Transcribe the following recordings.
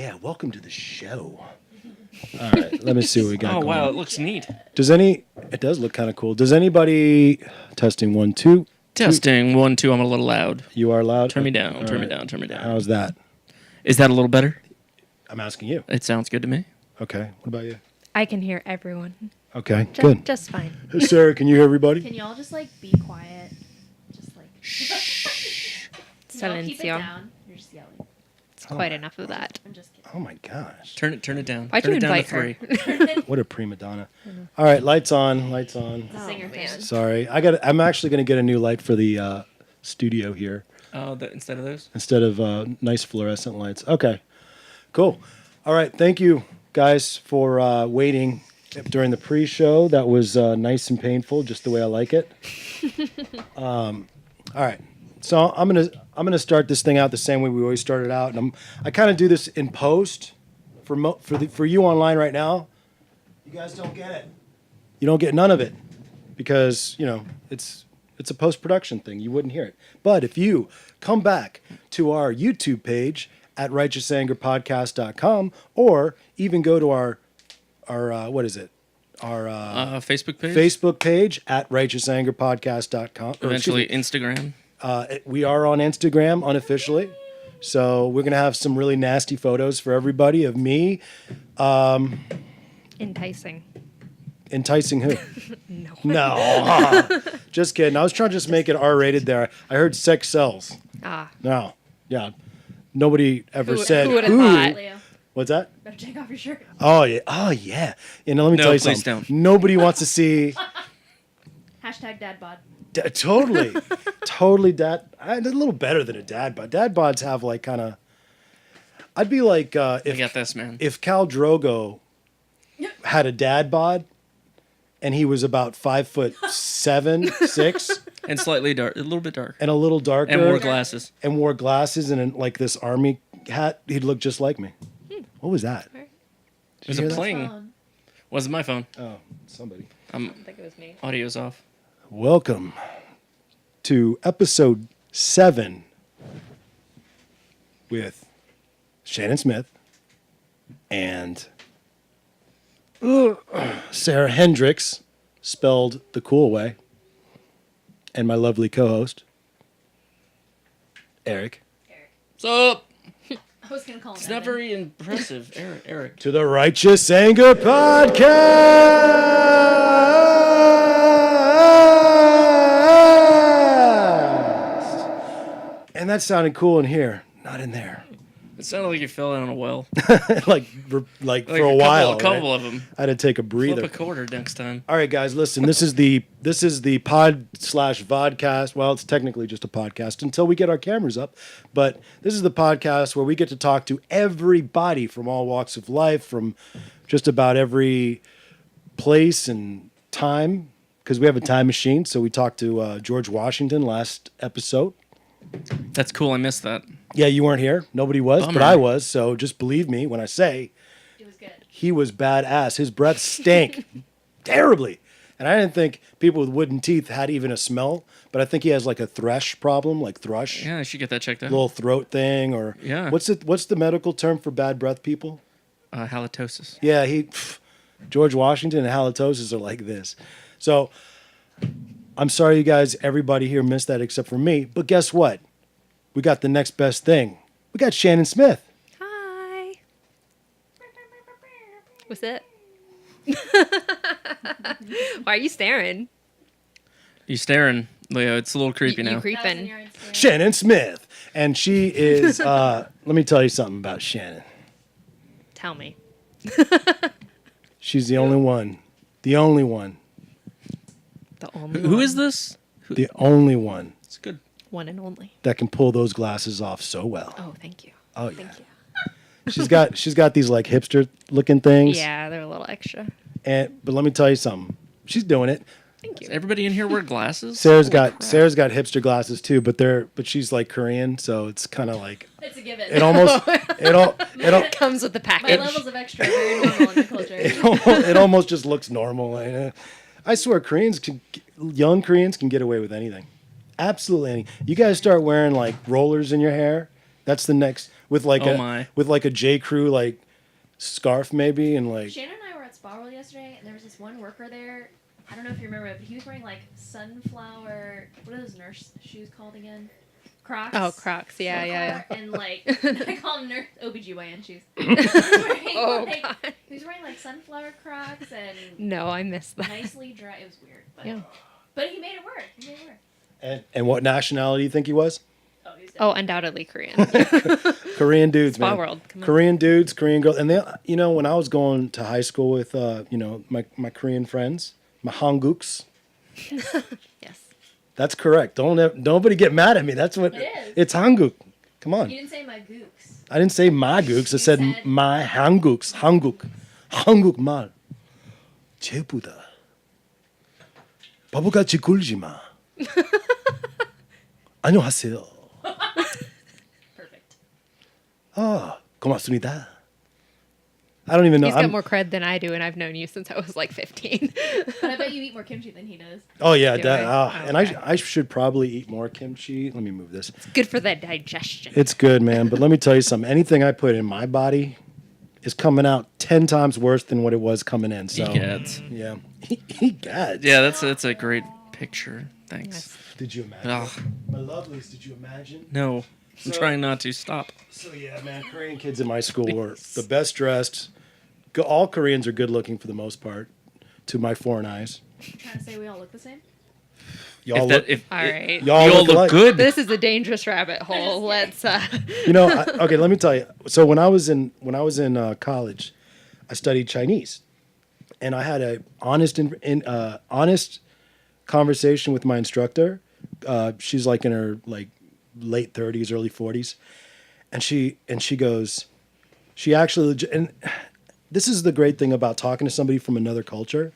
Yeah, welcome to the show. All right, let me see what we got. Oh, going wow, on. it looks neat. It does look kind of cool. Does anybody, testing 1, 2. Testing 1, 2. I'm a little loud. You are loud? Turn me down. All Turn me right. down. Turn me down. How's that? Is that a little better? I'm asking you. It sounds good to me. Okay, what about you? I can hear everyone. Okay, good. Just fine. Hey, Sarah, can you hear everybody? Can y'all just be quiet? Just like Shh. Can y'all keep it Silencio. down? You're just yelling. It's quite enough of that. I'm just kidding. Oh my gosh. Turn it down. Why'd Turn you it down to invite 3. her? What a prima donna. All right, lights on, lights on. It's a singer fan. Sorry. I'm actually going to get a new light for the studio here Oh, instead of those? instead of nice fluorescent lights. Okay. Cool. All right, thank you guys for waiting during the pre-show. That was nice and painful, just the way I like it. All right, so I'm gonna start this thing out the same way we always started out, and I kind of do this in post for you online right now. You guys don't get it. You don't get none of it because it's a post-production thing. You wouldn't hear it. But if you come back to our YouTube page at righteousangerpodcast.com, or even go to our what is it? Our Facebook page? Facebook page at righteousangerpodcast.com. Eventually Instagram. We are on Instagram unofficially. So we're going to have some really nasty photos for everybody of me. Enticing. Enticing who? No. No. Just kidding. I was trying to just make it R-rated there. I heard sex sells. Ah. No. Yeah. Nobody ever said who would've who. thought? Leo, What's that? better take off your shirt. Oh yeah. Oh yeah. You know, let me No, tell you please something. don't. Nobody wants to see. Hashtag dad bod. Totally. Totally dad. A little better than a dad bod. Dad bods have like kind of. I'd be like I got this, man. if Khal Drogo had a dad bod, and he was about 5'7", 6, And slightly dark. A little bit dark. and a little darker, And wore glasses. and wore glasses and like this army hat, he'd look just like me. What was that? It Did was you a hear that? pling. Wasn't my phone. Oh, somebody. I don't think it was me. Audio's off. Welcome to episode 7 with Shannon Smith and Sarah Hendricks, spelled the cool way, and my lovely co-host, Eric. What's up? I was gonna call him. It's not very impressive, Eric. To the Righteous Anger Podcast. And that sounded cool in here, not in there. It sounded like you fell down a well. like for a while. A couple right? of them. I had to take a Flip breather. a quarter next time. All right, guys, listen. This is the pod/vodcast. Well, it's technically just a podcast until we get our cameras up. But this is the podcast where we get to talk to everybody from all walks of life, from just about every place and time, because we have a time machine. So we talked to George Washington last episode. That's cool. I missed that. Yeah, you weren't here. Nobody was, but Bummer. I was. So just believe me when I say It was good. he was badass. His breath stank terribly. And I didn't think people with wooden teeth had even a smell, but I think he has like a thrush problem, like thrush, Yeah, I should get that checked out. little throat thing, or Yeah. What's the medical term for bad breath people? Halitosis. Yeah, George Washington and halitosis are like this. So I'm sorry, you guys, everybody here missed that except for me. But guess what? We got the next best thing. We got Shannon Smith. Hi. What's it? Why are you staring? You staring, Leo. It's a little creepy You now. That was in creeping. your Instagram. Shannon Smith. And she is, let me tell you something about Shannon. Tell me. She's the only one. The only one. The only Who one. is this? The only one It's good. One and only. that can pull those glasses off so well. Oh, thank you. Oh yeah. Thank you. She's got these like hipster looking things. Yeah, they're a little extra. But let me tell you something. She's doing it. Thank you. Does everybody in here wear glasses? Sarah's Holy got crap. hipster glasses too, but she's like Korean, so it's kind of like It's a given. it almost it Comes with the My package. levels of extra are very normal in the culture. it almost just looks normal. I swear, young Koreans can get away with anything. Absolutely anything. You guys start wearing like rollers in your hair. That's the next. with like Oh my. with like a J Crew like scarf maybe and like Shannon and I were at Spa World yesterday, and there was this one worker there. I don't know if you remember it, but he was wearing like sunflower. What are those nurse shoes called again? Crocs. Oh, Crocs. Yeah, yeah, yeah. And like I call them nurse OBGYN shoes. He was wearing, Oh, like, God. he was wearing like sunflower Crocs and No, I missed that. nicely dry. It was weird, but Yeah. but he made it work. He made it work. and what nationality do you think he was? Oh, he was Oh, undoubtedly Korean. Korean dudes, Spa man. World. Come on. Korean dudes, Korean girls, and they, you know, when I was going to high school with, you know, my Korean friends, my Hanguks. Yes. That's correct. Nobody get mad at me. That's what It is. it's Hanguk. Come on. You didn't say my gooks. I didn't say my gooks. I You said said- my Hanguks. Hanguk 말. 제부다. 바보같이 굴지 마. 안녕하세요. Perfect. 아, 고맙습니다. I don't even know. He's got more cred than I do, and I've known you since I was like 15. But I bet you eat more kimchi than he does. Oh yeah, Do I? and Okay. I should probably eat more kimchi. Let me move this. Good for the digestion. It's good, man. But let me tell you something. Anything I put in my body is coming out 10 times worse than what it was coming in. So Egads. yeah, Egads. Yeah, that's a great picture. Thanks. Yes. Did you imagine? Ugh. My lovelies, did you imagine? No, I'm So- trying not to stop. So yeah, man, Korean kids in my school were the best dressed. All Koreans are good looking for the most part, to my foreign eyes. You trying to say we all look the same? Y'all look, All right. y'all you all look look alike. good. This is a dangerous rabbit hole. Let's. You know, okay. Let me tell you. So when I was in college, I studied Chinese, and I had a honest conversation with my instructor. She's like in her like late 30s, early 40s, and she goes, she actually and this is the great thing about talking to somebody from another culture,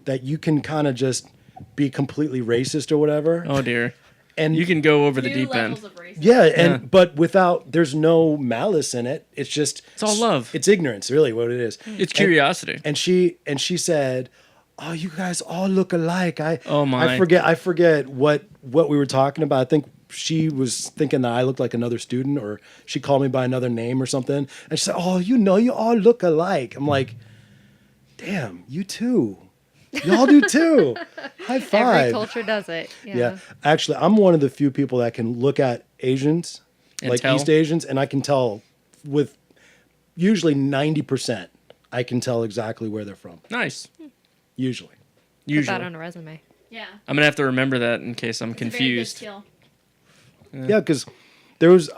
that you can kind of just be completely racist or whatever, Oh dear. and You can go over the New deep end. levels of racism. yeah, and Yeah. but without there's no malice in it. It's just It's all love. It's ignorance, really, what it is. It's curiosity. And she said, "Oh, you guys all look alike." Oh, my. I forget what we were talking about. I think she was thinking that I looked like another student, or she called me by another name or something. And she said, "Oh, you know, you all look alike." I'm like, "Damn, you too. Y'all do too." High five. Every culture does it. Yeah. Actually, I'm one of the few people that can look at Asians, And like tell? East Asians, and I can tell with usually 90%, I can tell exactly where they're from. Nice. Usually. Put Usually. that on a resume. Yeah. I'm gonna have to remember that in case I'm It's a very good confused. skill. Yeah, because there was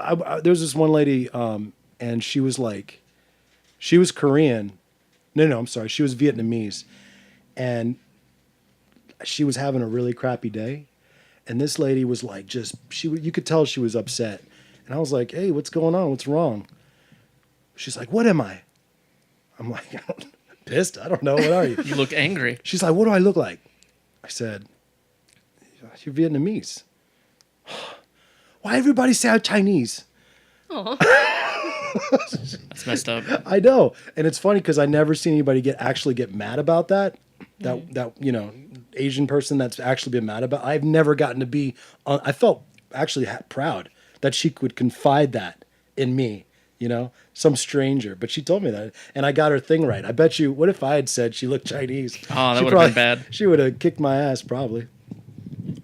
this one lady, and she was like, she was Korean. No, I'm sorry. She was Vietnamese. And she was having a really crappy day. And this lady was like, you could tell she was upset. And I was like, "Hey, what's going on? What's wrong?" She's like, "What am I?" I'm like, "Pissed? I don't know. What are you?" You look angry. She's like, "What do I look like?" I said, "You're Vietnamese." "Why everybody say I'm Chinese?" Oh, That's messed up. I know, and it's funny because I never seen anybody actually get mad about that. That you know, Asian person that's actually been mad about. I've never gotten to be. I felt actually proud that she could confide that in me. You know, some stranger, but she told me that, and I got her thing right. I bet you. What if I had said she looked Chinese? Oh, that She would've been probably- bad. She would have kicked my ass probably.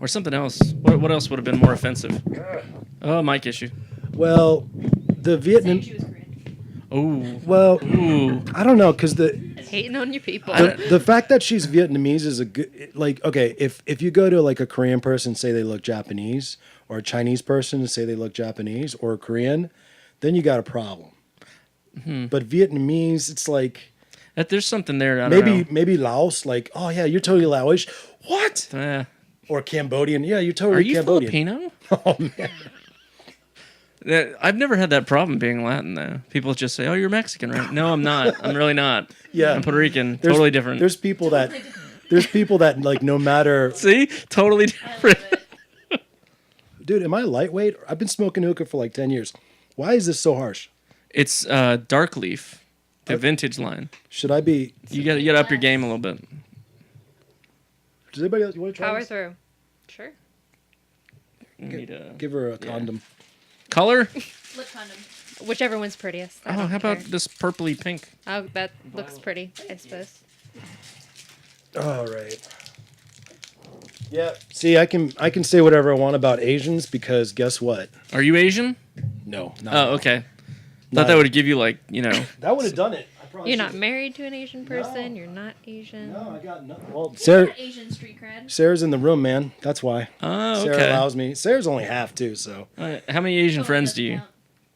Or something else. What else would have been more offensive? Oh, mic issue. Well, the Saying Vietnam. she was Korean. Oh. Well, Ooh. I don't know because the hating on you people. the fact that she's Vietnamese is a good, like, okay, if you go to like a Korean person and say they look Japanese, or a Chinese person and say they look Japanese or Korean, then you got a problem. But Vietnamese, it's like There's something there. I don't know. maybe Laos, like, "Oh yeah, you're totally Laotian." What? Or Cambodian? Yeah, you're totally Are you Cambodian. Filipino? Oh man. I've never had that problem being Latin though. People just say, "Oh, you're Mexican, right?" No, I'm not. I'm really not. Yeah. I'm Puerto Rican. There's- Totally different. There's people that like no matter. See, totally I different. love it. Dude, am I lightweight? I've been smoking hookah for like 10 years. Why is this so harsh? It's Dark Leaf, the vintage line. Should I be? You got to up your game a little bit. Does anybody else? You want to try Power this? through. Sure. You need a Give her a condom. color. Lip condom. Whichever one's prettiest. I Oh, don't how about care. this purpley pink? Oh, that looks pretty, I suppose. All right. Yeah. See, I can say whatever I want about Asians because guess what? Are you Asian? No. Not Oh, at all. okay. Not Thought that would give you like, That would have done it. I probably You're not should've- married to an Asian person. No. You're not Asian. No, I got nothing. Well, He's Sarah, got Asian street cred. Sarah's in the room, man. That's why. Oh, Sarah okay. allows me. Sarah's only half too, so How many Asian Oh, friends doesn't do you? count.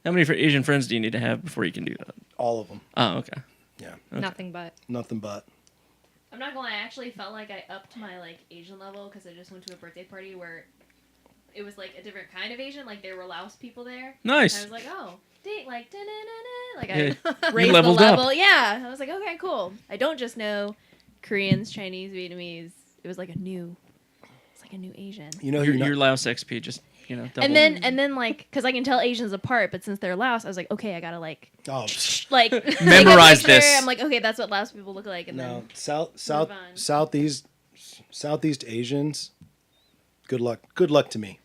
How many Asian friends do you need to have before you can do that? all of them. Oh, okay. Yeah. Nothing but. Nothing but. I'm not gonna lie, I actually felt like I upped my like Asian level because I just went to a birthday party where it was like a different kind of Asian. Like there were Laos people there. And I Nice. was like, oh, like da-na-na-na. Like Yeah, I you raised the leveled up. level. Yeah, I was like, okay, cool. I don't just know Koreans, Chinese, Vietnamese. It was like a new Asian. You know, Your, you're not, your Laos XP just, double. And then like, because I can tell Asians apart, but since they're Laos, I was like, okay, I gotta like oh like Memorize take a picture. this. I'm like, okay, that's what Laos people look like, and no then Southeast Asians. Good luck to me.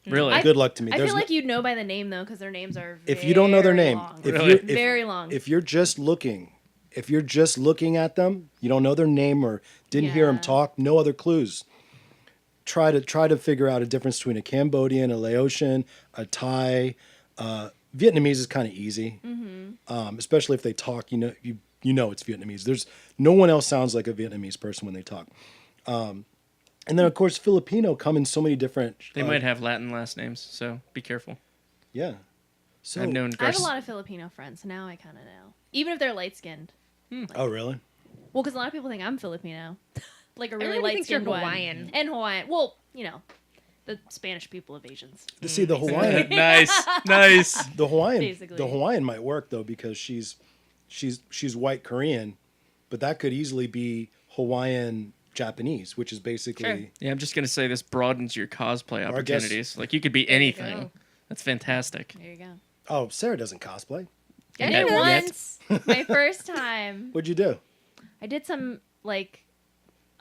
Really? Good luck to me. I There's feel like you'd know by the name though, because their names are if you don't know their name, long. if Really? you Very long. if you're just looking at them, you don't know their name or didn't hear them Yeah. talk, no other clues. Try to figure out a difference between a Cambodian, a Laotian, a Thai. Vietnamese is kind of easy, especially if they talk. You know it's Vietnamese. There's no one else sounds like a Vietnamese person when they talk. And then of course Filipino come in so many different. They might have Latin last names, so be careful. Yeah. So I've known I have a lot of Filipino friends, so now I kind of know. Even if they're light skinned. Oh really? Well, because a lot of people think I'm Filipino, like a really Everybody thinks you're light skinned one. Hawaiian. And Hawaiian. Well, the Spanish people of Asians. See the Hawaiian. nice. The Hawaiian, Basically. the Hawaiian might work though because she's white Korean, but that could easily be Hawaiian Japanese, which is basically Sure. Yeah, I'm just gonna say this broadens your cosplay Or I guess- opportunities. Like you could be you anything. go. That's fantastic. There you go. oh Sarah doesn't cosplay. I Yet- did yet. once. My first time. What'd you do? I did some like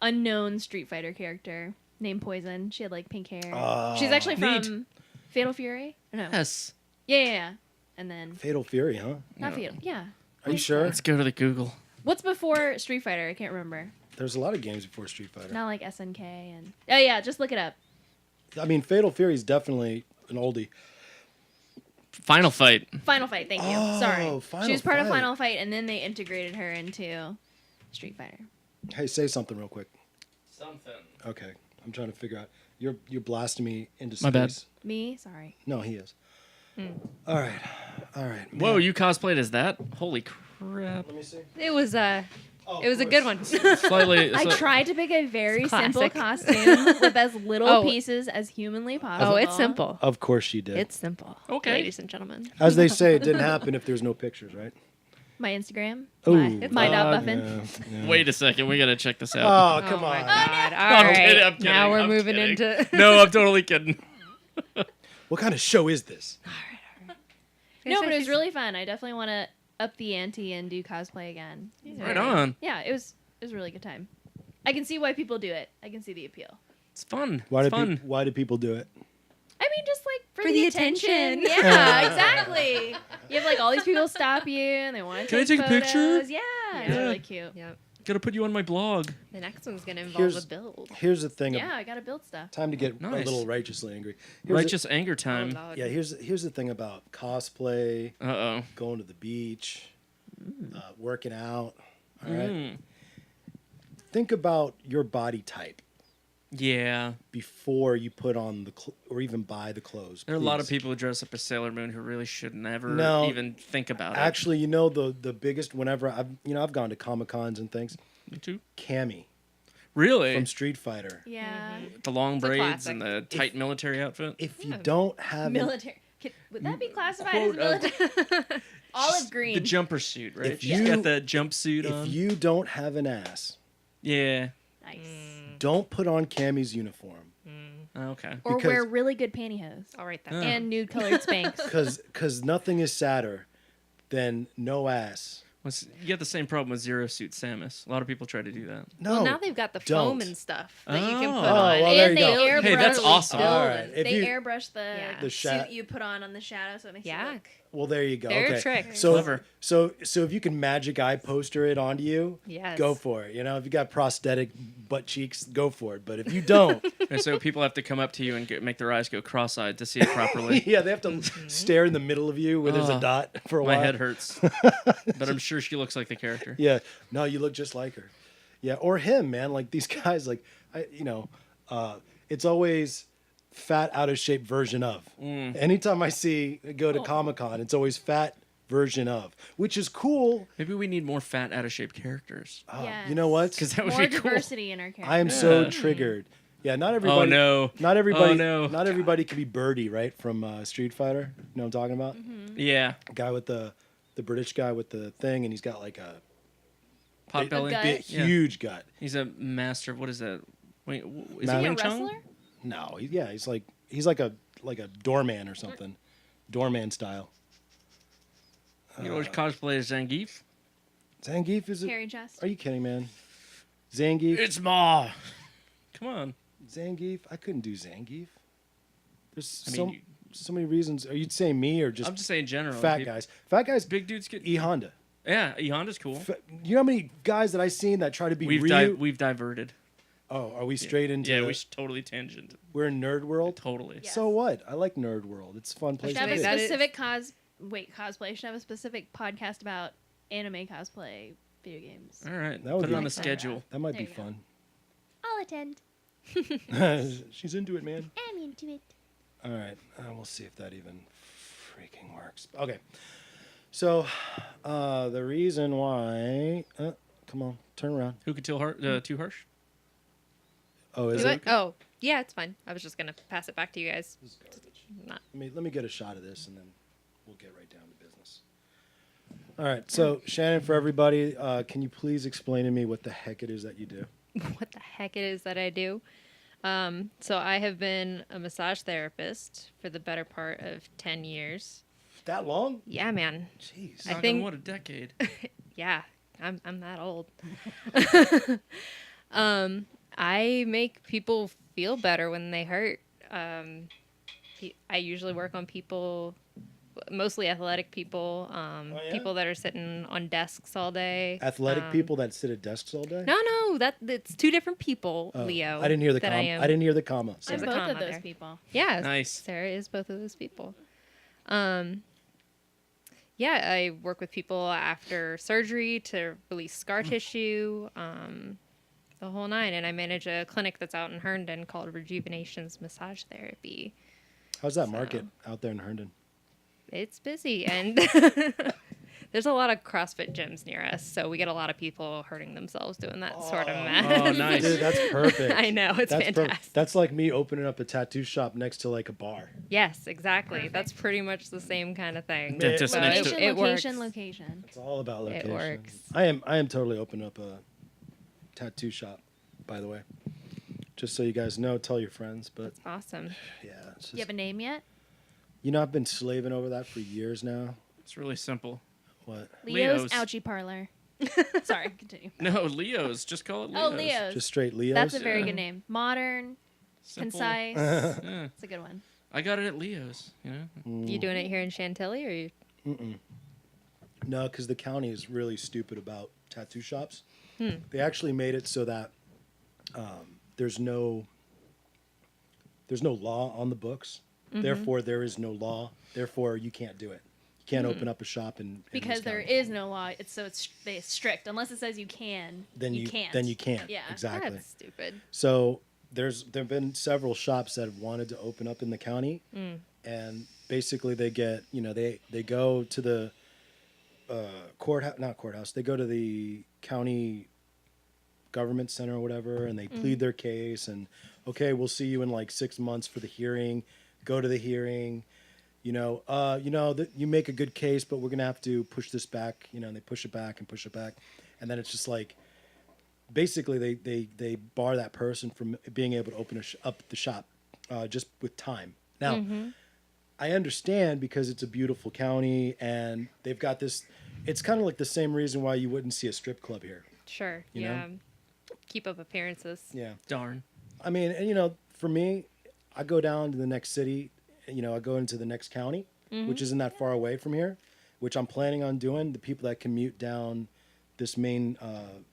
unknown Street Fighter character named Poison. She had like pink hair. Oh. She's actually Neat. from Fatal Fury. No. Yes. Yeah. And then Fatal Fury, huh? not No. Fatal. Yeah. Are you sure? Let's go to the Google. What's before Street Fighter? I can't remember. There's a lot of games before Street Fighter. Not like SNK and oh yeah, just look it up. I mean, Fatal Fury is definitely an oldie. Final Fight. Final Fight. Thank you. Oh, Sorry, Final she was part of Fight. Final Fight, and then they integrated her into Street Fighter. Hey, say something real quick. Something. Okay, I'm trying to figure out. You're blasting me into space. My bad. Me? Sorry. No, he is. Hmm. All right. Whoa, man. you cosplayed as that? Holy crap. Let me see. It was Oh, it was a of good course. one. Slightly. I sli- tried to pick a very It's simple classic. costume with as little Oh. pieces as humanly possible. Oh, it's simple. Of course she did. It's simple. Okay. Ladies and gentlemen. As they say, it didn't happen if there's no pictures, right? My Instagram. Ooh, My dot uh, muffin. yeah. Wait a second. We gotta check this out. Oh, come my on. God. I'm All right. kidding, I'm kidding, Now we're I'm moving kidding. into. No, I'm totally kidding. What kind of show is this? No, but it was really fun. I definitely want to up the ante and do cosplay again. Right on. Yeah, it was a really good time. I can see why people do it. I can see the appeal. It's fun. Why it's do fun. why do people do it? I mean, just like for, For the the attention. attention. Yeah, exactly. You have like all these people stop you and they want to Can I take a picture? photos. Yeah, it's Yeah. really cute. Yep. Gotta put you on my blog. The next one's gonna involve Here's- a build. Here's the thing. Yeah, I gotta build stuff. Time to get Nice. a little righteously angry. Here's Righteous anger Oh, time. Lord. yeah, here's the thing about cosplay, Uh going to the beach, working out. oh. All right. Think about your body type Yeah. before you put on or even buy the clothes. There are a lot of please. people who dress up as Sailor Moon who really should never No. even think about Actually, the biggest whenever I've gone to Comic Cons and things. it. Me too. Cammy Really? from Street Fighter. Yeah, The long It's a braids and classic. the tight military outfit. If you don't have an- military. Would that be classified as Quote of- military? Olive green. The jumper suit, right? If She's you- got the jumpsuit on. if you don't have an ass, Yeah. Nice. don't put on Cammy's uniform Okay. Or because- wear really good pantyhose All right then. Uh. and nude colored Spanx. because nothing is sadder than no ass. You got the same problem with Zero Suit Samus. A lot of people try to do that. No. Well, now they've got the foam don't. and stuff that you can Oh. put Oh, on. well, there and you they go. airbrush Hey, that's awesome. All right. If They you- airbrush The the sha- suit you put on the shadow, so it makes Yeah. it look Well, there you go. There are Okay. tricks. So, Clever. so if you can magic eye poster it onto you, Yes. go for it. You know, if you got prosthetic butt cheeks, go for it. But if you don't, And so people have to come up to you and make their eyes go cross-eyed to see it properly. yeah, they have to stare in the middle of you where there's a dot for a My while. head hurts. But I'm sure she looks like the character. Yeah, no, you look just like her. Yeah, or him, man. Like these guys, like it's always fat, out of shape version of. Anytime I go to Comic-Con, it's always fat version of, which is cool. Maybe we need more fat, out-of-shape characters. Yes. You know what? Because that would More be cool. diversity in our characters. I am so triggered. Yeah, not everybody. no. Not everybody. Oh, no. Not everybody can be Birdie, right? From Street Fighter. You know what I'm talking about? Yeah. Guy with the British guy with the thing, and he's got like a Pot belly. gut. big, Yeah. huge gut. He's a master of, what is that? Wait, is Ma- it Is he a Wing Chun? wrestler? No, he's like a doorman or something, doorman style. You always cosplay as Zangief? Zangief is it? Hairy chest. Are you kidding, man? Zangief. It's Ma. Come on. Zangief. I couldn't do Zangief. There's I mean, so many reasons. Are you saying me or just I'm just saying general. fat people- guys? Fat guys. Big dudes get. E Honda. Yeah, E Honda's cool. You know how many guys that I've seen that try to be We've Ryu? we've diverted. Oh, are we straight into? Yeah, we totally tangent. We're in nerd world. Totally. Yeah. So what? I like nerd world. It's a fun place Should to have a be. That is- specific cosplay. Should have a specific podcast about anime cosplay video games. All right. That would Put be it on the fun. schedule. That might There be you go. fun. I'll attend. She's into it, man. I'm into it. All right, we'll see if that even freaking works. Okay, so the reason why, come on, turn around. Who could too harsh? Oh, is Do it? it? Oh, yeah, it's fine. I was just gonna pass it back to you guys. This is garbage. Not. Let me get a shot of this, and then we'll get right down to business. All right, so Shannon, for everybody, can you please explain to me what the heck it is that you do? What the heck it is that I do. So I have been a massage therapist for the better part of 10 years. That long? Yeah, man. Jeez. I Talking think- what, a decade? Yeah, I'm that old. I make people feel better when they hurt. I usually work on people, mostly athletic people, yeah? people that are sitting on desks all day. Athletic people that sit at desks all day? No, it's two different people, Oh, Leo. I didn't hear the that comma. I am. I didn't hear the comma. I'm There's a both comma of those there. people. Yeah, Nice. Sarah is both of those people. Yeah, I work with people after surgery to release scar tissue, the whole nine. And I manage a clinic that's out in Herndon called Rejuvenations Massage Therapy. How's that market out there in Herndon? It's busy, and there's a lot of CrossFit gyms near us, so we get a lot of people hurting themselves doing that sort of mess. Oh, nice. Dude, that's perfect. I know, it's That's fantastic. That's like me opening up a tattoo shop next to like a bar. Yes, exactly. That's pretty much the same kind of thing. Dentist But next to Location, it location, works. location. It's all about It location. works. I am totally opening up a tattoo shop, by the way. Just so you guys know, tell your friends. But Awesome. yeah, it's Do you just, have a name yet? I've been slaving over that for years now. It's really simple. What? Leo's Leo's. Ouchie Parlor. Sorry, continue. No, Leo's. Just call it Leo's. Oh, Leo's. Just straight Leo's. That's a very Yeah. good name. Modern, Simple. concise. Yeah. It's a good one. I got it at Leo's. You know. You doing it here in Chantilly, or you? No, because the county is really stupid about tattoo shops. They actually made it so that there's no law on the books. Therefore, there is no law. Therefore, you can't do it. You can't open up a shop in Because this there county. is no law. It's strict. Unless it says you can, Then you can't. Then you can't. Yeah. Exactly. That's stupid. So there've been several shops that have wanted to open up in the county, and basically they get they go to the not courthouse. They go to the county government center or whatever, and they plead their case. And okay, we'll see you in like 6 months for the hearing. Go to the hearing. You make a good case, but we're gonna have to push this back. And they push it back and push it back, and then it's just like. Basically, they bar that person from being able to open up the shop just with time. Now, I understand because it's a beautiful county and they've got this. It's kind of like the same reason why you wouldn't see a strip club here. Sure. You know? Yeah. Keep up appearances. Yeah. Darn. I mean, and for me, I go down to the next city. I go into the next county, which isn't that far away from here, which I'm planning on doing. The people that commute down this main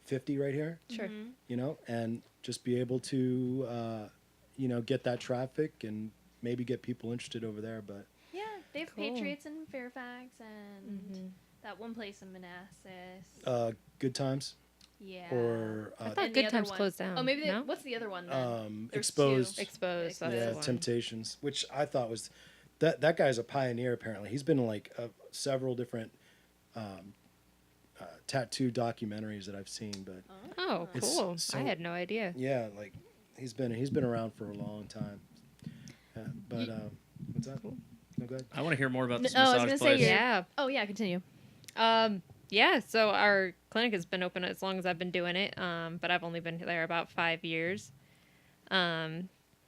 50 right here, Sure. you know, and just be able to, you know, get that traffic and maybe get people interested over there. But Yeah, they have Cool. Patriots in Fairfax and that one place in Manassas. Good Times Yeah. or I thought And the Good other Times one- closed down. Oh, maybe no? what's the other one then? There's Exposed. two. Exposed. That's yeah, the one. Temptations, which I thought was that guy's a pioneer. Apparently, he's been in like several different tattoo documentaries that I've seen. But Oh, It's cool. so- I had no idea. yeah, like he's been around for a long time. But what's that? Cool. No, go ahead. I want to hear more about this No, I was massage gonna say place. you're- Yeah. Oh yeah, continue. Yeah, so our clinic has been open as long as I've been doing it, but I've only been there about 5 years.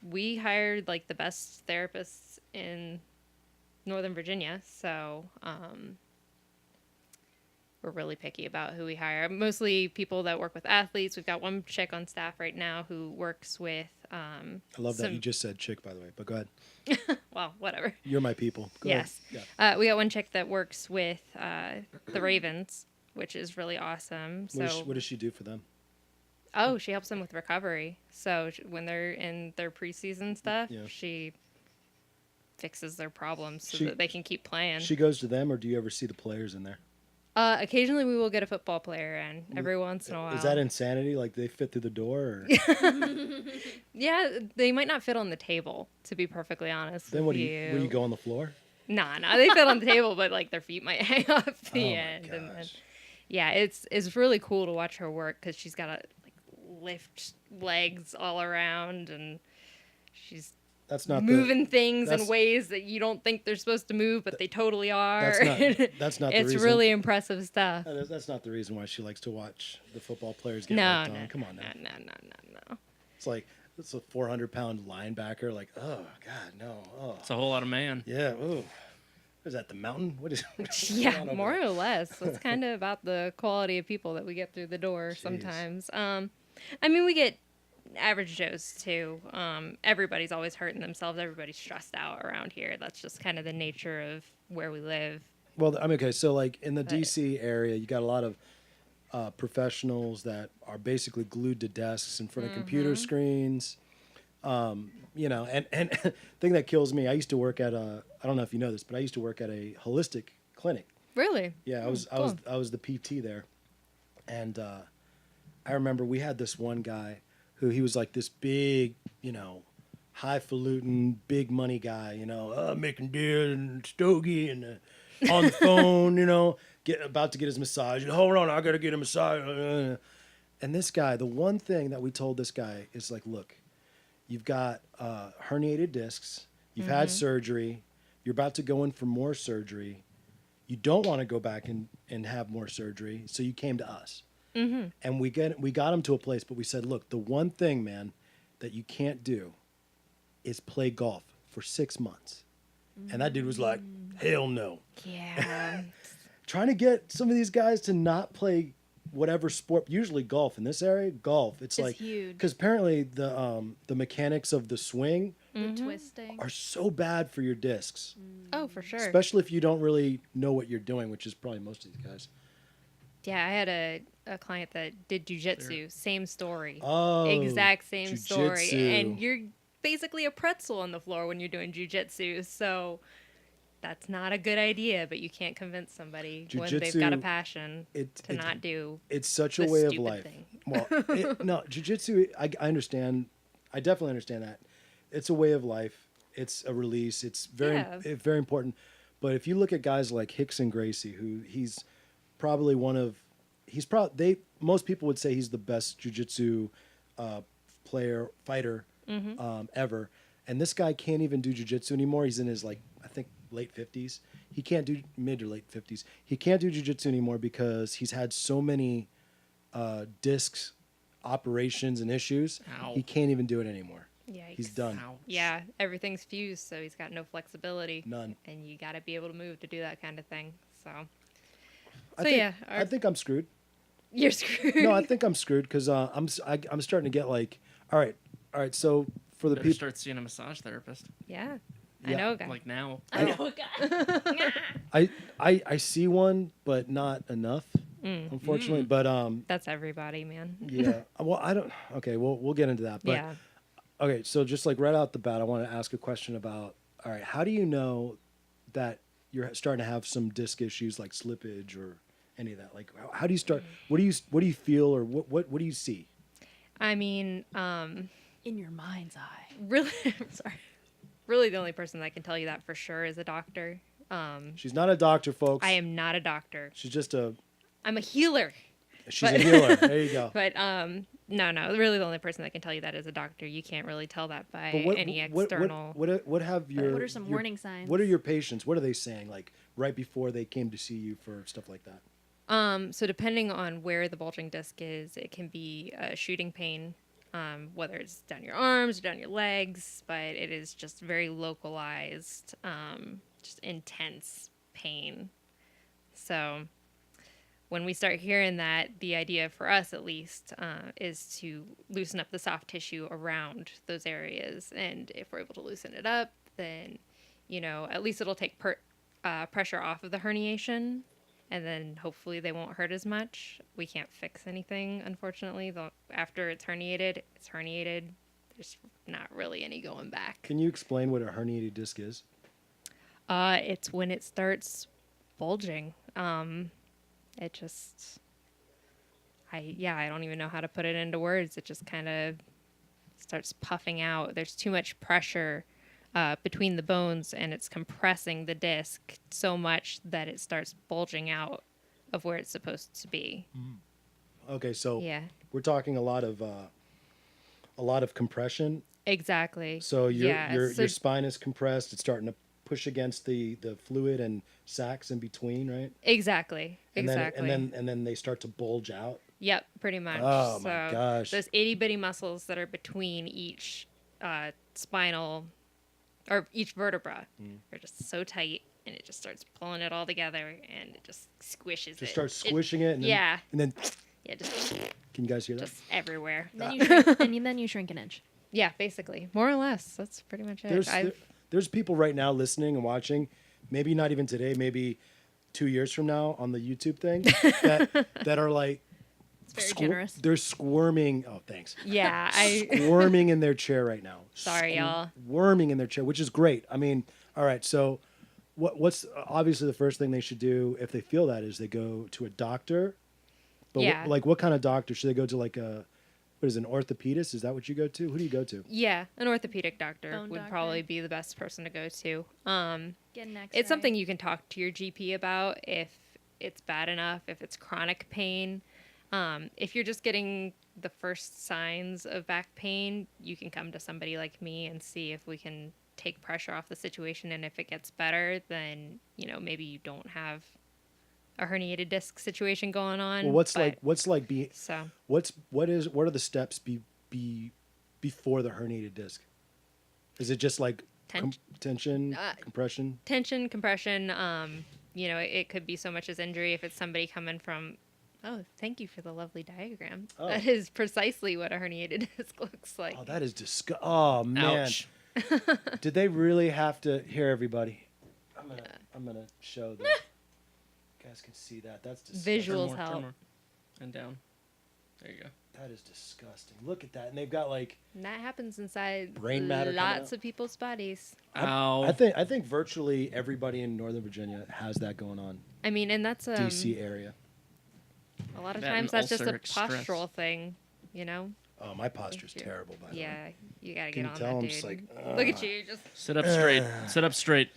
We hired like the best therapists in Northern Virginia, so we're really picky about who we hire. Mostly people that work with athletes. We've got one chick on staff right now who works with. I love that you just said chick, by the way. But go ahead. Well, whatever. You're my people. Go Yes. ahead. Yeah. We got one chick that works with the Ravens, which is really awesome. So, What does she do for them? oh, she helps them with recovery. So when they're in their preseason stuff, Yeah. she fixes their problems so She- that they can keep playing. She goes to them, or do you ever see the players in there? Occasionally, we will get a football player in every once in a while. Is that insanity? Like they fit through the door? Or Yeah, they might not fit on the table. To be perfectly honest, then with what do you? Will you go on the floor? Nah, they fit on the table, but like their feet might hang off the Oh my end. And then, gosh. yeah, it's really cool to watch her work because she's got to like lift legs all around and she's That's not moving things in that's- ways that you don't think they're supposed to move, but they totally are. That's not the It's reason. really impressive stuff. That's not the reason why she likes to watch the football players get No, worked no, on. Come on now. no. It's like it's a 400-pound linebacker. Like, oh God, no. Oh, It's a whole lot of man. yeah. Oh, is that the mountain? What is? what's going Yeah, on over more there? or less. It's kind of about the quality of people that we get through the door sometimes. I mean, we get average Joes too. Everybody's always hurting themselves. Everybody's stressed out around here. That's just kind of the nature of where we live. Well, I mean, okay. So, like in the But- DC area, you got a lot of professionals that are basically glued to desks in front of computer screens. You know, and thing that kills me. I used to work at a. I don't know if you know this, but I used to work at a holistic clinic. Really? Yeah, I was the PT there, and I remember we had this one guy who he was like this big, you know, highfalutin, big money guy, you know, making beer and stogie and on the phone, you know, about to get his massage. Hold on, I gotta get a massage. And this guy, the one thing that we told this guy is like, look, you've got herniated discs, you've had surgery, you're about to go in for more surgery. You don't want to go back and have more surgery, so you came to us. And we got him to a place, but we said, look, the one thing, man, that you can't do is play golf for 6 months. And that dude was like, hell no. Yeah. Trying to get some of these guys to not play whatever sport, usually golf in this area, golf. It's like, huge. because apparently the mechanics of the swing The twisting. are so bad for your discs, Oh, for sure. especially if you don't really know what you're doing, which is probably most of these guys. Yeah, I had a client that did jujitsu. Same story. Oh, Exact same story. jujitsu. And you're basically a pretzel on the floor when you're doing jujitsu. So that's not a good idea, but you can't convince somebody when they've got a Jujitsu, passion to not do. It's such a the way of stupid life. thing. Well, no, jujitsu. I understand. I definitely understand that. It's a way of life. It's a release. It's very important. But if you look at guys like Hickson Gracie, who he's probably most people would say he's the best jujitsu fighter ever. And this guy can't even do jujitsu anymore. He's in his I think late 50s. He can't do mid or late 50s. He can't do jujitsu anymore because he's had so many discs operations and issues. Ow. He can't even do it anymore. Yikes. He's done. Ouch. Yeah, everything's fused, so he's got no flexibility. None. And you got to be able to move to do that kind of thing. So I think I'm screwed. you're screwed. No, I think I'm screwed because I'm starting to get like, all right. So for the Better people, start seeing a massage therapist. Yeah. I know a guy. Like now. I know a guy. I see one, but not enough, unfortunately. But That's everybody, man. yeah. Well, I don't. Okay, we'll get into that. But Yeah. okay, so just like right out the bat, I want to ask a question about. All right, how do you know that you're starting to have some disc issues like slippage or any of that? Like, how do you start? What do you feel, or what do you see? I mean, In your mind's eye. really, sorry. Really, the only person that can tell you that for sure is a doctor. She's not a doctor, folks. I am not a doctor. She's just a. I'm a healer. She's a healer. There you go. But no. Really, the only person that can tell you that is a doctor. You can't really tell that by any external. What have your? What are some warning signs? What are your patients? What are they saying? Like right before they came to see you for stuff like that. So depending on where the bulging disc is, it can be shooting pain, whether it's down your arms or down your legs, but it is just very localized, just intense pain. So when we start hearing that, the idea for us at least is to loosen up the soft tissue around those areas. And if we're able to loosen it up, then, at least it'll take pressure off of the herniation. And then hopefully they won't hurt as much. We can't fix anything, unfortunately. After it's herniated, it's herniated. There's not really any going back. Can you explain what a herniated disc is? It's when it starts bulging. It just, I don't even know how to put it into words. It just kind of starts puffing out. There's too much pressure between the bones, and it's compressing the disc so much that it starts bulging out of where it's supposed to be. Okay, so Yeah, we're talking a lot of compression. exactly. So your so spine is compressed. It's starting to push against the fluid and sacs in between, right? exactly. And then they start to bulge out. Yep, pretty much. Oh, so my gosh. Those itty bitty muscles that are between each spinal or each vertebra are just so tight, and it just starts pulling it all together, and it just squishes Just starts squishing it. And then, yeah. And then, Yeah, just can you guys hear that? everywhere. Then you shrink, then you shrink an inch. Yeah, basically, more or less. That's pretty much it. There's people right now listening and watching, maybe not even today, maybe 2 years from now on the YouTube thing, that are like, It's very generous. They're squirming. Oh, thanks. Yeah, Squirming in their chair right now. Sorry, y'all. Squirming in their chair, which is great. I mean, all right. So, what's obviously the first thing they should do if they feel that is they go to a doctor. But Yeah. what kind of doctor should they go to? Like an orthopedist? Is that what you go to? Who do you go to? Yeah, an orthopedic doctor Bone would doctor. probably be the best person to go to. Get an X-ray. It's something you can talk to your GP about if it's bad enough, if it's chronic pain. If you're just getting the first signs of back pain, you can come to somebody like me and see if we can take pressure off the situation. And if it gets better, then, maybe you don't have a herniated disc situation going on. Well, what are the steps before the herniated disc? Is it just like tension, compression? Tension, compression, it could be so much as injury if it's somebody coming from. Oh, thank you for the lovely diagram. Oh. That is precisely what a herniated disc looks like. Oh, that is disgusting. Oh man, Ouch. did they really have to? Here, everybody. I'm gonna show them. You guys can see that. That's disgusting. Visuals Turn help. more. And down. There you go. That is disgusting. Look at that, and they've got like. And that happens inside Brain matter coming lots out. of people's bodies. Ow. I think virtually everybody in Northern Virginia has that going on. I mean, and that's DC area. a lot of That times and that's just a ulceric stress. postural thing, Oh, my posture's you. terrible. By the way. Yeah, you gotta Can get you on tell that, I'm dude. just like, Look at you, just Sit up straight. Sit up straight.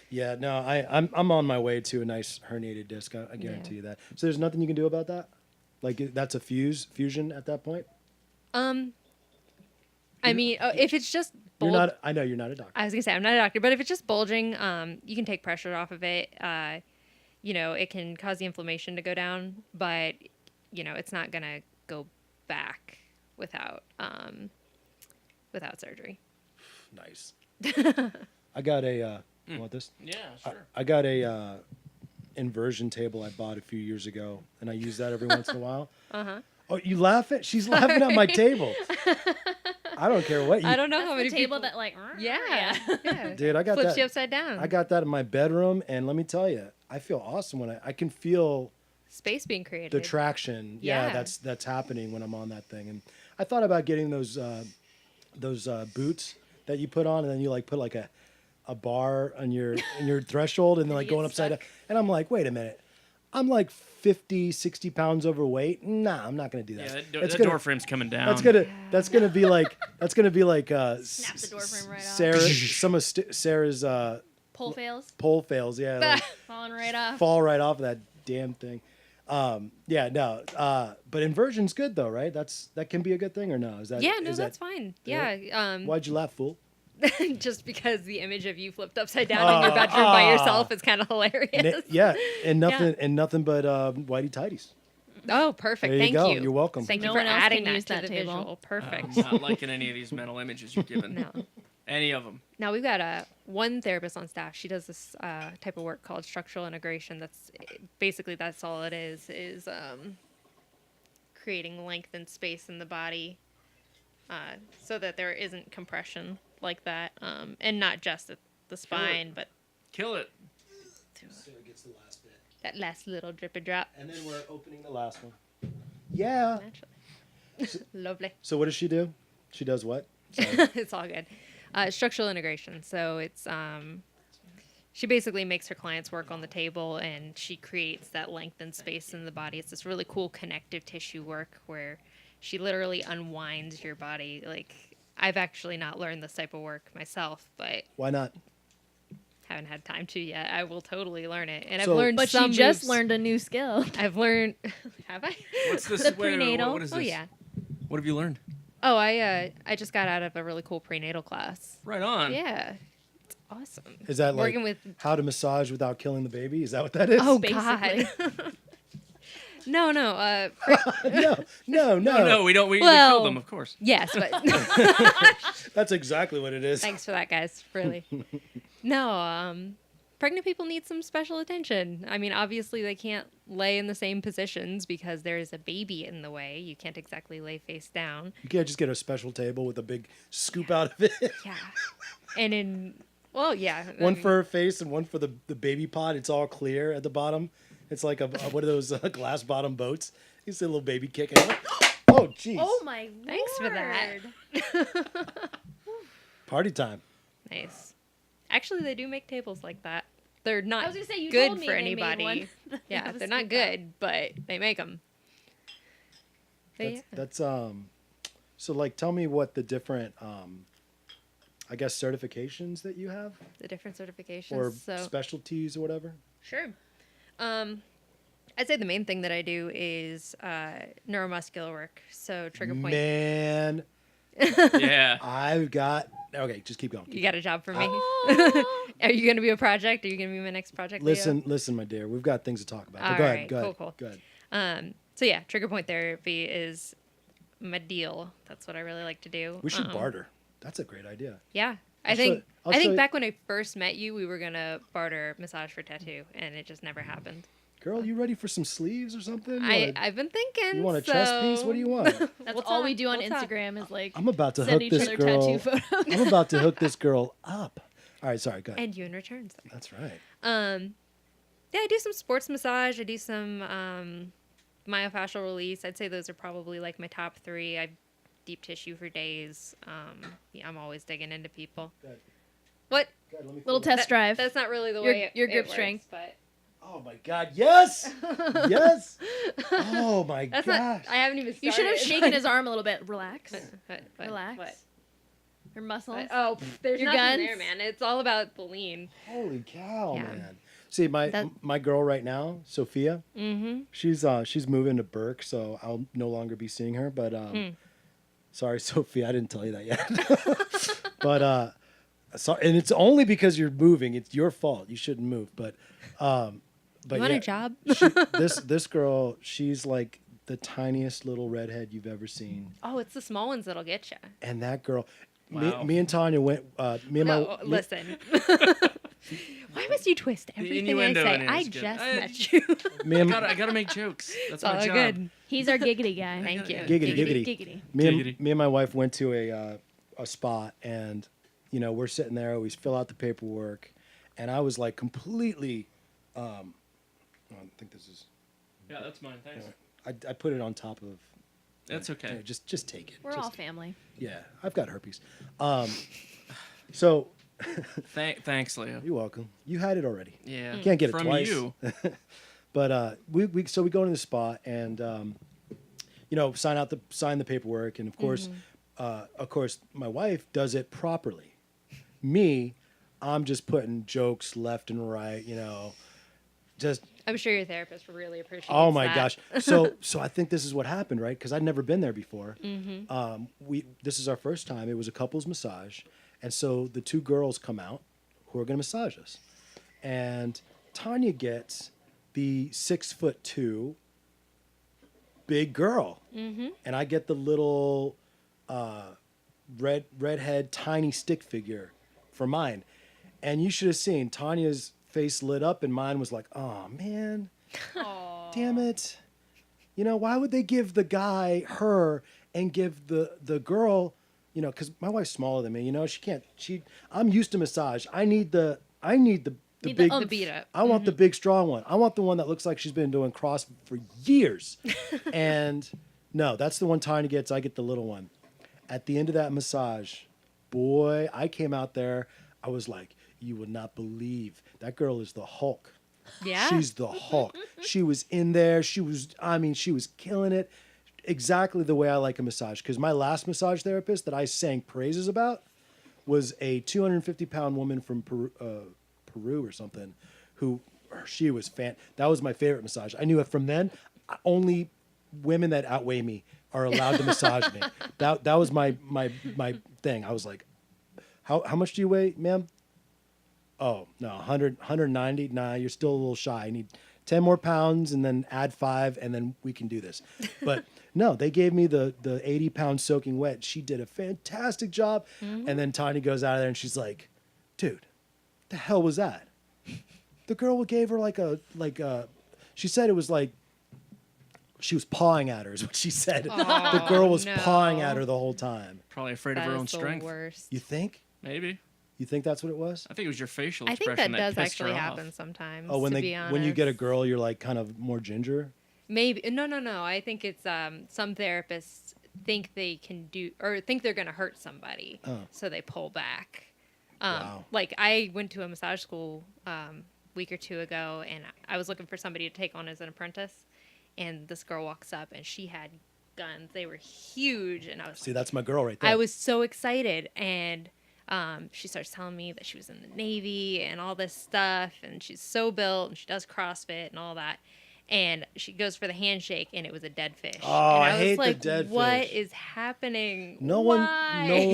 Yeah, no, I'm on my way to a nice herniated disc. I guarantee you that. So there's nothing you can do about that. Like that's a fusion at that point. I mean, if it's just You're bulge, not. I know you're not a doctor. I was gonna say I'm not a doctor, but if it's just bulging, you can take pressure off of it. It can cause the inflammation to go down, but it's not gonna go back without surgery. Nice. I got a. You want this? Yeah, sure. I got a inversion table I bought a few years ago, and I use that every once in a while. Oh, you laugh at? She's laughing at my table. I don't care what you. I don't know That's how the many table people. that like. Yeah. yeah. Dude, I got Flips that. you upside down. I got that in my bedroom, and let me tell you, I feel awesome when I can feel Space being created. the traction. Yeah, Yeah. that's happening when I'm on that thing. And I thought about getting those boots that you put on, and then you like put like a bar on your threshold, and then like you get going upside stuck. down. And I'm like, wait a minute, I'm like 50, 60 pounds overweight. Nah, I'm not gonna do that. Yeah, It's that gonna- door frame's coming down. That's gonna be like Snap the door frame right off. Sarah, some of Sarah's Pole fails. pole fails. Yeah, like, Falling right off. fall right off of that damn thing. Yeah, no. But inversion's good though, right? That can be a good thing, or no? Is that? Yeah, no, is that's that, fine. yeah? Yeah. Why'd you laugh, fool? Just because the image of you flipped upside down in your bedroom by yourself is kind of hilarious. Yeah, and nothing but whitey tighties. Oh, perfect. There you Thank go. you. You're welcome. Thank No you for one else adding can that use to that the table. visual. Perfect. I'm not liking any of these mental images you've given. No. Any of them. Now we've got one therapist on staff. She does this type of work called structural integration. That's all it is creating length and space in the body, so that there isn't compression like that, and not just at the spine, but Kill it. Sarah gets the last bit, that last little drippy drop. and then we're opening the last one. Yeah. Naturally. Lovely. So what does she do? She does what? Sorry. It's all good. Structural integration. So it's she basically makes her clients work on the table, and she creates that length and space in the body. It's this really cool connective tissue work where she literally unwinds your body. Like, I've actually not learned this type of work myself, but Why not? haven't had time to yet. I will totally learn it, and So- I've learned But some she just moves. learned a new skill. I've learned. Have I? What's this? The wait, prenatal. What is this? Oh yeah. What have you learned? Oh, I just got out of a really cool prenatal class. Right on. Yeah, it's awesome. Is that like Working with how to massage without killing the baby? Is that what that is? Oh basically. God. No. no. No, we don't. We Well- killed them, of course. Yes, but That's exactly what it is. thanks for that, guys. Really. No. Pregnant people need some special attention. I mean, obviously they can't lay in the same positions because there's a baby in the way. You can't exactly lay face down. You can't just get a special table with a big scoop out of it. Yeah. And yeah. I One mean, for her face and one for the baby pod. It's all clear at the bottom. It's like one of those glass bottom boats. You see a little baby kicking. Oh, jeez. Oh my Thanks for that. Lord. Party time. Nice. Actually, they do make tables like that. They're not I was gonna say you good told me for they made anybody. one. They Yeah, have a they're not scoop good, but they make them. That's so like tell me what the different I guess certifications that you have The different certifications. or so specialties or whatever. sure. I'd say the main thing that I do is neuromuscular work. So trigger point. Man, Yeah. I've got okay, just keep going. You got a job for me? Oh. Are you going to be a project? Are you going to be my next project? Leo? Listen, my dear. We've got things to talk about. But All go ahead, right, go ahead. cool. Go ahead. So yeah, trigger point therapy is my deal. That's what I really like to do. We should barter. That's a great idea. Yeah. I'll I think show you- back when I first met you, we were gonna barter massage for tattoo, and it just never happened. Girl, you ready for some sleeves or something? I've been thinking. You want a chest piece? What do you want? That's We'll all we talk, do on we'll talk. Instagram is like I'm about to send hook each this other girl. tattoo photos. I'm about to hook this girl up. All right, sorry, go ahead. And you in return. So. That's right. Yeah, I do some sports massage. I do some myofascial release. I'd say those are probably like my top three. I deep tissue for days. Yeah, I'm always digging into people. Go ahead. What? Go ahead, let me Little feel it. test drive. That's not really the Your- way it, your it grip works, strength. but Oh my God! Yes, yes. Oh my that's gosh! not. I haven't even. You should have shaken his arm a little bit. Relax. What? Relax. What? Your muscles. What? Oh, there's Your nothing guns? there, man. It's all about the lean. Holy cow, Yeah. man! See, That- my girl right now, Sophia. Mm-hmm. She's moving to Burke, so I'll no longer be seeing her. But sorry, Sophia, I didn't tell you that yet. But so, and it's only because you're moving. It's your fault. You shouldn't move. But You want yeah, a job? this girl, she's like the tiniest little redhead you've ever seen. Oh, it's the small ones that'll get you. And that girl, Wow. me and Tanya went. Me and No, my listen. Why must you twist everything I innuendo in say? it I is good. just I- met you. me and I gotta make jokes. That's It's my all job. good. He's our giggity guy. Thank you. Giggity, giggity. Giggity. me Giggity. and my wife went to a spot, and you know, we're sitting there. We fill out the paperwork, and I was like completely. I think this is. Yeah, that's mine. Thanks. I put it on top of. That's okay. Yeah, just take it. We're all family. Yeah, I've got herpes. So. Thanks, Leo. You're welcome. You had it already. Yeah. Can't get it From twice. you. But we go into the spot and you know, sign the paperwork, and of course my wife does it properly. Me, I'm just putting jokes left and right, you know, just. I'm sure your therapist really appreciates Oh my that. gosh! So I think this is what happened, right? Because I'd never been there before. This is our first time. It was a couples massage, and so the two girls come out who are going to massage us, and Tanya gets the 6'2" big girl, and I get the little redhead tiny stick figure for mine, and you should have seen Tanya's face lit up, and mine was like, oh man, damn it, you know, why would they give the guy her and give the girl, you know, because my wife's smaller than me, you know, I'm used to massage. I need the big, The beat up. I want the big strong one. I want the one that looks like she's been doing CrossFit for years. And no, that's the one Tanya gets. I get the little one. At the end of that massage, boy, I came out there. I was like, you would not believe that girl is the Hulk. Yeah. She's the Hulk. She was in there. She was killing it. Exactly the way I like a massage. Because my last massage therapist that I sang praises about was a 250-pound woman from Peru or something, she was that was my favorite massage. I knew it from then. Only women that outweigh me are allowed to massage me. That was my thing. I was like, how much do you weigh, ma'am? Oh no, 190. Nah, you're still a little shy. I need 10 more pounds and then add 5, and then we can do this. But no, they gave me the 80-pound soaking wet. She did a fantastic job. And then Tanya goes out of there and she's like, dude, the hell was that? The girl gave her she said it was like she was pawing at her is what she said. The girl was pawing at her the whole time. Probably afraid of That her is own the strength. worst. You think? Maybe. You think that's what it was? I think it was your facial I expression think that does pissed her actually off. happen sometimes. Oh, when to be honest. when you get a girl, you're like kind of more ginger. Maybe no. I think it's some therapists think they can do or think they're going to hurt somebody, so they pull back. Wow. Like I went to a massage school week or two ago, and I was looking for somebody to take on as an apprentice, and this girl walks up and she had guns. They were huge, and I was See, that's my girl right there. I was so excited, and she starts telling me that she was in the Navy and all this stuff, and she's so built, and she does CrossFit and all that. And she goes for the handshake, and it was a dead fish. Oh, and I was hate the like, dead what fish. is happening? No Why?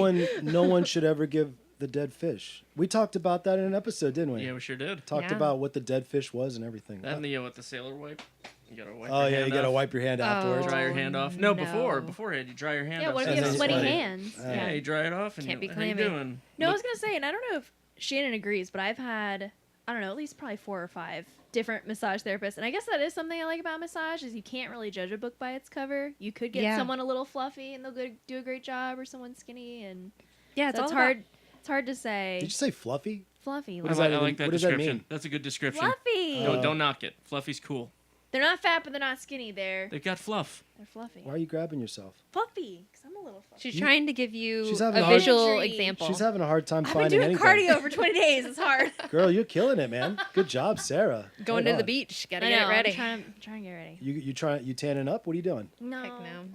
one should ever give the dead fish. We talked about that in an episode, didn't we? Yeah, we sure did. Talked Yeah. about what the dead fish was and everything. That and the with the sailor wipe. You gotta wipe. Oh your yeah, hand you gotta off. wipe your hand afterwards. Dry your hand off. No, beforehand you dry your hand Yeah, off. what if so you have it's sweaty sweaty. hands? Yeah, you dry it off and Can't be how you clammy. doing? No, I was gonna say, and I don't know if Shannon agrees, but I've had, I don't know, at least probably 4 or 5 different massage therapists, and I guess that is something I like about massage is you can't really judge a book by its cover. You could get someone a little fluffy and they'll do a great job, or someone skinny, and Yeah, it's so all it's about- hard. It's hard to say. Did you say fluffy? Fluffy. I does Like, that like even- that what does that description. mean? That's a good description. fluffy. No, don't knock it. Fluffy's cool. They're not fat, but they're not skinny. They're They've got fluff. fluffy. Why are you grabbing yourself? Fluffy, because I'm a little fluffy. She's trying to give you She's having a a hard- visual Imagery. example. She's having a hard time I've been finding doing anything. cardio for 20 days. It's hard. Girl, you're killing it, man. Good job, Sarah. Going Right to the on. beach. Gotta I get know. it ready. I'm trying to get ready. You tanning up? What are you doing? No. Heck no.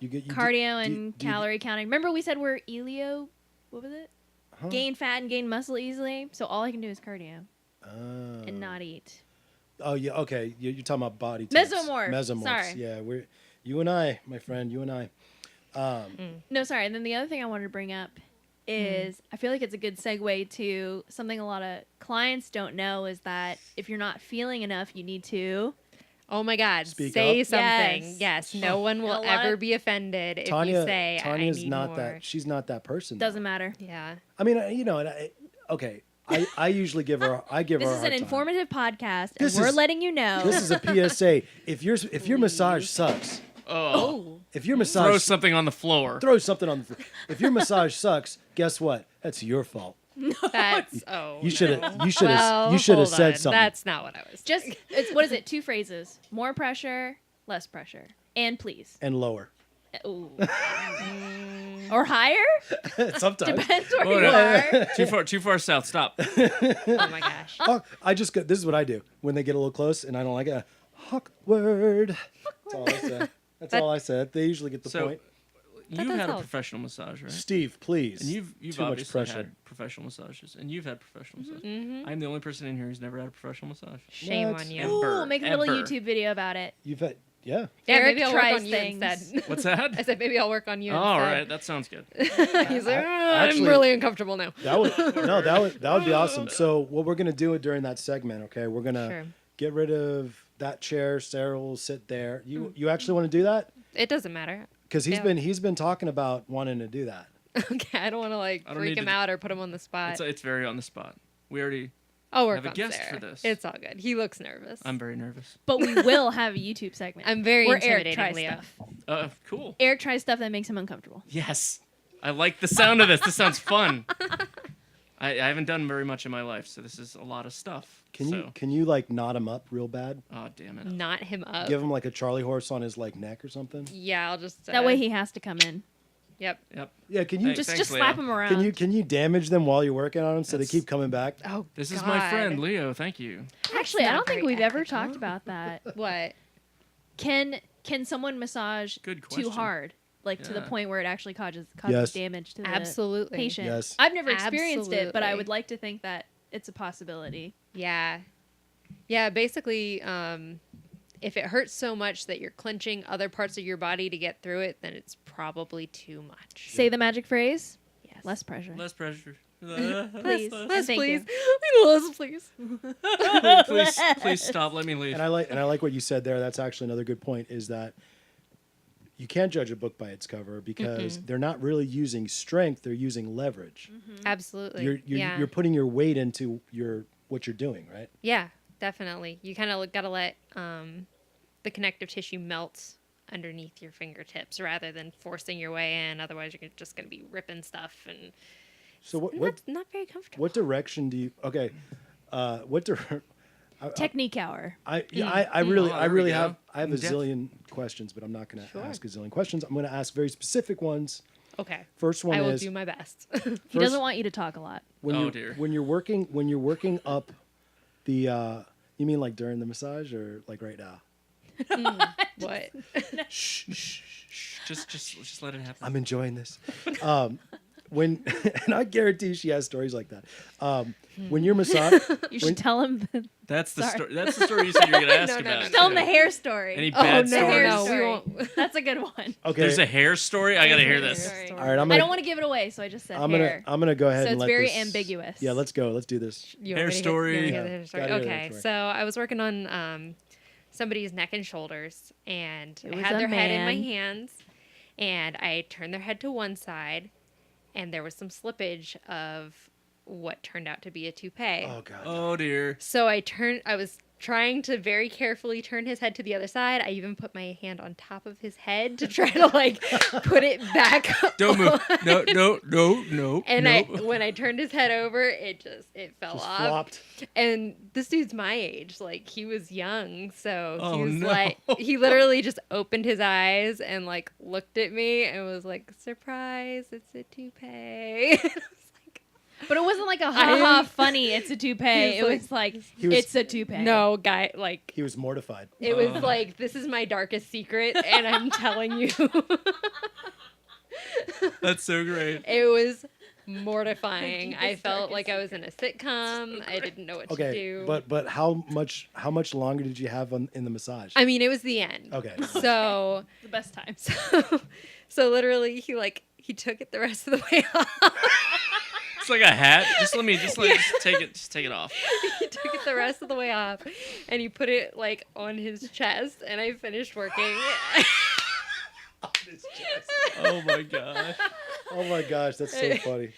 You Cardio and calorie counting. Remember we said we're elio. What was it? Huh? Gain fat and gain muscle easily. So all I can do is cardio Oh. and not eat. Oh yeah, okay. You're talking about body types. Mesomorph. Mesomorphs. Sorry. Yeah, you and I, my friend, you and I. No, sorry. And then the other thing I wanted to bring up is I feel like it's a good segue to something a lot of clients don't know is that if you're not feeling enough, you need to. Oh my God! Speak say up. something. Yes. Yes. No one will A lot ever of- be offended if Tanya, you say Tanya's I need not more. that. She's not that person. Doesn't matter. Yeah. I mean, you know, okay. I usually give her. I give This her. a is hard an time. informative podcast, and This we're is- letting you know. This is a PSA. If your massage sucks, Oh. If your Throw massage something on the floor. throw something on the floor. If your massage sucks, guess what? That's your fault. That's You should have well, said hold on. something. That's not what I was. Just it's what is it? 2 phrases: more pressure, less pressure, and please. And lower. Ooh. Or higher? Sometimes. Depends where Oh, you no. are. Too far south. Stop. Oh my gosh. Oh, I just go, this is what I do when they get a little close and I don't like it. Awkward. That's all I said. That's all I said. They usually get the So, point. You've does had a help. professional massage, right? Steve, please. And you've Too much obviously pressure. had professional massages, and you've had professional massages. I'm the only person in here who's never had a professional massage. Shame What? on you. Ever. Ooh, make a little Ever. YouTube video about it. You've had, yeah. Yeah, Eric maybe I'll work tries on you things. instead. What's I that? said maybe I'll work on you All instead. right, that sounds good. He's like, I'm Actually- really uncomfortable now. That would that would be awesome. So what we're gonna do during that segment, okay? We're gonna Sure. get rid of that chair. Sarah will sit there. You actually want to do that? It doesn't matter. Because Yeah. he's been talking about wanting to do that. Okay, I don't want to like I don't freak need him to- out or put him on the spot. It's very on the spot. We already. I'll work have a on guest Sarah. for this. It's all good. He looks nervous. I'm very nervous. But we will have a YouTube segment. I'm very where Eric intimidating, tries Leo. stuff. Cool. Eric tries stuff that makes him uncomfortable. Yes, I like the sound of this. This sounds fun. I haven't done very much in my life, so this is a lot of stuff. Can you like knot him up real bad? Oh damn it! Knot him up. Give him like a Charlie horse on his like neck or something? Yeah, I'll just. That way he has to come in. Yep. Yep. Yeah, can you Thanks. Just slap Leo. him around. can you damage them while you're working on them so they keep coming back? Oh, This is my God. friend Leo. Thank you. Actually, I not don't think very we've ever ethical. talked about that. What? Can someone massage Good too question. hard, like to the Yeah. point where it actually causes Yes. damage to the Absolutely. patient? Yes. I've never experienced it, but I Absolutely. would like to think that it's a possibility. Yeah. Yeah, basically, if it hurts so much that you're clenching other parts of your body to get through it, then it's probably too much. Say the magic phrase. Yes. Less pressure. Less pressure. Please. Less, Thank please. you. Less, please. please stop. Let me leave. And I like what you said there. That's actually another good point. Is that you can't judge a book by its cover because they're not really using strength; they're using leverage. Absolutely. You're putting your weight into what you're doing, right? Yeah, definitely. You kind of got to let the connective tissue melt underneath your fingertips rather than forcing your way in. Otherwise, you're just going to be ripping stuff, and So what not very comfortable. what direction do you? Okay, Technique hour. I really Oh, there we go. I have a In depth. zillion questions, but I'm not going to Sure. ask a zillion questions. I'm going to ask very specific ones. Okay. First one I will is do my best. He First- doesn't want you to talk a lot. when Oh, you're dear. when you're working up the. You mean like during the massage or like right now? What? Shh, shh, shh. Just let it happen. I'm enjoying this. When and I guarantee she has stories like that. When you're massage, You should tell him. That's the Sorry. story. That's the story you said you were gonna ask No, about. Tell him the too. hair story. Any Oh, bad no, stories? no, we Story. won't. That's a good one. okay. There's a hair story. I gotta hear There's this. a hair story. All right, I'm I gonna don't want to give it away, so I just said I'm hair. gonna go ahead So and it's let very this- ambiguous. Yeah, let's go. Let's do this. You Hair want me to story. you want me to Yeah. hear the hair story? Gotta hear the Okay, hair story. so I was working on somebody's neck and shoulders, and It I was had a their head in my man. hands, and I turned their head to one side, and there was some slippage of what turned out to be a toupee. Oh god. Oh dear. So I was trying to very carefully turn his head to the other side. I even put my hand on top of his head to try to like put it back. Don't move. No. And no. when I turned his head over, it fell Just off. flopped. And this dude's my age, like he was young, so Oh, he was no. like, he literally just opened his eyes and like looked at me and was like, "Surprise, it's a toupee." And I was like, But it wasn't like a I ha-ha am- funny, it's a toupee. He It was was like, He was- it's a toupee. "No, guy, like He was mortified. it was Oh. like this is my darkest secret, and I'm telling you, That's so great. it was mortifying. I felt like I was in a sitcom. I didn't know what to Okay, do. but how much longer did you have in the massage? I mean, it was the end. Okay. So. The best time. So literally, he took it the rest of the way off. It's like a hat. Just take it. Just take it off. He took it the rest of the way off, and he put it like on his chest. And I finished working. Oh my god. Oh my gosh, that's so funny.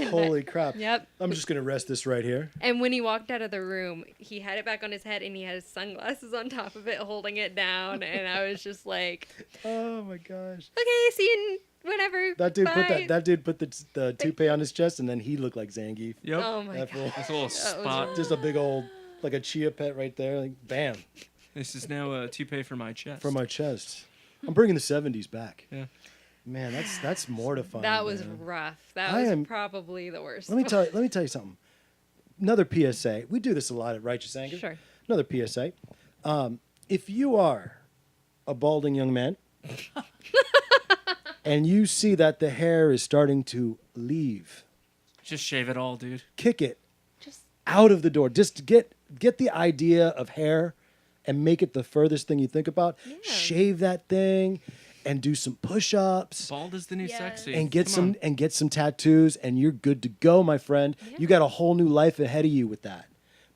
Holy crap. Yep. I'm just going to rest this right here. And when he walked out of the room, he had it back on his head and he had his sunglasses on top of it, holding it down. And I was just like, Oh my gosh. okay, see you whenever. That dude Bye. put the toupee on his chest, and then he looked like Zangief. Yep. Oh my That god. fool. That's a little was spot. Just a big old, like a chia pet right there. Like, bam, This is now a toupee for my chest. for my chest. I'm bringing the 70s back. Yeah. Man, that's mortifying. That was man. rough. That I was am- probably the worst. Let me tell you something. Another PSA. We do this a lot at Righteous Anger. Sure. Another PSA. If you are a balding young man and you see that the hair is starting to leave, Just shave it all, dude. kick it Just out of the door. Just get the idea of hair and make it the furthest thing you think about. Yeah. Shave that thing and do some push-ups. Bald is the new Yeah. sexy. And get Come on. get some tattoos, and you're good to go, my friend. You got a whole new life ahead of you with that.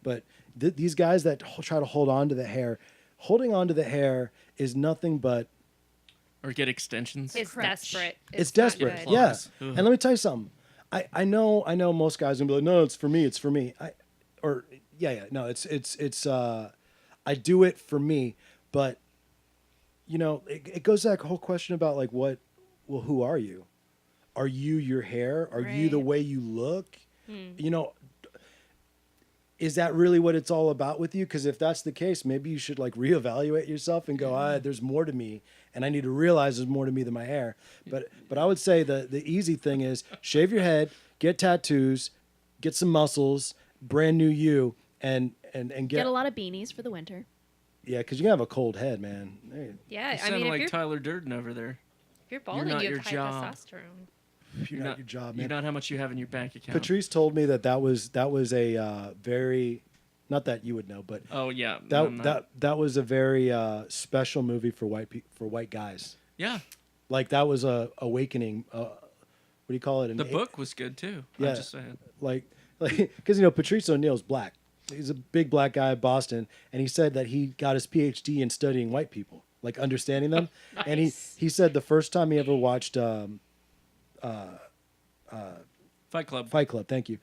But these guys that try to hold on to the hair, holding on to the hair is nothing but Or get extensions. It's crutch. desperate. it's not desperate. good. Yeah. Plugs. Ugh. And let me tell you something. I know most guys are gonna be like, no, it's for me. It's for me. No, it's I do it for me, but you know, it goes to that whole question about like who are you? Are you your hair? Are you the Right. way you look? You know, is that really what it's all about with you? Because if that's the case, maybe you should like reevaluate yourself and go, there's more to me, and I need to realize there's more to me than my hair. But I would say the easy thing is shave your head, get tattoos, get some muscles, brand new you, and get a lot of beanies for the winter. yeah, because you have a cold head, man. Hey, Yeah, You I sound mean, like if you're, Tyler Durden over there. if you're balding, not you your have high job. testosterone. you're not your job, You're man. not how much you have in your bank account. Patrice told me that was a very, not that you would know, but Oh yeah. that was a very special movie for white guys. Yeah. Like that was a awakening. What do you call it? The book was good too. Yeah. I'm just saying. Like because you know Patrice O'Neal's black. He's a big black guy in Boston, and he said that he got his PhD in studying white people, like understanding them. And he said the first time he ever watched Fight Club. Fight Club, thank you.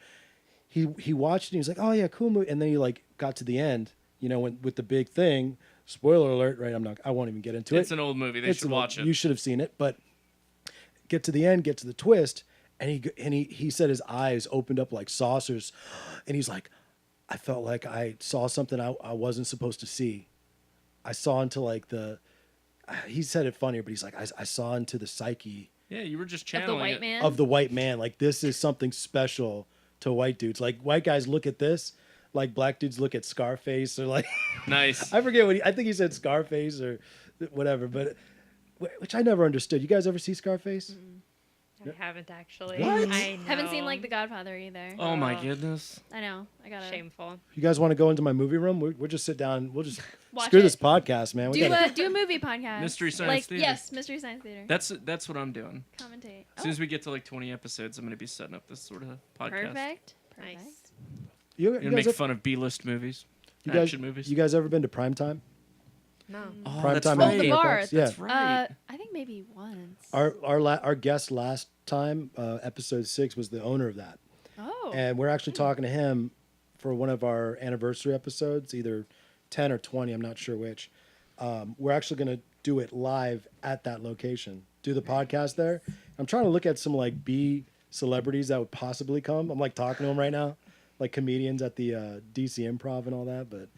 He watched it and he was like, oh yeah, cool movie. And then he like got to the end, you know, with the big thing. Spoiler alert, right? I won't even get into it. It's an old movie. They It's should an- watch it. You should have seen it, but get to the end, get to the twist, and he said his eyes opened up like saucers, and he's like, I felt like I saw something I wasn't supposed to see. I saw into like he said it funnier, but he's like, I saw into the psyche Yeah, you were just Of the channeling white it. man. of the white man. Like this is something special to white dudes. Like white guys look at this, like black dudes look at Scarface or like Nice. I forget I think he said Scarface or whatever, but which I never understood. You guys ever see Scarface? I haven't actually. What? I know. Haven't seen like The Godfather either. Oh my goodness. I know. I gotta Shameful. You guys want to go into my movie room? We'll just sit down. We'll just Watch screw it. this podcast, man. We gotta, do a movie podcast. Mystery Science like, Theater. Yes, Mystery Science Theater. That's what I'm doing. Commentate. As soon as we get to like 20 episodes, I'm gonna be setting up this sort of podcast. Perfect. Nice. Perfect. you, I'm you gonna guys, make fun of B-list movies, you guys, action movies. you guys ever been to Primetime? No. Oh, Primetime that's on right. the bar. Yeah. That's right. I think maybe once. Our guest last time, episode 6, was the owner of that, Oh. and we're actually talking to him for one of our anniversary episodes, either 10 or 20. I'm not sure which. We're actually gonna do it live at that location. Do the podcast there. I'm trying to look at some like B celebrities that would possibly come. I'm like talking to them right now, like comedians at the DC Improv and all that. But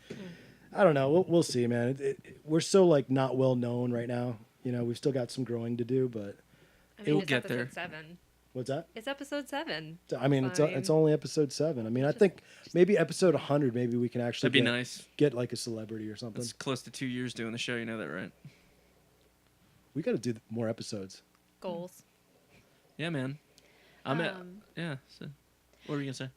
I don't know. We'll see, man. We're so like not well known right now. You know, we've still got some growing to do. But I mean, will it's get episode there. 7. what's that? It's episode 7. I mean, Fine. it's only episode 7. I mean, I think maybe episode 100. Maybe we can actually That'd be nice. get like a celebrity or something. That's close to 2 years doing the show. You know that, right? We got to do more episodes. Goals. Yeah, man. I'm at. Um, Yeah. So, what were you gonna say?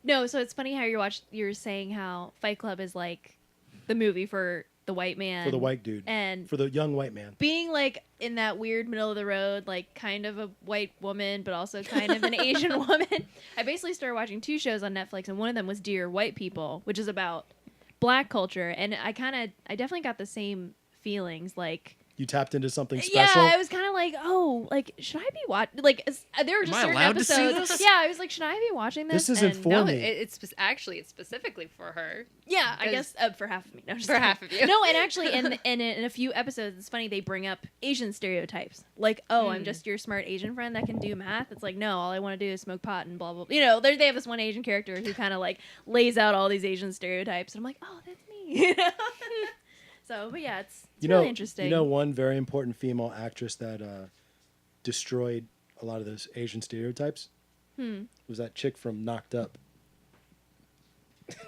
No, so it's funny how you're saying how Fight Club is like the movie for the white man. For the white dude. And For the young white man. being like in that weird middle of the road, like kind of a white woman, but also kind of an Asian woman. I basically started watching 2 shows on Netflix, and one of them was Dear White People, which is about black culture. And I definitely got the same feelings. Like, You tapped into something special. Yeah, I was kind of like, oh, like should I be watching? Like there were just Am I certain allowed to see episodes. this? Yeah, I was like, should I be watching this? This isn't And- for No, me. it's actually it's specifically for her. Yeah, I 'Cause- guess for half of me. No, just For kidding. half of you. No, and actually, in a few episodes, it's funny they bring up Asian stereotypes. Like, oh, I'm just your smart Asian friend that can do math. It's like, no, all I want to do is smoke pot and blah blah. You know, they have this one Asian character who kind of like lays out all these Asian stereotypes, and I'm like, oh, that's me. So, but yeah, it's really interesting. You know, one very important female actress that destroyed a lot of those Asian stereotypes was that chick from Knocked Up.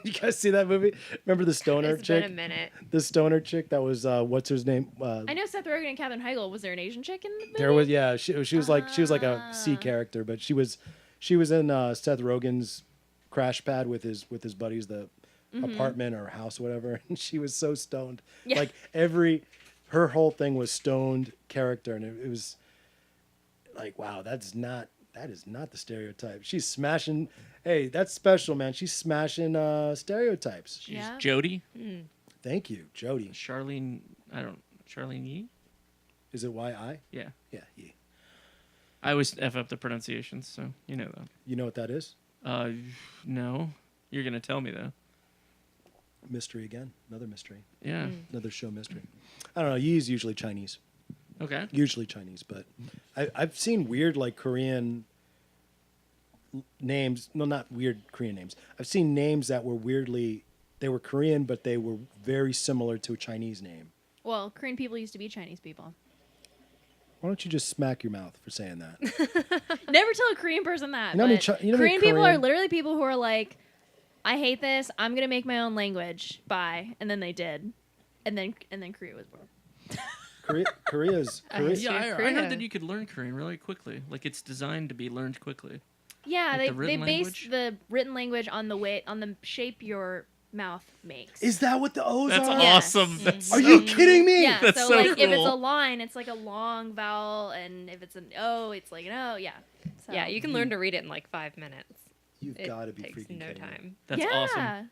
You guys see that movie? Remember the stoner It's chick? been a minute. The stoner chick that was what's her name? I know Seth Rogen and Katherine Heigl. Was there an Asian chick in the movie? There was she was like a C character, but she was in Seth Rogen's crash pad with his buddies, the apartment or house, whatever, and she was so stoned. Yeah. Like her whole thing was stoned character, and it was like, wow, that is not the stereotype. She's smashing. Hey, that's special, man. She's smashing stereotypes. She's Yeah. Jodie. Thank you, Jodie. Charlene. Charlene Yee. Is it Y-I? Yeah. Yeah, yeah. I always f up the pronunciations, so you know that. You know what that is? No. You're gonna tell me though. Mystery again. Another mystery. Yeah. Another show mystery. I don't know. Yi is usually Chinese. Okay. Usually Chinese, but I've seen weird like Korean names. No, not weird Korean names. I've seen names that were they were Korean, but they were very similar to a Chinese name. Well, Korean people used to be Chinese people. Why don't you just smack your mouth for saying that? Never tell a Korean person that. You know how many but Chi- you know how many Korean people are Korean- literally people who are like, I hate this. I'm gonna make my own language. Bye. And then they did, and then Korea was born. Korea's Korea, Yeah, I Korea. heard that you could learn Korean really quickly. Like it's designed to be learned quickly. Yeah, Like they the written based language? the written language on the shape your mouth makes. Is that what the O's That's are? Yes. awesome. That's Are you kidding me? Yeah, That's so, so like if it's cool. a line, it's like a long vowel, and if it's an O, it's like an O. Yeah. So. Yeah, you can learn to read it in like 5 minutes. You've It got to be takes freaking no kidding me. time. That's yeah.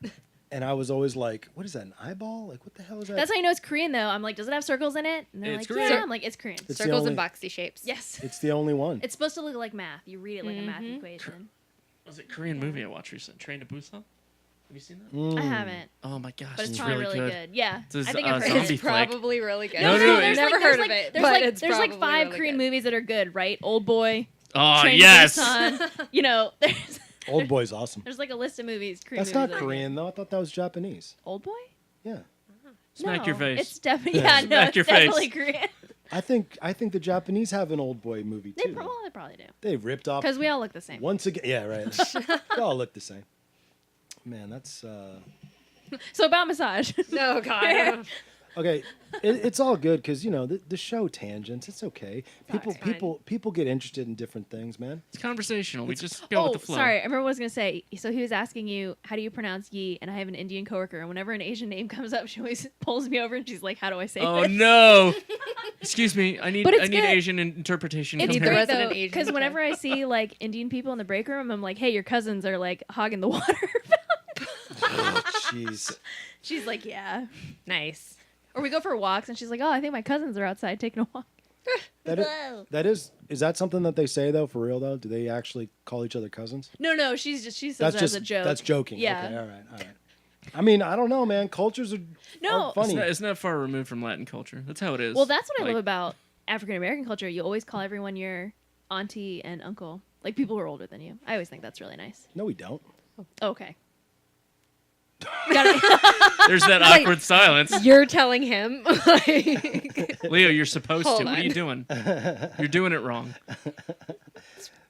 awesome. And I was always like, what is that, an eyeball? Like, what the hell is that? That's how you know it's Korean, though. I'm like, does it have circles in it? And they're It's like, Korean. yeah. I'm like, it's Korean. It's the Circles only- and boxy shapes. Yes. It's the only one. It's supposed to look like math. You read it like a math Mhm. equation. Was it a Korean movie I watched recently? Train to Busan? Have you seen that? Mm. I haven't, Oh my gosh, but it's it's probably really good. Yeah, It's a I think z- I've heard zombie it. flick. Probably really good. No, no, no, there's never like, heard there's of like, it. There's but like, it's there's like probably 5 really Korean good. movies that are good, right? Old Boy, Oh Train to yes. Busan. You know, Old Boy's awesome. there's like a list of movies. Korean That's movies not that are good. Korean, though. I thought that was Japanese. Old Boy? Yeah. Smack No, your face. It's definitely no, Smack it's your face. definitely Korean. I think the Japanese have an Old Boy movie, They too. probably do They ripped off. because we all look the same. Once again, yeah, right. They all look the same. Man, that's... So about massage. No, God. Okay, it's all good because, you know, the show tangents. It's okay. It's fine. People get interested in different things, man. It's conversational. We just go Oh, with the flow. sorry. I remember what I was gonna say. So he was asking you, how do you pronounce Yi? And I have an Indian coworker, and whenever an Asian name comes up, she always pulls me over and she's like, "How do I say Oh this?" no! Excuse me. I need But it's good. Asian interpretation. It's Be Come the here. great though, resident Asian, because okay. whenever I see like Indian people in the break room, I'm like, "Hey, your cousins are like hogging the water." Oh, jeez. She's like, "Yeah." Nice. Or we go for walks, and she's like, "Oh, I think my cousins are outside taking a walk." That is that something that they say, though, for real, though? Do they actually call each other cousins? No, she says That's that just as a joke. That's joking. Yeah. Okay, all right. I mean, I don't know, man. Cultures are No. funny. It's not far removed from Latin culture. That's how it is. Well, that's what I Like, love about African American culture. You always call everyone your auntie and uncle, like people who are older than you. I always think that's really nice. No, we don't. Okay. Got it. There's that Wait. awkward silence. You're telling him. Like, Leo, you're supposed Hold to. What are on. you doing? You're doing it wrong.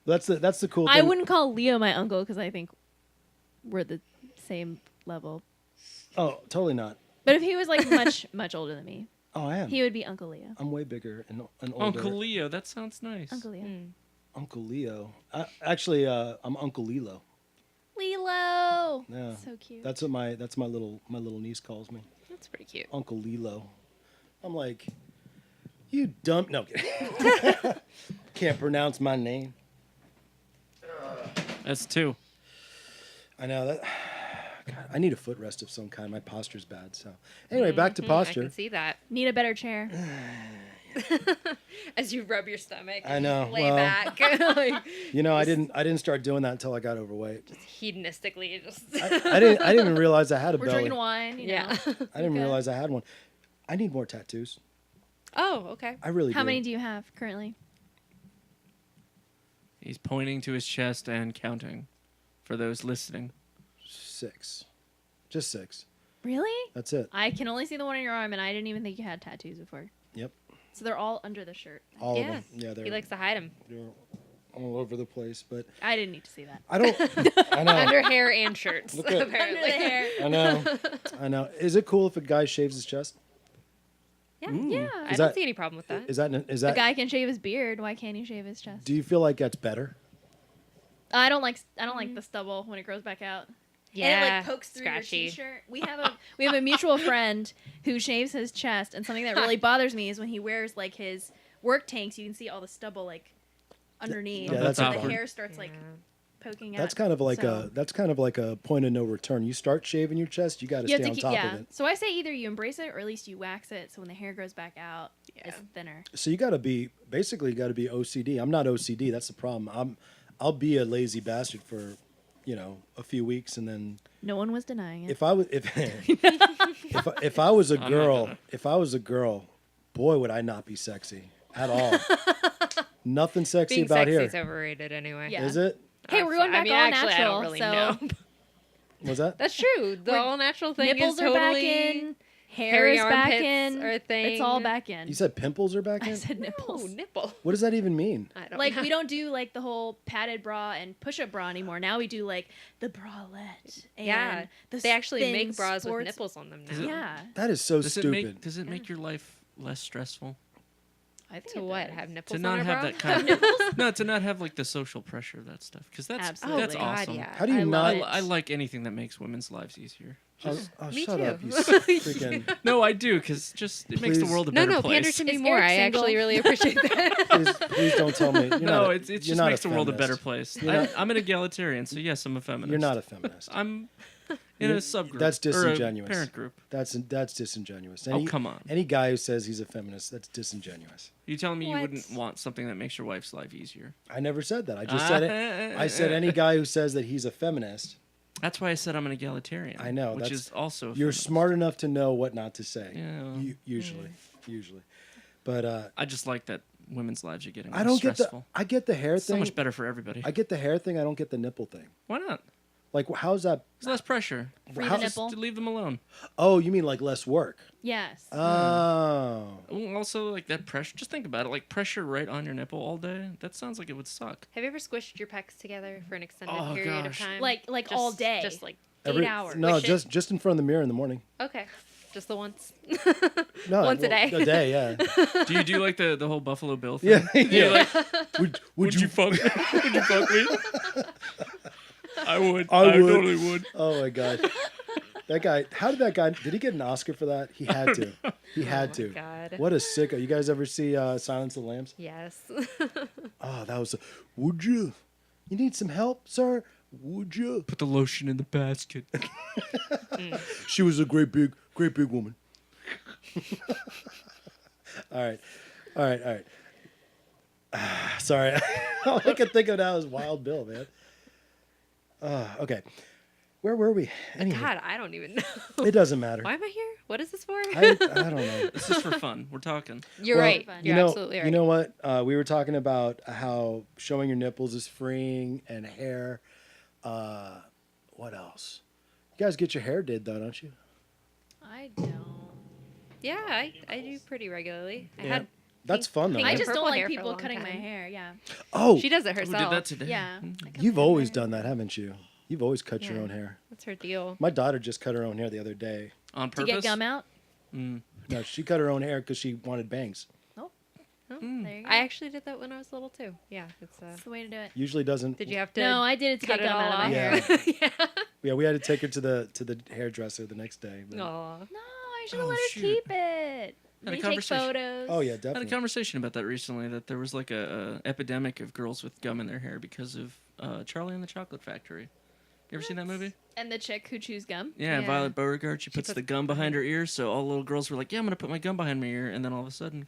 That's the cool thing. I wouldn't call Leo my uncle because I think we're the same level. Oh, totally not. But if he was like much older than me, Oh, I am. he would be Uncle Leo. I'm way bigger and older. Uncle Leo. That sounds nice. Uncle Leo. Uncle Leo. Actually, I'm Uncle Lilo. Lilo. Yeah. So cute. That's what my little niece calls me. that's pretty cute. Uncle Lilo. I'm like, you dumb. No, I'm kidding. Can't pronounce my name. That's 2. I know that. God, I need a footrest of some kind. My posture's bad. So anyway, back to I posture. can see that. Need a better chair. As you rub your stomach. I know, Lay well- back. Like, I didn't start doing that until I got overweight. hedonistically, just. I didn't even realize I had a We're belly. drinking wine. You know. Yeah. I didn't Okay. realize I had one. I need more tattoos. Oh, okay. I really do. How many do you have currently? He's pointing to his chest and counting for those listening. 6. Just 6. Really? That's it. I can only see the one on your arm, and I didn't even think you had tattoos before. Yep. So they're all under the shirt. All Yeah. of them. Yeah, He likes to hide them. they're all over the place, but I didn't need to see that. I don't. I know. Under hair and shirts, Look at- apparently. Under the hair. I know. I know. Is it cool if a guy shaves his chest? Yeah. Yeah. I Is don't that- see any problem with that. Is A that? guy can shave his beard. Why can't he shave his chest? Do you feel like that's better? I don't like the stubble when it grows back out. Yeah. And it like pokes through scratchy. your t-shirt. We have a mutual friend who shaves his chest, and something that really bothers me is when he wears like his work tanks. You can see all the stubble like underneath. Yeah, and that's the awkward. hair starts like poking out. That's kind of like So- a point of no return. You start shaving your chest, you got to you stay have on to top keep, of it. So I say either you embrace it or at least you wax it, so when the hair grows back out, it's thinner. So you got to be OCD. I'm not OCD. That's the problem. I'll be a lazy bastard for, a few weeks, and then No one was denying it. if I was if I was a not girl, gonna. boy, would I not be sexy at all. Nothing sexy Being about sexy here. is overrated anyway. Yeah. Is it? Hey, we're going back all actually, natural. I don't really so know. Was that? That's true. The We're- all natural thing nipples is are totally back in. Hair hairy is back armpits in. are a thing. It's all back in. You said pimples are back I in? said Oh, nipples. nipple. What does that even mean? I don't Like know. we don't do like the whole padded bra and push-up bra anymore. Now we do like the bralette. And Yeah, the they actually thin make bras sports- with nipples on them now. Does it- Yeah, That is so Does stupid. Does it make your life less stressful? I think To it what? does. Have nipples To on not a have bra? that kind of no, to not have like the social pressure of that stuff, because that's Absolutely. that's Oh, awesome. yeah. How do you I not? love it. I like anything that makes women's lives easier. Oh, Me shut too. up, you freaking. No, I do, because just it makes the Please. world a No, better no, place. pander to me Is more. Eric I single? actually really appreciate that. Please don't tell me. You're No, not a- it you're just not makes the world a better feminist. place. You're not- I'm an egalitarian, so yes, I'm a feminist. You're not a feminist. I'm in a subgroup. That's or a disingenuous. parent group. That's disingenuous. Oh, come on. Any guy who says he's a feminist, that's disingenuous. You telling me you What? wouldn't want something that makes your wife's life easier? I never said that. I just said it. I said any guy who says that he's a feminist. That's why I said I'm an egalitarian. I know, which that's- is also. A You're feminist. smart enough to know what not to say. Yeah. Usually. But I just like that women's lives are getting. I less don't get the. stressful. I get the hair It's so thing. much better for everybody. I get the hair thing. I don't get the nipple thing. Why not? Like, how's that? There's less pressure. Free how- the Just nipple. to leave them alone. Oh, you mean like less work? Yes. Oh. Well, also, like that pressure. Just think about it. Like pressure right on your nipple all day. That sounds like it would suck. Have you ever squished your pecs together for an extended Oh, period gosh. of time? like all day. Just like 8 hours. No, Wish it- just in front of the mirror in the morning. okay, just the once. No, Once a day. A day, yeah. Do you do like the whole Buffalo Bill thing? Yeah, Do you, yeah. like, Would you? fuck? Would you fuck me? I would. I would. totally would. Oh my god. That guy. How did that guy? Did he get an Oscar for that? He had to. He had to. God. What a sicko! You guys ever see Silence of the Lambs? Yes. Oh, that was. Would you? You need some help, sir? Would you? Put the lotion in the basket. She was a great big woman. All right. Sorry, all I could think of now is Wild Bill, man. Okay, where were we? Anyway, God, I don't even know. it doesn't matter. Why am I here? What is this for? I don't know. This is for fun. We're talking. You're Well, right. You're absolutely right. You know what? We were talking about how showing your nipples is freeing and hair. What else? You guys get your hair did though, don't you? I don't. Yeah, I do pretty regularly. I Yeah. had. That's fun though. pink I right? just purple don't hair like for a people long cutting my time. hair. Yeah. Oh, She does it Who herself. did that today? Yeah. Hmm? I cut you've my always hair. done that, haven't you? You've always cut your Yeah. own hair. That's her deal. My daughter just cut her own hair the other day. On To purpose. get gum out. Mm. No, she cut her own hair because she wanted bangs. Oh, Mm. There you go. I actually did that when I was little too. Yeah, it's. That's the way to do it. Usually doesn't. Did you have to? No, I did it to cut get it gum all out of my off? hair. Yeah. yeah. Yeah, we had to take her to the hairdresser the next day. but- Aw. No, I should have Oh, let her shoot. keep it. Had a We take conversation. photos. Oh yeah, I had a definitely. conversation about that recently. That there was like a epidemic of girls with gum in their hair because of Charlie and the Chocolate Factory. You ever seen that movie? And the chick who chews gum. Yeah, Yeah. Violet Beauregard. She puts puts- the gum behind her ear, so all the little girls were like, "Yeah, I'm gonna put my gum behind my ear," and then all of a sudden,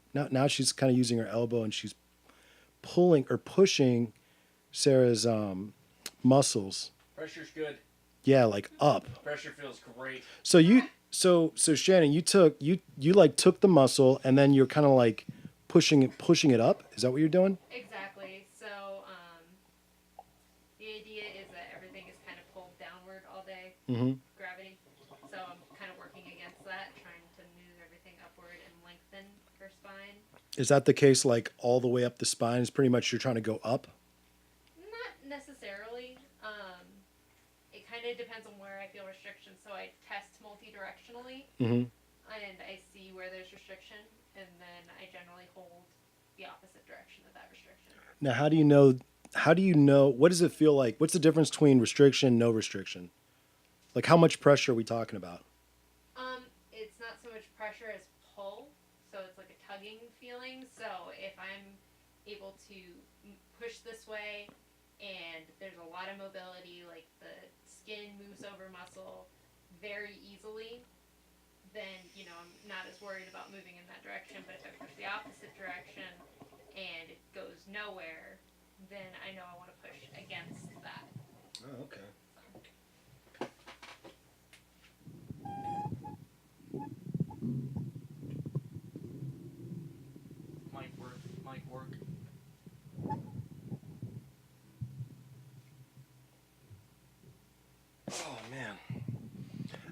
now she's kind of using her elbow and she's pulling or pushing Sarah's muscles. Pressure's good. Yeah, like up. Pressure feels great. So so Shannon, you took the muscle and then you're kind of like pushing it up. Is that what you're doing? Exactly. So the idea is that everything is kind of pulled downward all day, gravity. So I'm kind of working against that, trying to move everything upward and lengthen her spine. Is that the case? Like all the way up the spine is pretty much you're trying to go up. Not necessarily. It kind of depends on where I feel restriction. So I test multi-directionally, and I see where there's restriction, and then I generally hold the opposite direction of that restriction. Now, how do you know? What does it feel like? What's the difference between restriction, no restriction? Like, how much pressure are we talking about? It's not so much pressure as pull, so it's like a tugging feeling. So if I'm able to push this way, and there's a lot of mobility, like the skin moves over muscle very easily, then, I'm not as worried about moving in that direction. But if I push the opposite direction and it goes nowhere, then I know I want to push against that. Oh, okay. Mic work. Oh man.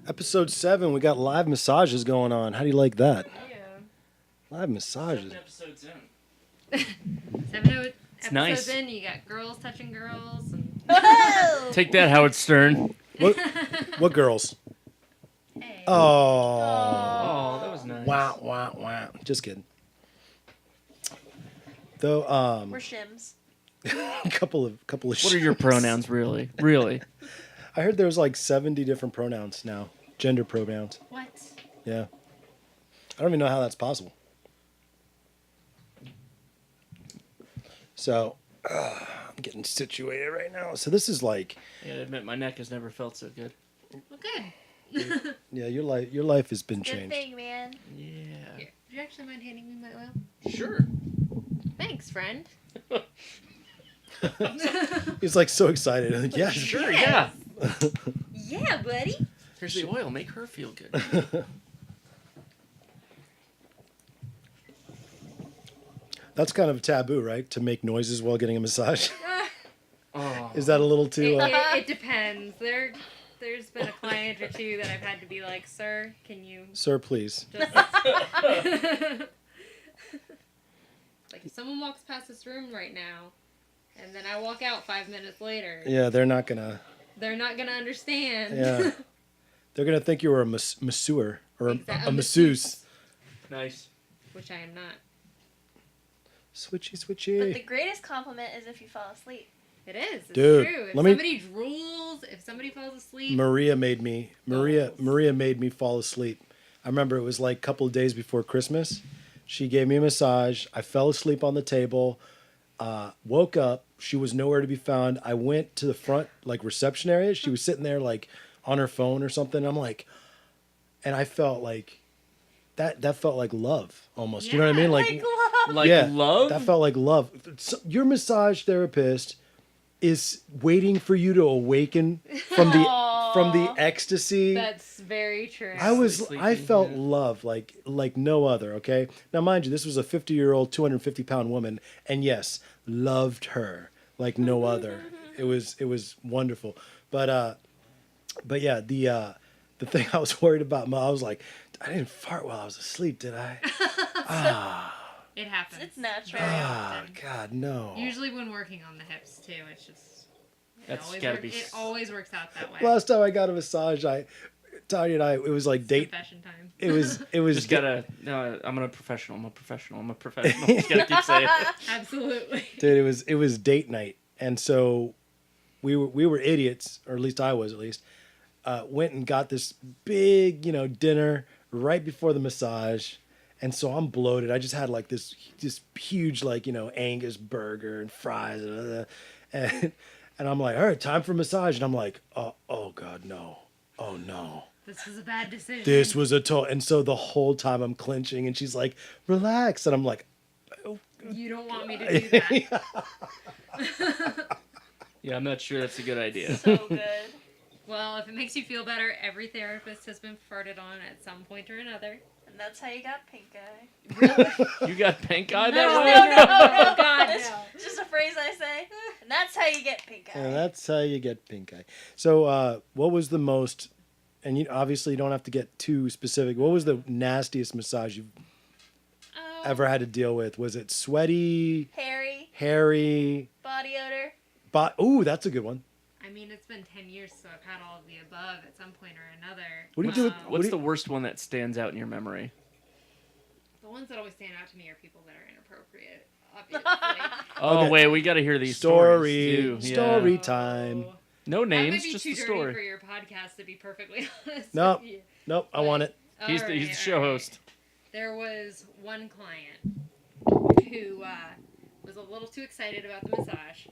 Episode 7, we got live massages going on. How do you like that? Yeah. Live massages. 7 episodes in. 7 episodes nice. in, you got girls touching girls. And Take that, Howard Stern. What girls? hey. Oh. Oh, that was nice. Wow, wow, wow. Just kidding. Though, We're shims. couple of. What are your pronouns, really? Really? I heard there's like 70 different pronouns now, gender pronouns. What? Yeah. I don't even know how that's possible. So, I'm getting situated right now. So this is like, I gotta admit, my neck has never felt so good. Well, good. yeah, your life has been Good changed. thing, man. Yeah. Here, would you actually mind handing me my oil? Sure. Thanks, friend. He's like so excited. Like, yeah, Sure, yeah. Yeah, buddy. Here's the oil. Make her feel good. That's kind of taboo, right? To make noises while getting a massage. Oh. Is that a little too? It depends. There's been a client or two that I've had to be like, sir, can you Sir, please. just... Like, if someone walks past this room right now, and then I walk out 5 minutes later, Yeah, they're not gonna. they're not going to understand. Yeah. They're gonna think you were a masseur or a A masseuse. Nice. Which I am not. Switchy, But switchy. the greatest compliment is if you fall asleep. It is. It's Dude, true. If let me- somebody drools, if somebody falls asleep, Maria made me fall asleep. I remember it was like a couple of days before Christmas. She gave me a massage. I fell asleep on the table. Woke up. She was nowhere to be found. I went to the front like reception area. She was sitting there like on her phone or something. I'm like, and I felt like that felt like love almost. You know what I mean? Like love. Like yeah, love? That felt like love. So your massage therapist is waiting for you to awaken from the ecstasy. that's very true. I felt yeah. love like no other, okay? Now mind you, this was a 50-year-old, 250-pound woman, and yes, loved her like no other. It was wonderful. But yeah, the thing I was worried about, I was like, I didn't fart while I was asleep, did I? It happens. It's natural. Very Ah, often. God, no. Usually when working on the hips too, it's just That's gotta be it always works out that way. Last time I got a massage, Tanya and I, it was like date. Confession time. It was Just gotta. No, I'm a professional. I'm a professional. Just gotta keep saying it. Absolutely. Dude, it was date night, and so we were idiots, or at least I was. At least went and got this big dinner right before the massage, and so I'm bloated. I just had like this huge Angus burger and fries, and I'm like, all right, time for massage, and I'm like, oh God, no, oh no. This was a bad decision. This was and so the whole time I'm clenching, and she's like, relax, and I'm like, You don't want me to do that. Yeah, I'm not sure that's a good idea. So good. Well, if it makes you feel better, every therapist has been farted on at some point or another. And that's how you got pink eye. You got pink eye No, that No, way? no, no. God, It's no. just a phrase I say. And that's how you get pink eye. And that's how you get pink eye. So, what was the most? And you obviously don't have to get too specific. What was the nastiest massage you've ever had to deal with? Was it sweaty, hairy, Body odor. Ooh, that's a good one. I mean, it's been 10 years, so I've had all of the above at some point or another. What do you do with- What's the worst one that stands out in your memory? The ones that always stand out to me are people that are inappropriate, obviously. Oh, Okay. wait, we got to hear these stories, too. Story Yeah. time. No That might names, be just too the dirty story. for your podcast, to be perfectly honest. Nope. with you. Nope, I want it. He's the show Alright. host. There was one client who was a little too excited about the massage.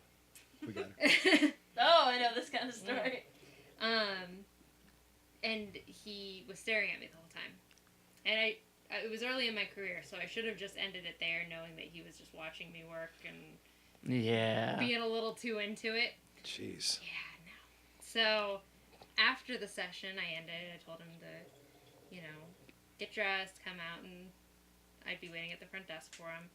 We got it. Oh, I know this kind of story. And he was staring at me the whole time. And it was early in my career, so I should have just ended it there, knowing that he was just watching me work and Yeah. being a little too into it. Jeez. Yeah, no. So after the session I ended, I told him to, get dressed, come out, and I'd be waiting at the front desk for him.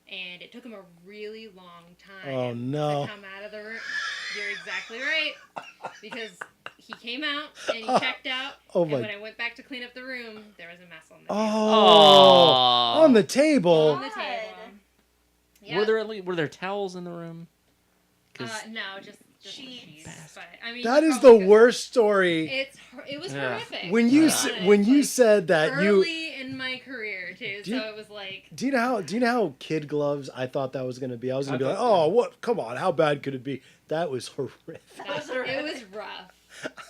And it took him a really long time Oh, no. to come out of the room. You're exactly right. Because he came out and he checked out. Oh, and my- when I went back to clean up the room, there was a mess on the Oh, Aw. on the table. on the table. Yeah. Were there towels in the room? 'Cause- No, just Sheets. sheets. But, I mean, That you is the probably could- worst story. It was Yeah. horrific. When to you be s- honest. when you Like, said that early in my career too, Do you- so it was like Do you know how kid gloves I thought that was gonna be? I was gonna I be like, thought oh, what? Come on, how bad could it be? That was horrific. it was rough.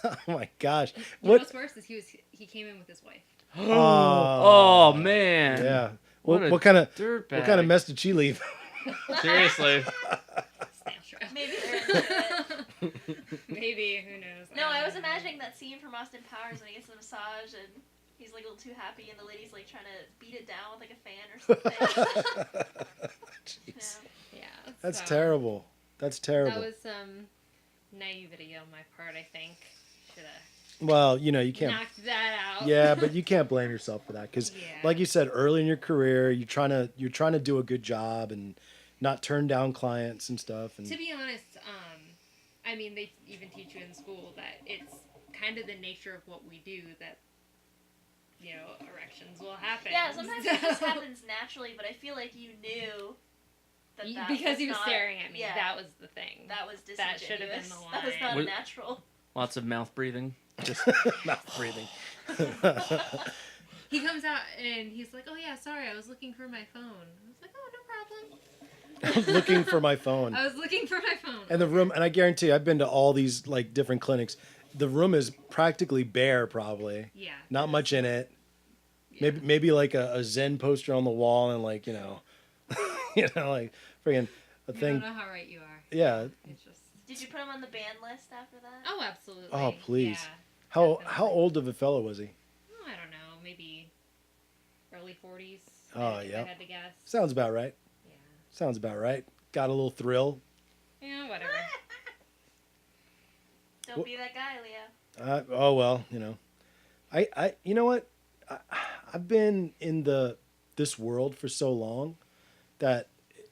Oh my gosh. You know What? what's worse is he came in with his wife. Oh, man. Yeah. What a What kind of dirtbag. mess did she leave? Seriously. Snail trail. Maybe they're into it. Maybe, who knows? No, don't I was know. imagining that scene from Austin Powers when he gets the massage and he's like a little too happy and the lady's like trying to beat it down with like a fan or something. Jeez. Yeah. Yeah. That's so terrible. That's terrible. That was some naivety on my part, I think. Should have Well, you can't. knocked that out. Yeah, but you can't blame yourself for that because, Yeah. like you said, early in your career, you're trying to do a good job and not turn down clients and stuff. And To be honest, I mean, they even teach you in school that it's kind of the nature of what we do that, erections will happen. Yeah, sometimes it just happens naturally, but I feel like you knew that Because he was not, staring at me. Yeah, that was the thing. that was that should have been disingenuous. the That was line. not Was- natural. Lots of mouth breathing. Just mouth breathing. He comes out and he's like, "Oh yeah, sorry, I was looking for my phone." I was like, "Oh, no problem." Looking for my phone. I was looking for my phone. And the room, and I guarantee I've been to all these like different clinics. The room is practically bare, probably. Yeah. Not much in it. Yeah. Maybe like a Zen poster on the wall and like like friggin' a I thing. don't know how right you are. Yeah. It's just. Did you put him on the band list after that? Oh, absolutely. Oh, please. Yeah. How Definitely. old of a fellow was he? Oh, I don't know. Maybe early 40s. Oh, if yeah. I had to guess. Sounds about right. Yeah. Sounds about right. Got a little thrill. Yeah, whatever. Don't be that guy, Leo. Oh well, I you know what? I've been in this world for so long that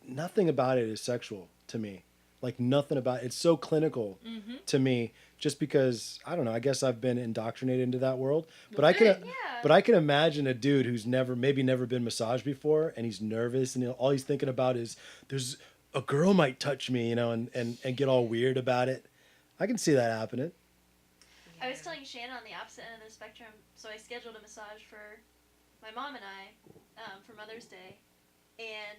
nothing about it is sexual to me. Like nothing about it's so clinical to me. Just because I don't know. I guess I've been indoctrinated into that world. But I can Yeah. but I can imagine a dude who's maybe never been massaged before, and he's nervous, and all he's thinking about is there's a girl might touch me, and get all weird about it. I can see that happening. I was telling Shannon on the opposite end of the spectrum, so I scheduled a massage for my mom and I for Mother's Day, and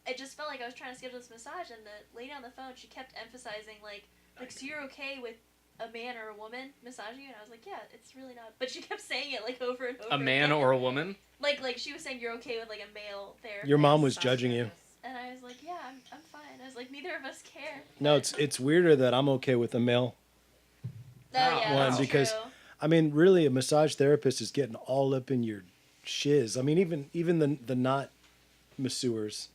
it just felt like I was trying to schedule this massage, and the lady on the phone, she kept emphasizing like so you're okay with a man or a woman massaging you? And I was like, yeah, it's really not. But she kept saying it like over and over. a man again. or a woman. Like she was saying you're okay with like a male therapist. Your mom was judging you. And I was like, yeah, I'm fine. I was like, neither of us care. No, it's weirder that I'm okay with a male. Oh yeah, one that's because true. I mean, really, a massage therapist is getting all up in your shiz. I mean, even the not masseurs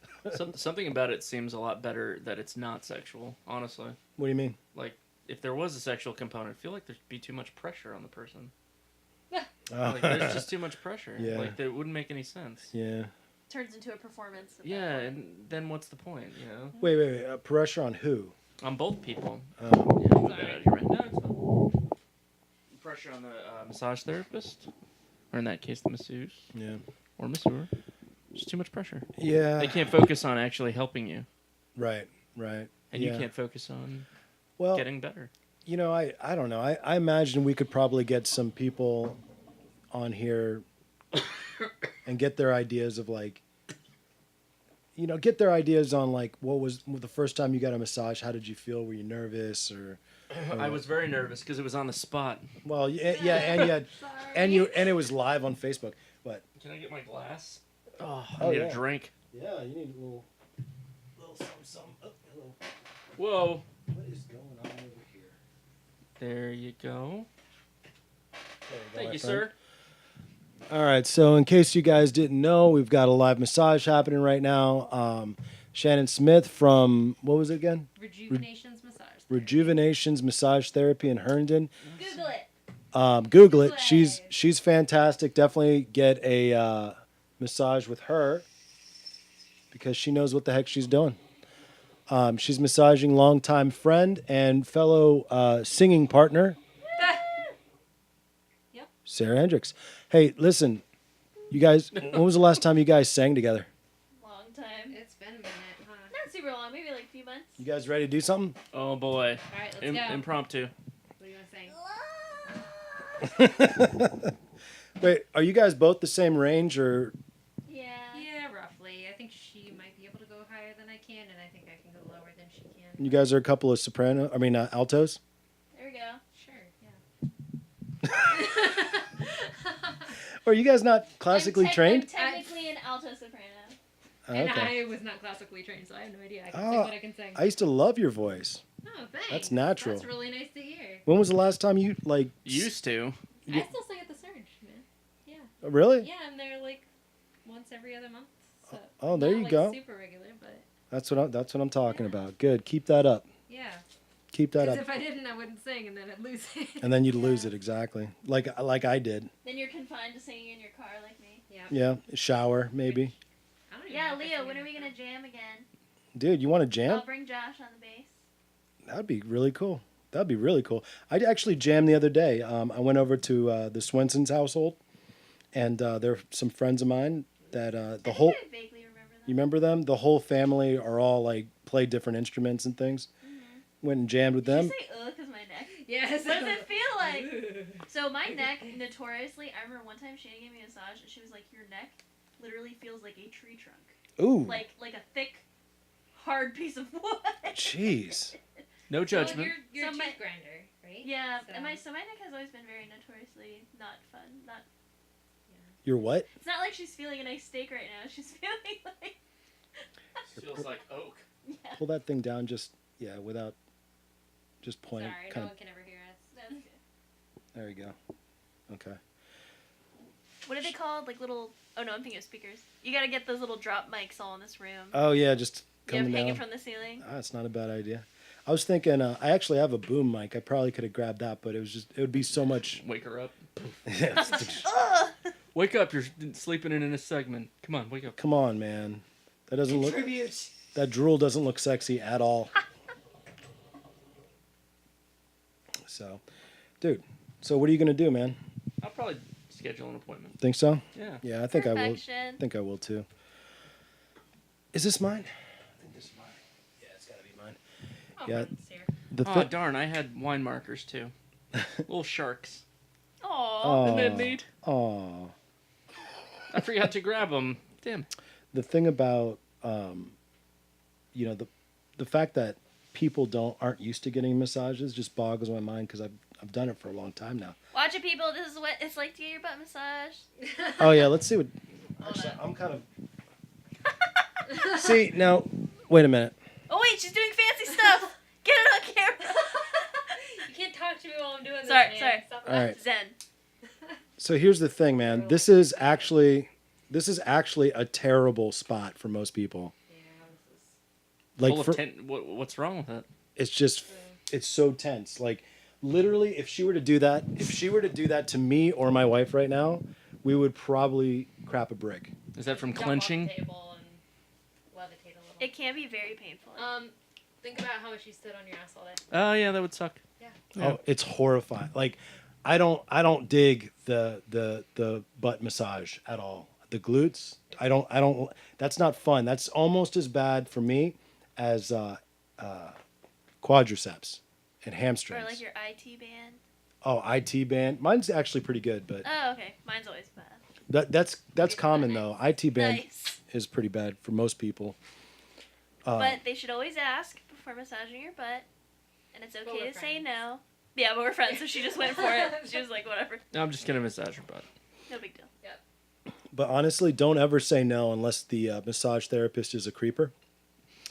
Something about it seems a lot better that it's not sexual, honestly. What do you mean? Like, if there was a sexual component, I feel like there'd be too much pressure on the person. Oh. Like, there's just too much pressure. Yeah. Like, that wouldn't make any sense. Yeah. Turns into a performance. at that Yeah, point. and then what's the point, you know? Wait. Pressure on who? On both people. Oh. Yeah, move that out of here right now. It's fine. Pressure on the massage therapist, or in that case, the masseuse Yeah. or masseur. Just too much pressure. Yeah. They can't focus on actually helping you, Right. and Yeah. you can't focus on Well, getting better. you know, I don't know. I imagine we could probably get some people on here and get their ideas of like, you know, get their ideas on like what was the first time you got a massage? How did you feel? Were you nervous or? I was very nervous because it was on the spot. Well, yeah, and it was live on Facebook. But Can I get my glass? Oh, Oh, I need yeah. a drink. yeah, you need a little something. Oh, hello. Whoa. What is going on over here? There you go. There go, Thank my you, friend. sir. All right, so in case you guys didn't know, we've got a live massage happening right now. Shannon Smith from, what was it again? Rejuvenation's massage. Rejuvenation's Massage Therapy in Herndon. Google it. Google it. Google She's fantastic. Definitely get a massage with her because she knows what the heck she's doing. She's massaging longtime friend and fellow singing partner, Yep. Sarah Hendricks. Hey, listen, you guys, when was the last time you guys sang together? Long time. It's been a minute, huh? Not super long. Maybe like a few months. You guys ready to do something? Oh boy. All right, let's go. Impromptu. What do you want to sing? Wait, are you guys both the same range or? Yeah. Yeah, roughly. I think she might be able to go higher than I can, and I think I can go lower than she can. You guys are a couple of altos? There we go. Sure, yeah. Or are you guys not classically I'm trained? technically an alto soprano. Oh, And okay. I was not classically trained, so I have no idea. I can Oh, sing what I can sing. I used to love your voice. Oh, thanks. That's natural. That's really nice to hear. When was the last time you Used to. I still sing at the Surge, man. Yeah. Really? Yeah, and they're like once every other month. So Oh, there not, you like, go. Super regular, but That's what I'm talking about. Good. Keep that up. yeah. Keep that Because up. if I didn't, I wouldn't sing, and then I'd lose it. And then you'd lose it exactly. Like I did. Then you're confined to singing in your car like me. yeah. Yeah. Shower maybe. I don't even Yeah, know if I Leo, sing when in are we the gonna car. jam again? Dude, you want to jam? I'll bring Josh on the bass. That'd be really cool. That'd be really cool. I actually jammed the other day. I went over to the Swenson's household, and there are some friends of mine that the I whole. think I vaguely remember that. You remember them? The whole family are all like play different instruments and things. Went and jammed with Did them. you say ugh because my neck? Yes. What does it feel like? So my neck, notoriously, I remember one time Shannon gave me a massage and she was like, your neck literally feels like a tree trunk. Ooh, Like a thick, hard piece of wood. jeez. No Well, judgment. you're a So my- tooth grinder, right? Yeah, So- and my neck has always been very notoriously not fun. Not. You're what? It's not like she's feeling a nice steak right now. She's feeling like. Feels like oak. Yeah. Pull that thing down. Without. Just point. Sorry, no Kind one of. can ever hear us. That's good. There you go. Okay. What are they called? Like little. Oh no, I'm thinking of speakers. You gotta get those little drop mics all in this room. Oh yeah, just You have coming hanging down. from the ceiling. That's not a bad idea. I was thinking. I actually have a boom mic. I probably could have grabbed that, but it would be so much. Wake her up. Ugh! Wake up. You're sleeping in a segment. Come on, wake up. Come on, man. That doesn't look. That drool doesn't look sexy at all. So, dude. So what are you gonna do, man? I'll probably schedule an appointment. Think so? Yeah. Yeah, I think I will. Perfection. Think I will too. Is this mine? I think this is mine. Yeah, it's gotta be mine. Oh, Yeah. it's here. The Oh, darn. I had wine markers too. Little sharks. Aw. Isn't that neat? Aw. I forgot to grab them. Damn. The thing about the fact that people aren't used to getting massages just boggles my mind because I've done it for a long time now. Watch it, people. This is what it's like to get your butt massaged. Oh yeah, let's see what. Actually, I'm kind of. See now, wait a minute. Oh wait, she's doing fancy stuff. Get it on camera. You can't talk to me while I'm doing this. Sorry, man. sorry. Stop All that. right. Zen. So here's the thing, man. This is actually a terrible spot for most people. Like Full for, of what's wrong with it? it's just it's so tense. Like literally, if she were to do that to me or my wife right now, we would probably crap a brick. Is that from Jump off the clenching? table and levitate a little. It can be very painful. Think about how much you stood on your ass all day. Oh yeah, that would suck. Yeah. Oh, it's horrifying. Like I don't dig the butt massage at all. The glutes, I don't. That's not fun. That's almost as bad for me as quadriceps and hamstrings. Or like your IT band. Oh, IT band. Mine's actually pretty good, but Oh, okay. Mine's always bad. that's common though. IT band Nice. is pretty bad for most people. But they should always ask before massaging your butt, and it's But okay we're to say friends. no. Yeah, but we're friends, so she just went for it. She was like, whatever, No, I'm just gonna massage your butt. no big deal. But honestly, don't ever say no unless the massage therapist is a creeper,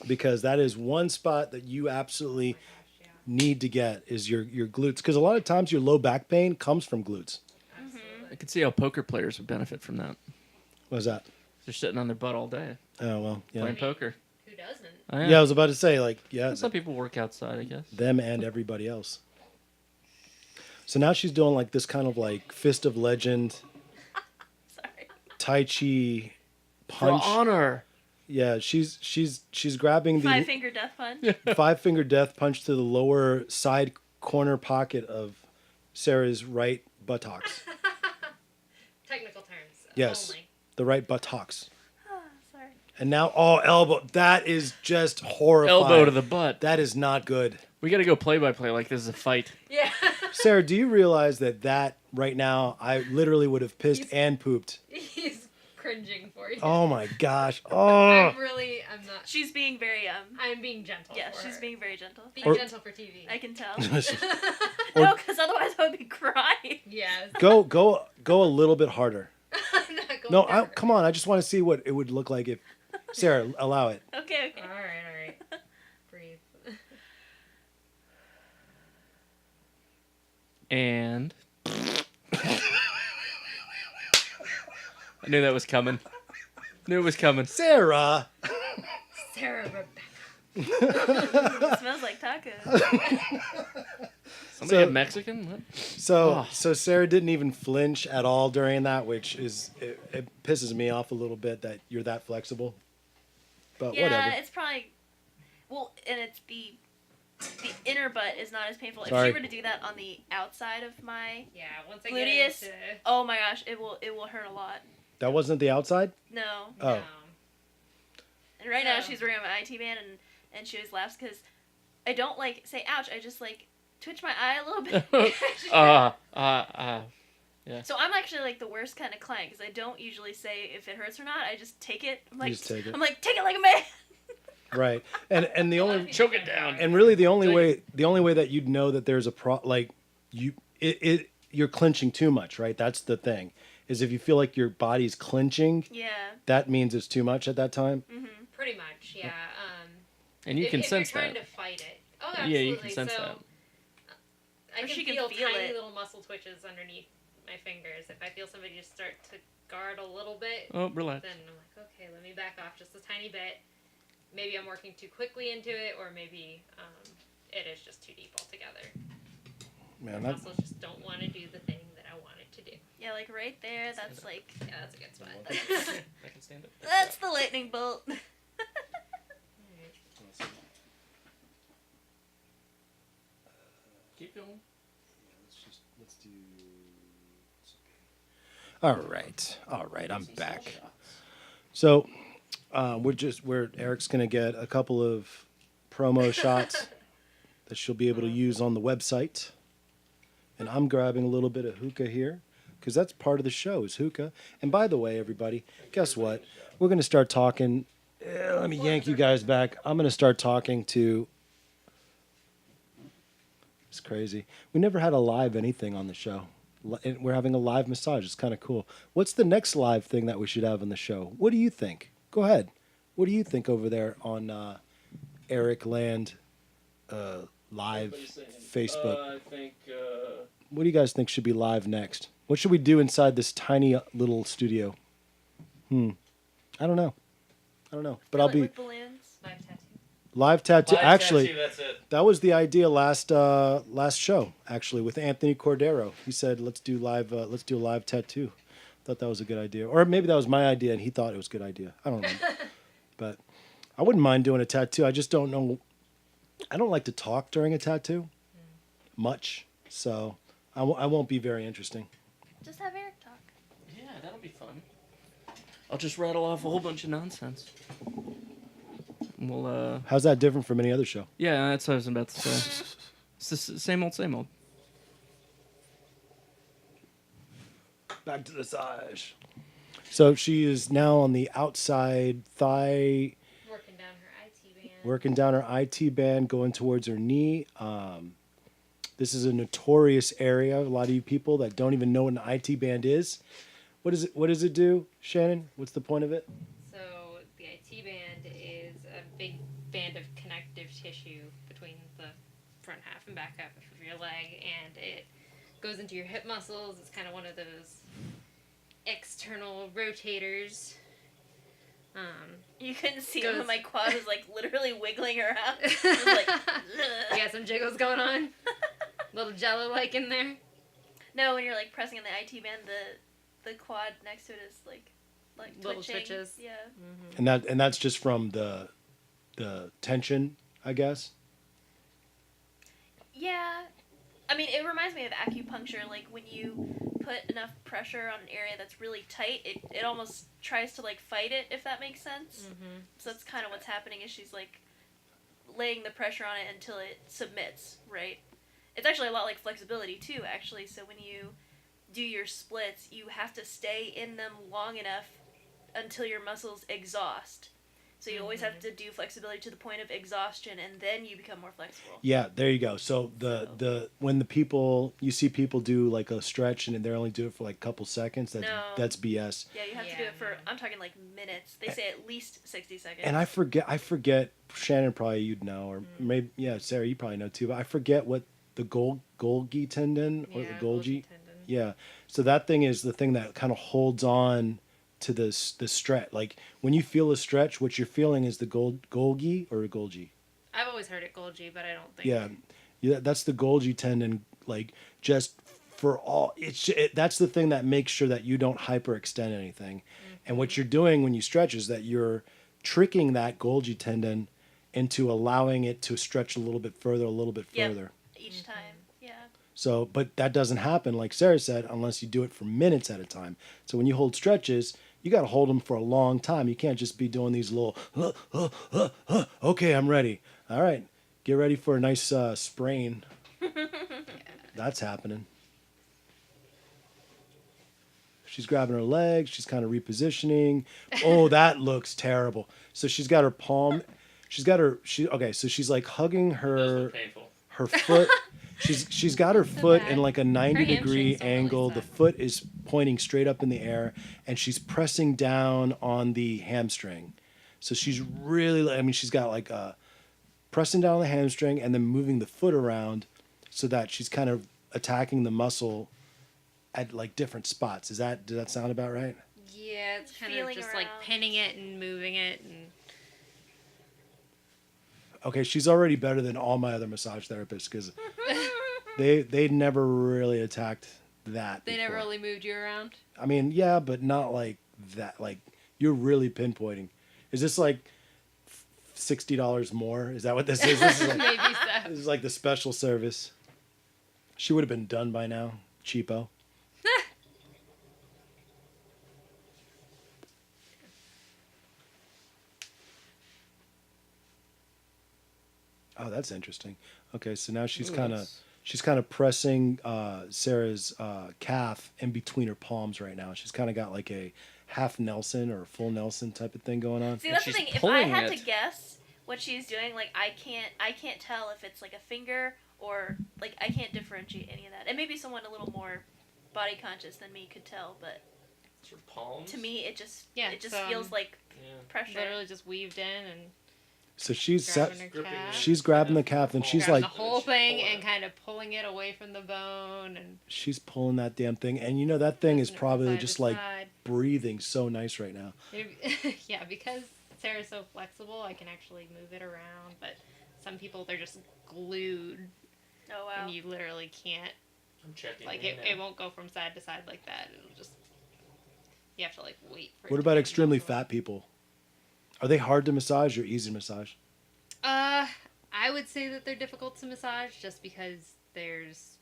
because that is one spot that you absolutely need to get is your glutes. Because a lot of times your low back pain comes from glutes. I could see how poker players would benefit from that. What is that? They're sitting on their butt all day Oh well, yeah. playing poker. Who doesn't? Oh, Yeah, I was about to say like yeah, Some people work outside, I guess. them and everybody else. So now she's doing like this kind of like fist of legend, Sorry. Tai Chi punch. For honor. Yeah, she's grabbing the 5-finger death punch. 5-finger death punch to the lower side corner pocket of Sarah's right buttocks. Technical terms. Yes, Only. the right buttocks. Oh, sorry. And now, oh, elbow. That is just horrifying. Elbow to the butt. That is not good. We got to go play by play like this is a fight. Yeah. Sarah, do you realize that right now, I literally would have pissed He's- and pooped? He's cringing for you. Oh my gosh. Oh. I'm not. She's being very I'm being gentle. yeah, for she's her. being very gentle. Being gentle for TV. I can tell. Or- No, because otherwise I would be crying. Yes. Go a little bit harder. I'm not going No, there. come on. I just want to see what it would look like if Sarah, allow it. Okay, okay. All right. Breathe. And I knew that was coming. Knew it was coming. Sarah. Sarah Rebecca. It smells like tacos. Somebody So- have Mexican? What? So Oh. Sarah didn't even flinch at all during that, which is it pisses me off a little bit that you're that flexible. But Yeah, whatever. it's probably and it's the inner butt is not as painful. Sorry. If she were to do that on the outside of my Yeah. Once I Gluteus. get into. oh my gosh, it will hurt a lot. That wasn't the outside? No. Oh. No. And right now No. she's wearing my IT band and she always laughs because I don't like say ouch. I just like twitch my eye a little bit. Yeah. So I'm actually like the worst kind of client because I don't usually say if it hurts or not. I just take it. I'm like, just take it. I'm like, take it like a man. Right. And the only Choke it down. and really the only Take way that you'd know that there's a you're clenching too much, right? That's the thing. Is if you feel like your body's clenching, Yeah. that means it's too much at that time. Pretty much. Yeah. And you can if sense you're trying that. to fight it. Oh, Yeah, absolutely. you can sense so, that. I Or can she can feel feel tiny it. little muscle twitches underneath my fingers. If I feel somebody just start to guard a little bit, Oh, relax. then I'm like, okay, let me back off just a tiny bit. Maybe I'm working too quickly into it, or maybe it is just too deep altogether. Man, My that, muscles just don't want to do the thing that I want it to do. Yeah, like right there. That's like Yeah, that's a good spot. I can stand it. that's the lightning bolt. Keep going. let's do. All right, I'm back. So, where Eric's gonna get a couple of promo shots that she'll be able to use on the website, and I'm grabbing a little bit of hookah here because that's part of the show is hookah. And by the way, everybody, guess what? We're gonna start talking. Let me yank you guys back. I'm gonna start talking to. It's crazy. We never had a live anything on the show. And we're having a live massage. It's kind of cool. What's the next live thing that we should have on the show? What do you think? Go ahead. What do you think over there on Eric Land live Facebook? I think. What do you guys think should be live next? What should we do inside this tiny little studio? I don't know. But I'll be with balloons. Live tattoo. Live tattoo. Live Actually, tattoo, that's it. that was the idea last show. Actually, with Anthony Cordero, he said, "Let's do a live tattoo." Thought that was a good idea, or maybe that was my idea, and he thought it was a good idea. I don't know, but I wouldn't mind doing a tattoo. I just don't know. I don't like to talk during a tattoo much, so I won't be very interesting. Just have Eric talk. Yeah, that'll be fun. I'll just rattle off a whole bunch of nonsense. We'll, How's that different from any other show? Yeah, that's what I was about to say. It's the same old, same old. Back to the massage. So she is now on the outside thigh, Working down her IT band. working down her IT band, going towards her knee. This is a notorious area. A lot of you people that don't even know what an IT band is. What does it do, Shannon? What's the point of it? So the IT band is a big band of connective tissue between the front half and back half of your leg, and it goes into your hip muscles. It's kind of one of those external rotators. You couldn't see Goes- him, but my quad was like literally wiggling around. It was like, You got some jiggles going on. Little jello like in there. no, when you're like pressing on the IT band, the quad next to it is like Little twitching. twitches. Yeah. And that's just from the tension, I guess. Yeah. I mean, it reminds me of acupuncture. Like when you put enough pressure on an area that's really tight, it almost tries to like fight it, if that makes sense. Mm-hmm. So that's kind of what's happening. Is she's like laying the pressure on it until it submits, right? It's actually a lot like flexibility too, actually. So when you do your splits, you have to stay in them long enough until your muscles exhaust. So you always have to do flexibility to the point of exhaustion, and then you become more flexible. Yeah, there you go. So when you see people do like a stretch and they only do it for like a couple seconds, that's BS. Yeah, you have to do it for, I'm talking like minutes. They say at least 60 seconds. And I forget, Shannon, probably you'd know, or maybe, yeah, Sarah, you probably know too, but I forget what the Golgi tendon, or the Golgi. tendon. Yeah. So that thing is the thing that kind of holds on to the stretch. Like when you feel a stretch, what you're feeling is the Golgi or a Golgi. I've always heard it Golgi, but I don't think. Yeah, that's the Golgi tendon. Like just for all, that's the thing that makes sure that you don't hyperextend anything. Mm-hmm. And what you're doing when you stretch is that you're tricking that Golgi tendon into allowing it to stretch a little bit further. Each time, yeah. So, but that doesn't happen, like Sarah said, unless you do it for minutes at a time. So when you hold stretches, you got to hold them for a long time. You can't just be doing these little, okay, I'm ready. All right, get ready for a nice sprain. That's happening. She's grabbing her legs. She's kind of repositioning. Oh, that looks terrible. So she's got her palm. So she's like hugging her foot. She's got her foot in like a 90-degree angle. The foot is pointing straight up in the air, and she's pressing down on the hamstring. So she's really, she's got like pressing down on the hamstring and then moving the foot around so that she's kind of attacking the muscle at like different spots. Does that sound about right? Yeah, it's kind of Feeling just like around. pinning it and moving it and. Okay, she's already better than all my other massage therapists because they never really attacked that. They never before. really moved you around. I mean, yeah, but not like that. Like you're really pinpointing. Is this like $60 more? Is that what this is? This is like, Maybe so. this is like the special service. She would have been done by now. Cheapo. Oh, that's interesting. Okay, so now she's kind of pressing Sarah's calf in between her palms right now. She's kind of got like a half Nelson or a full Nelson type of thing going on. See, that's the she's thing. If I pulling had it. to guess what she's doing, like I can't tell if it's like a finger or like I can't differentiate any of that. And maybe someone a little more body conscious than me could tell, but It's your palms. to me it just so, feels like Yeah. pressure. Literally just weaved in and So she's grabbing her gripping calf. she's grabbing the calf and she's grabbing like the whole thing Pulling and it. kind of pulling it away from the bone and she's pulling that damn thing, and you know that thing is moving it from probably side just to like side. breathing so nice right now. Yeah, because Sarah's so flexible, I can actually move it around. But some people, they're just glued, Oh wow. and you literally can't. I'm checking. Like it won't go from side to side like that. It'll just. You have to like wait for it. What to about get extremely muscle. fat people? Are they hard to massage or easy to massage? I would say that they're difficult to massage just because there's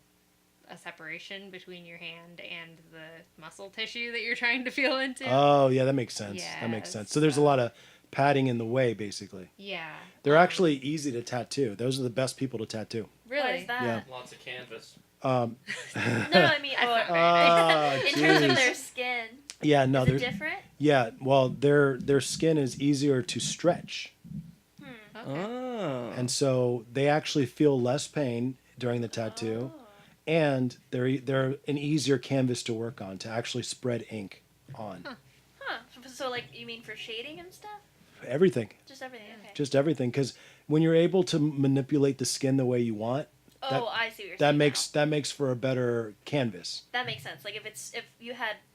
a separation between your hand and the muscle tissue that you're trying to feel into. Oh, yeah, that makes sense. That makes Yes, sense. So there's a lot of padding in the way, basically. Yeah. They're actually easy to tattoo. Those are the best people to tattoo. Really? Why is that? Yeah. Lots of canvas. No, I mean, in terms of their skin. Yeah, no, Is it they're different? yeah. Well, their skin is easier to stretch, Okay. Oh. and so they actually feel less pain during the tattoo, and they're an easier canvas to work on to actually spread ink on. Huh. So, like, you mean for shading and stuff? Everything, Just everything. Okay. just everything, because when you're able to manipulate the skin the way you want, Oh, I see what you're that saying. that makes for a better canvas. That makes sense. Like if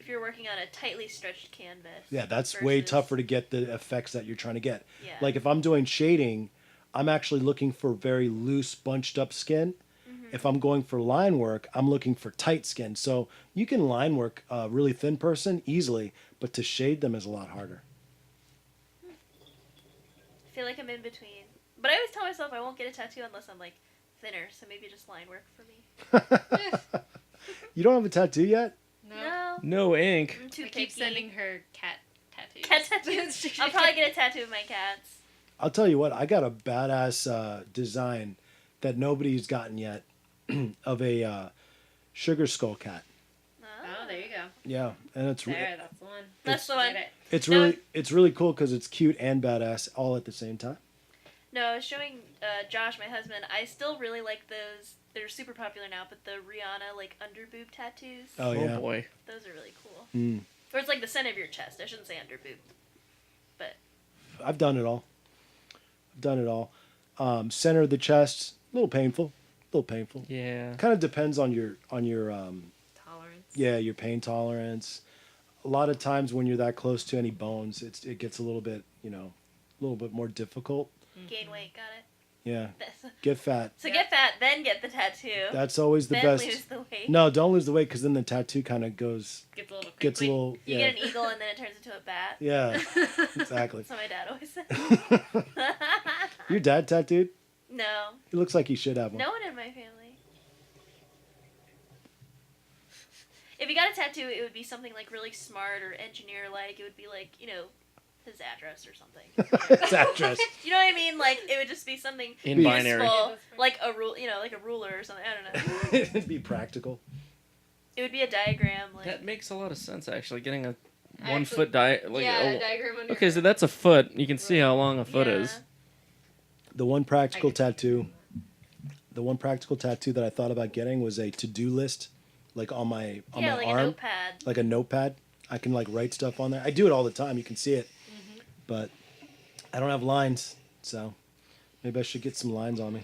you're working on a tightly stretched canvas. Yeah, that's way versus- tougher to get the effects that you're trying to get. Yeah. Like if I'm doing shading, I'm actually looking for very loose, bunched up skin. Mm-hmm. If I'm going for line work, I'm looking for tight skin. So you can line work a really thin person easily, but to shade them is a lot harder. I feel like I'm in between. But I always tell myself I won't get a tattoo unless I'm like thinner. So maybe just line work for me. You don't have a tattoo yet? No. No ink. I'm too I keep picky. sending her cat tattoos. cat tattoos. I'll probably get a tattoo of my cats. I'll tell you what, I got a badass design that nobody's gotten yet of a sugar skull cat. Oh, there you go. Yeah, and it's There, that's the one. That's the one. Get it. it's really cool because it's cute and badass all at the same time. No, I was showing Josh, my husband. I still really like those. They're super popular now, but the Rihanna like under boob tattoos. Oh, yeah. Boy. Those are really cool. Mm. Or it's like the center of your chest. I shouldn't say under boob. But I've done it all. Center of the chest, a little painful. Yeah. Kind of depends on your Tolerance. your pain tolerance. A lot of times when you're that close to any bones, it gets a little bit more difficult. gain weight, got it. Yeah, This. get fat. So get fat, then get the tattoo. That's always the then best. lose the weight. No, don't lose the weight because then the tattoo kind of Gets a little gets a crinkly. little. You Yeah, get an eagle and then it turns into a bat. yeah, exactly. That's what my dad always said. Your dad tattooed? No. He looks like he should have one. No one in my family. If he got a tattoo, it would be something like really smart or engineer-like. It would be like, his address or something. His address. You know what I mean? Like, it would just be something In Be- binary. useful, like a rule, like a ruler or something. I don't know. It'd be practical. It would be a diagram, like. That makes a lot of sense, actually. Getting a I 1 actually- foot diagram. a diagram under. Okay, so that's a foot. You can see how long a foot Yeah. is. The one practical I could- tattoo that I thought about getting was a to-do list, like on my Yeah, like a arm, notepad. like a notepad. I can like write stuff on there. I do it all the time. You can see it, but I don't have lines, so maybe I should get some lines on me.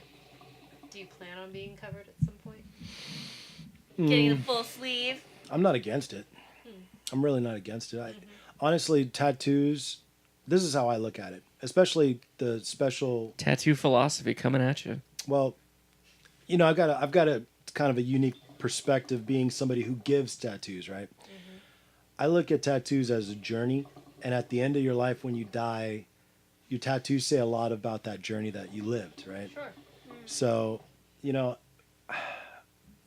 Do you plan on being covered at some point? Getting Mm, the full sleeve. I'm not against it. I'm really not against it. Honestly, tattoos. This is how I look at it, especially the special. Tattoo philosophy coming at you. Well, I've got a kind of a unique perspective being somebody who gives tattoos, right? I look at tattoos as a journey, and at the end of your life when you die, your tattoos say a lot about that journey that you lived, right? Sure. So,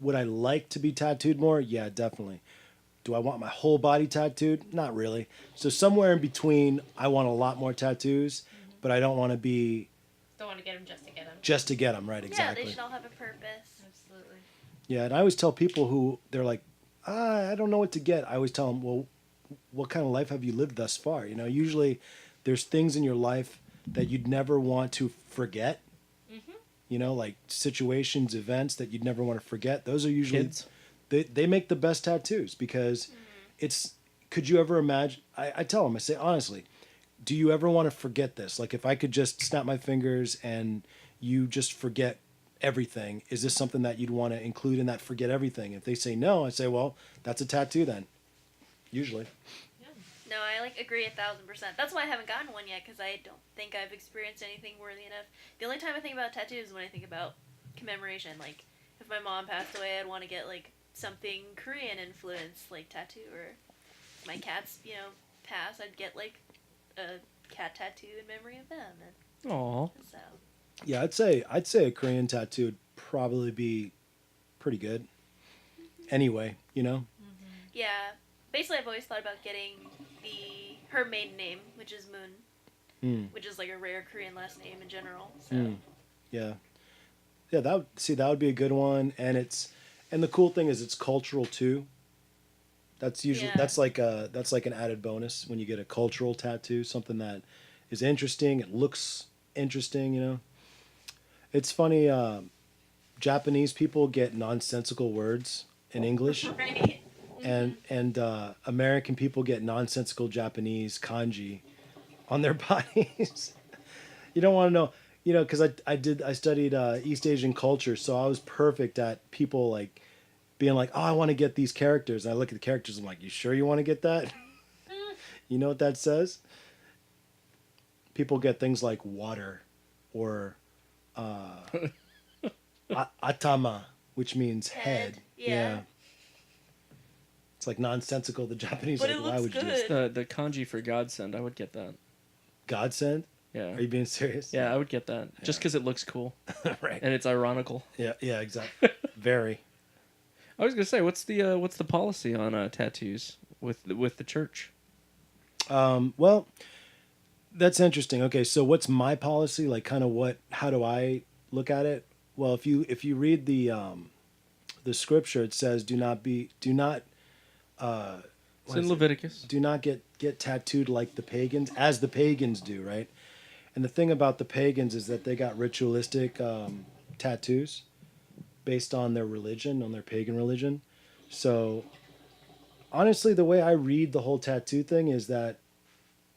would I like to be tattooed more? Yeah, definitely. Do I want my whole body tattooed? Not really. So somewhere in between, I want a lot more tattoos, but I don't want to be Don't want to get them just to get them. just to get them, right? Yeah, Exactly. they should all have a purpose. Absolutely. Yeah, and I always tell people who they're like, I don't know what to get. I always tell them, well, what kind of life have you lived thus far? Usually there's things in your life that you'd never want to forget. Like situations, events that you'd never want to forget. Those are usually, Kids. they make the best tattoos because could you ever imagine, I tell them, I say, honestly, do you ever want to forget this? Like if I could just snap my fingers and you just forget everything, is this something that you'd want to include in that forget everything? If they say no, I say, well, that's a tattoo then. Usually. No, I agree 1,000%. That's why I haven't gotten one yet, because I don't think I've experienced anything worthy enough. The only time I think about tattoos is when I think about commemoration. Like, if my mom passed away, I'd want to get something Korean influenced, tattoo, or if my cats, pass, I'd get a cat tattoo in memory of them. And Aw. so. Yeah, I'd say a Korean tattoo would probably be pretty good. Anyway, Yeah. Basically, I've always thought about getting her maiden name, which is Moon, which is a rare Korean last name in general. So. Yeah. Yeah, that would be a good one, and the cool thing is it's cultural too. That's usually that's like an added bonus when you get a cultural tattoo, something that is interesting, it looks interesting, It's funny, Japanese people get nonsensical words in English. Right. And American people get nonsensical Japanese kanji on their bodies. You don't want to know, because I studied East Asian culture, so I was perfect at people being like, oh, I want to get these characters. And I look at the characters, I'm like, you sure you want to get that? You know what that says? People get things like water or atama, which means head. Yeah. It's nonsensical. The Japanese But are it why looks would you good. just The kanji for godsend, I would get that. godsend? Yeah. Are you being serious? Yeah, I would get that. Just because it looks cool. Right. And it's ironical. Yeah, exactly. Very. I was gonna say, what's the policy on tattoos with the church? Well, that's interesting. Okay, so what's my policy? How do I look at it? Well, if you read the scripture, it says, do not It's in Leviticus. do not get tattooed like the pagans, as the pagans do, right? And the thing about the pagans is that they got ritualistic tattoos based on their religion, on their pagan religion. So honestly, the way I read the whole tattoo thing is that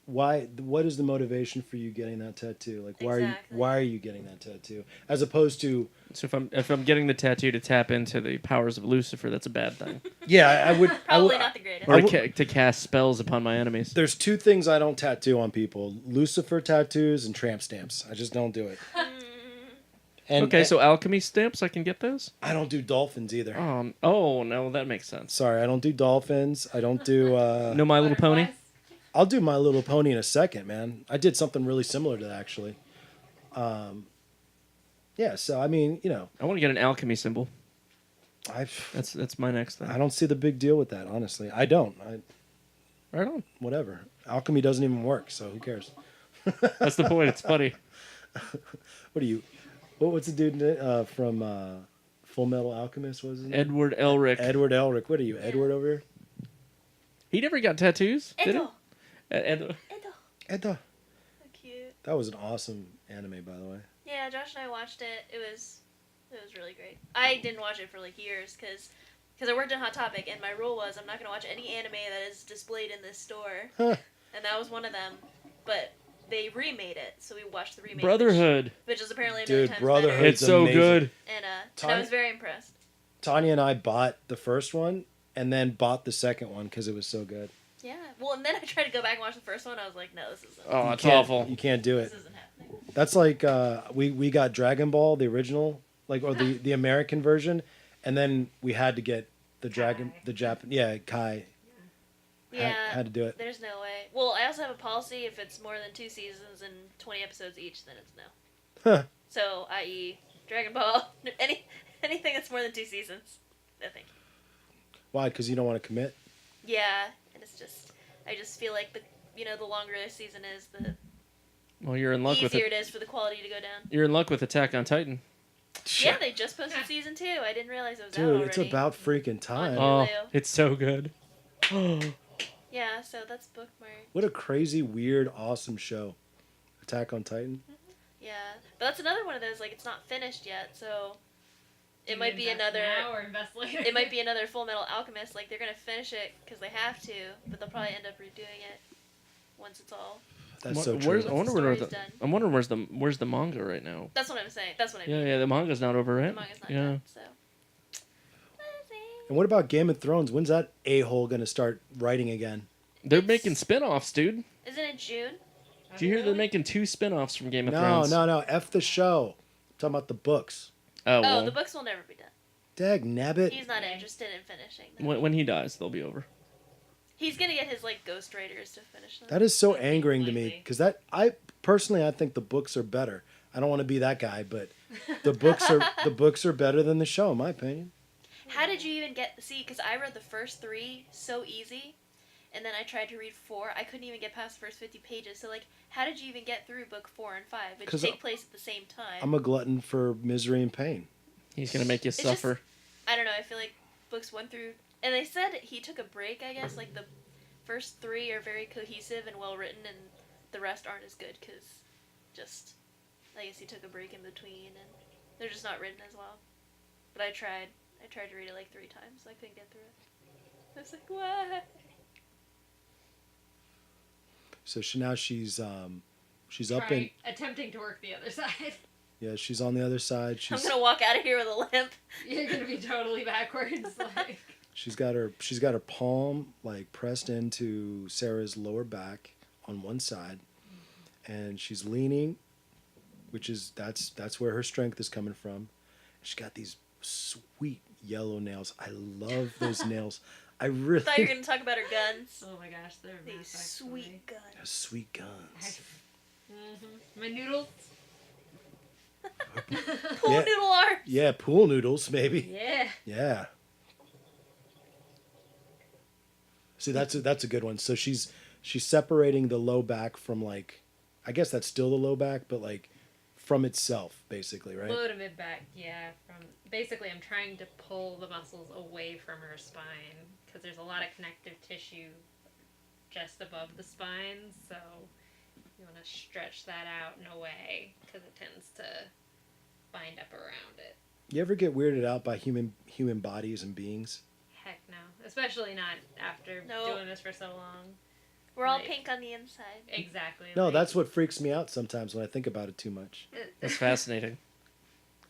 what is the motivation for you getting that tattoo? Exactly. Why are you getting that tattoo? As opposed to, So if I'm getting the tattoo to tap into the powers of Lucifer, that's a bad thing. yeah, I would Probably not the greatest. Or to cast spells upon my enemies. There's two things I don't tattoo on people: Lucifer tattoos and tramp stamps. I just don't do it. And, Okay, so alchemy stamps, I can get those? I don't do dolphins either. Oh, no, that makes sense. Sorry, I don't do dolphins. I don't do. No My Little Pony? Butterflies. I'll do My Little Pony in a second, man. I did something really similar to that, actually. Yeah, so I mean, I want to get an alchemy symbol. I That's my next thing. don't see the big deal with that, honestly. I don't. Right on. Whatever. Alchemy doesn't even work, so who cares? That's the point. It's funny. What's the dude from Full Metal Alchemist? Was his name? Edward Elric. Edward Elric. What are you, Edward over here? He never got tattoos, did he? Edo. Ed- Edda. So cute. That was an awesome anime, by the way. Yeah, Josh and I watched it. It was really great. I didn't watch it for years because I worked in Hot Topic, and my rule was I'm not going to watch any anime that is displayed in this store, Huh. and that was one of them. But they remade it, so we watched the remake. Brotherhood. which is apparently a Dude, million times Brotherhood. better. It's so amazing. good. And I was very impressed. Tanya and I bought the first one and then bought the second one because it was so good. Yeah. Well, and then I tried to go back and watch the first one. I was like, no, this isn't. Oh, You it's can't- awful. You can't do it. This isn't happening. That's like we got Dragon Ball, the original, or the American version, and then we had to get the Kai. Yeah. Had to do it. There's no way. Well, I also have a policy: if it's more than 2 seasons and 20 episodes each, then it's no. Huh. So, i.e., Dragon Ball, anything that's more than 2 seasons, no thank you. Why? Because you don't want to commit. Yeah, and it's just, I just feel like the longer a season is, the Well, you're in luck with easier it. it is for the quality to go down. You're in luck with Attack on Titan. Yeah, they just posted season 2. I didn't realize it was out Dude, already. it's about freaking time. Oh. Oh, it's so good. Yeah, so that's bookmarked. What a crazy, weird, awesome show. Attack on Titan. Yeah, but that's another one of those. It's not finished yet, so Do it you might be invest another. now or invest later? It might be another Full Metal Alchemist. They're gonna finish it because they have to, but they'll probably end up redoing it once it's all. That's so true. Where's, I wonder where Story's the, done. I'm wondering where's the manga right now. That's what I'm saying. That's what I Yeah, mean. yeah, the manga's not over, The right? manga's not yeah. done, so. And what about Game of Thrones? When's that a-hole gonna start writing again? They're It's- making spin-offs, dude. Isn't it June? Did you hear they're making 2 spin-offs from Game of No, Thrones? no. F the show. I'm talking about the books. Oh, Oh, well, the books will never be done. Dag nabbit. He's not interested in finishing them. when he dies, they'll be over. He's gonna get his like ghostwriters to finish them. That is so Something angering to me likely. because I think the books are better. I don't want to be that guy, but the books are better than the show, in my opinion. How did you even get see? Because I read the first 3 so easy, and then I tried to read 4. I couldn't even get past the first 50 pages. So like, how did you even get through book 4 and 5, which 'Cause take place at the same time? I'm a glutton for misery and pain. He's gonna make you just- suffer. I don't know. I feel like books 1 through, and they said he took a break. I guess like the first 3 are very cohesive and well written, and the rest aren't as good because just I guess he took a break in between, and they're just not written as well. But I tried to read it like 3 times. I couldn't get through it. I was like, what? So now she's up Trying, attempting to work the other side. yeah, she's on the other side. I'm She's gonna walk out of here with a limp. You're gonna be totally backwards. Like, she's got her palm like pressed into Sarah's lower back on one side, and she's leaning, which is that's where her strength is coming from. She's got these sweet yellow nails. I love those nails. I I really thought you were gonna talk about her guns. oh my gosh, they're These massive, sweet guns. sweet guns. My noodles. Pool Yeah. noodle arms. Yeah, pool noodles maybe. Yeah. Yeah. See, that's a good one. So she's separating the low back from like, I guess that's still the low back, but like from itself, basically, right? Low to mid back, yeah. From basically, I'm trying to pull the muscles away from her spine because there's a lot of connective tissue just above the spine. So you want to stretch that out in a way because it tends to bind up around it. You ever get weirded out by human bodies and beings? Heck no, especially not after No. doing this for so long. We're all Like- pink on the inside. Exactly. No, like- that's what freaks me out sometimes when I think about it too much. That's fascinating.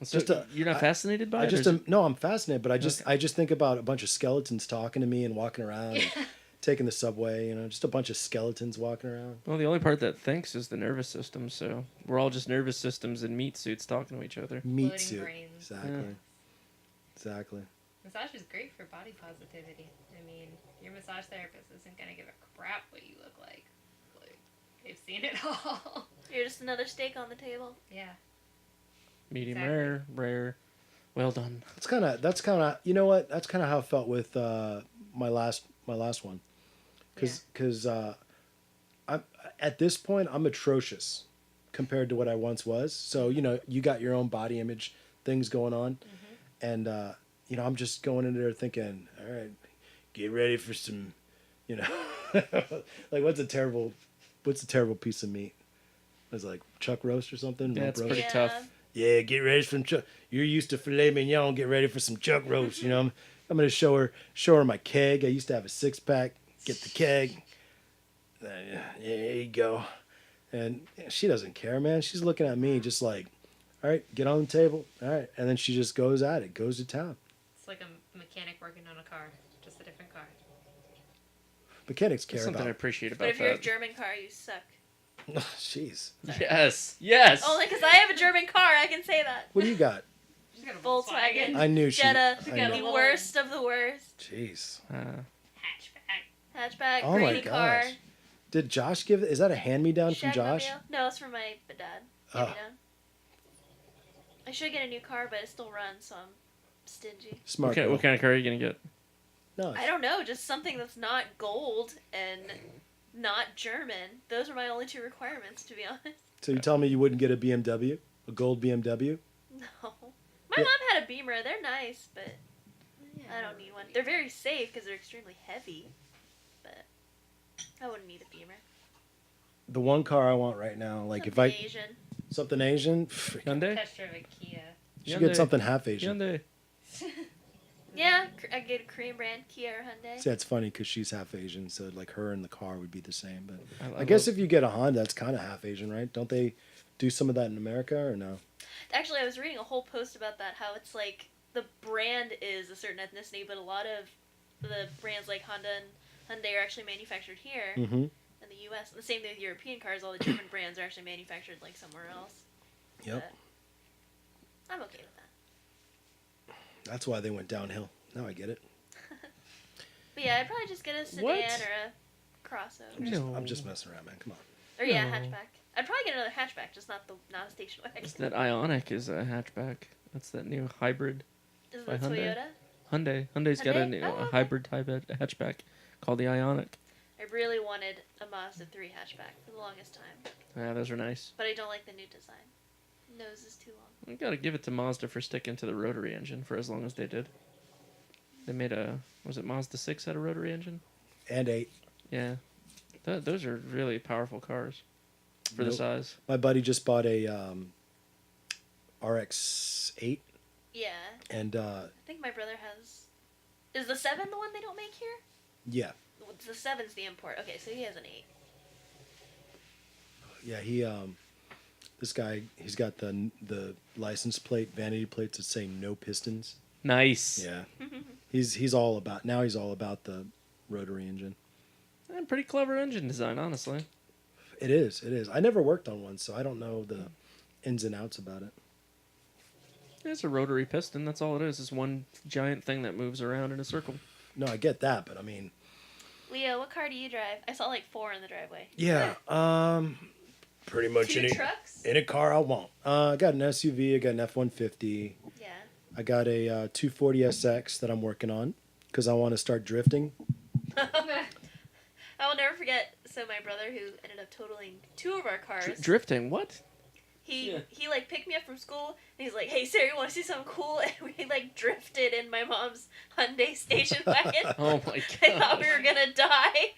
So Just you're not fascinated by I it? just or is it- no, I'm fascinated, but I just think about a bunch of skeletons talking to me and walking around, and taking the subway. Just a bunch of skeletons walking around. Well, the only part that thinks is the nervous system. So we're all just nervous systems in meat suits talking to each other. Meat Floating suit. brains. Exactly. Yeah. Exactly. Massage is great for body positivity. I mean, your massage therapist isn't gonna give a crap what you look like. Like, they've seen it all. You're just another steak on the table. Yeah. Medium Exactly. rare. Well done. That's kind of you know what? That's kind of how I felt with my last one, because I'm at this point I'm atrocious compared to what I once was. So you got your own body image things going on, and I'm just going into there thinking, all right, get ready for some, like what's a terrible piece of meat? It's like chuck roast or something. Yeah, Rump it's roast? pretty tough. Yeah, get ready for some chuck. You're used to filet mignon. Get ready for some chuck roast. I'm gonna show her my keg. I used to have a 6-pack. Get the keg. There you go. And she doesn't care, man. She's looking at me just like, all right, get on the table. All right, and then she just goes at it, goes to town. It's like a mechanic working on a car, just a different car. Mechanics That's care something I about. appreciate But about if you're a that. German car, you suck. Jeez, Yes. Only because I have a German car, I can say that. what do you got? She's got a Volkswagen. I knew she. Jetta, I got knew. a the worst of the worst. Jeez. Hatchback. Hatchback, Oh my grainy car. gosh. Did Josh give? Is that a hand me down from Josh? Shagmobile? No, it's from my dad. Oh. Hand-me-down. I should get a new car, but it still runs, so I'm stingy. Smart. Okay, girl. what kind of car are you gonna get? No. I don't know, just something that's not gold and not German. Those are my only 2 requirements, to be honest. So you tell me you wouldn't get a BMW, a gold BMW? No. My Yeah. mom had a Beamer. They're nice, but I don't need one. They're very safe because they're extremely heavy, but I wouldn't need a Beamer. The one car I want right now, like Something if I Asian. something Asian, Hyundai. Test drive a Kia. should get something half Asian. Hyundai. Yeah, I get a Korean brand, Kia or Hyundai. See, that's funny because she's half Asian, so like her and the car would be the same. But I I guess love- if you get a Honda, that's kind of half Asian, right? Don't they do some of that in America or no? Actually, I was reading a whole post about that, how it's like the brand is a certain ethnicity, but a lot of the brands like Honda and Hyundai are actually manufactured here Mm-hmm. in the U.S. And the same thing with European cars. All the German brands are actually manufactured like somewhere else. Yep. But I'm okay with that. That's why they went downhill. Now I get it. But yeah, I'd probably just get a sedan What? or a crossover. No. I'm just messing around, man. Come on. Or yeah, No. hatchback. I'd probably get another hatchback, just not a station wagon. That Ioniq is a hatchback. That's that new hybrid. Is it by the Hyundai? Toyota? Hyundai's got a Hyundai? new Oh, a okay. hybrid type of hatchback called the Ioniq. I really wanted a Mazda 3 hatchback for the longest time, Yeah, those are nice. but I don't like the new design. Nose is too long. You gotta give it to Mazda for sticking to the rotary engine for as long as they did. They made was it Mazda 6 had a rotary engine? And 8. Yeah. Those are really powerful cars for the Nope. size. My buddy just bought a RX-8, Yeah, and I think my brother has. Is the 7 the one they don't make here? yeah, The 7's the import. Okay, so he has an 8. yeah, this guy, he's got the license plate, vanity plates that say no pistons. Nice. Yeah, he's all about the rotary engine. Pretty clever engine design, honestly. It is. I never worked on one, so I don't know the ins and outs about it. It's a rotary piston. That's all it is. It's one giant thing that moves around in a circle. No, I get that, but I mean, Leo, what car do you drive? I saw like 4 in the driveway. yeah, pretty much 2 trucks? any car I want. I got an SUV, I got an F-150, Yeah. I got a 240 SX that I'm working on because I want to start drifting. I will never forget. So my brother, who ended up totaling 2 of our cars, Drifting? What? he like picked me up from school and he's like, "Hey Sarah, you want to see something cool?" And we like drifted in my mom's Hyundai station wagon. Oh my I thought god. we were gonna die.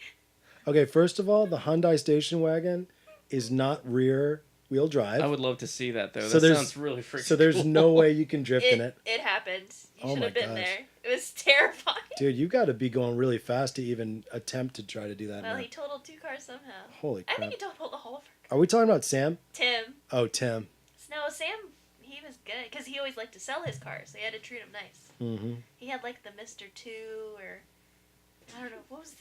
Okay, first of all, the Hyundai station wagon is not rear wheel drive. I would love to see that though. So That there's- sounds really freaking So there's cool. no way you can drift in it. It happened. You Oh should my have been gosh. there. It was terrifying. Dude, you got to be going really fast to even attempt to try to do that Well, now. he totaled 2 cars somehow. Holy I crap. think he totaled the whole of our Are we talking about Sam? Tim. Oh, Tim. No, Sam, he was good because he always liked to sell his cars, so you had to treat him nice. Mm-hmm. He had like the Mr. 2 or I don't know what was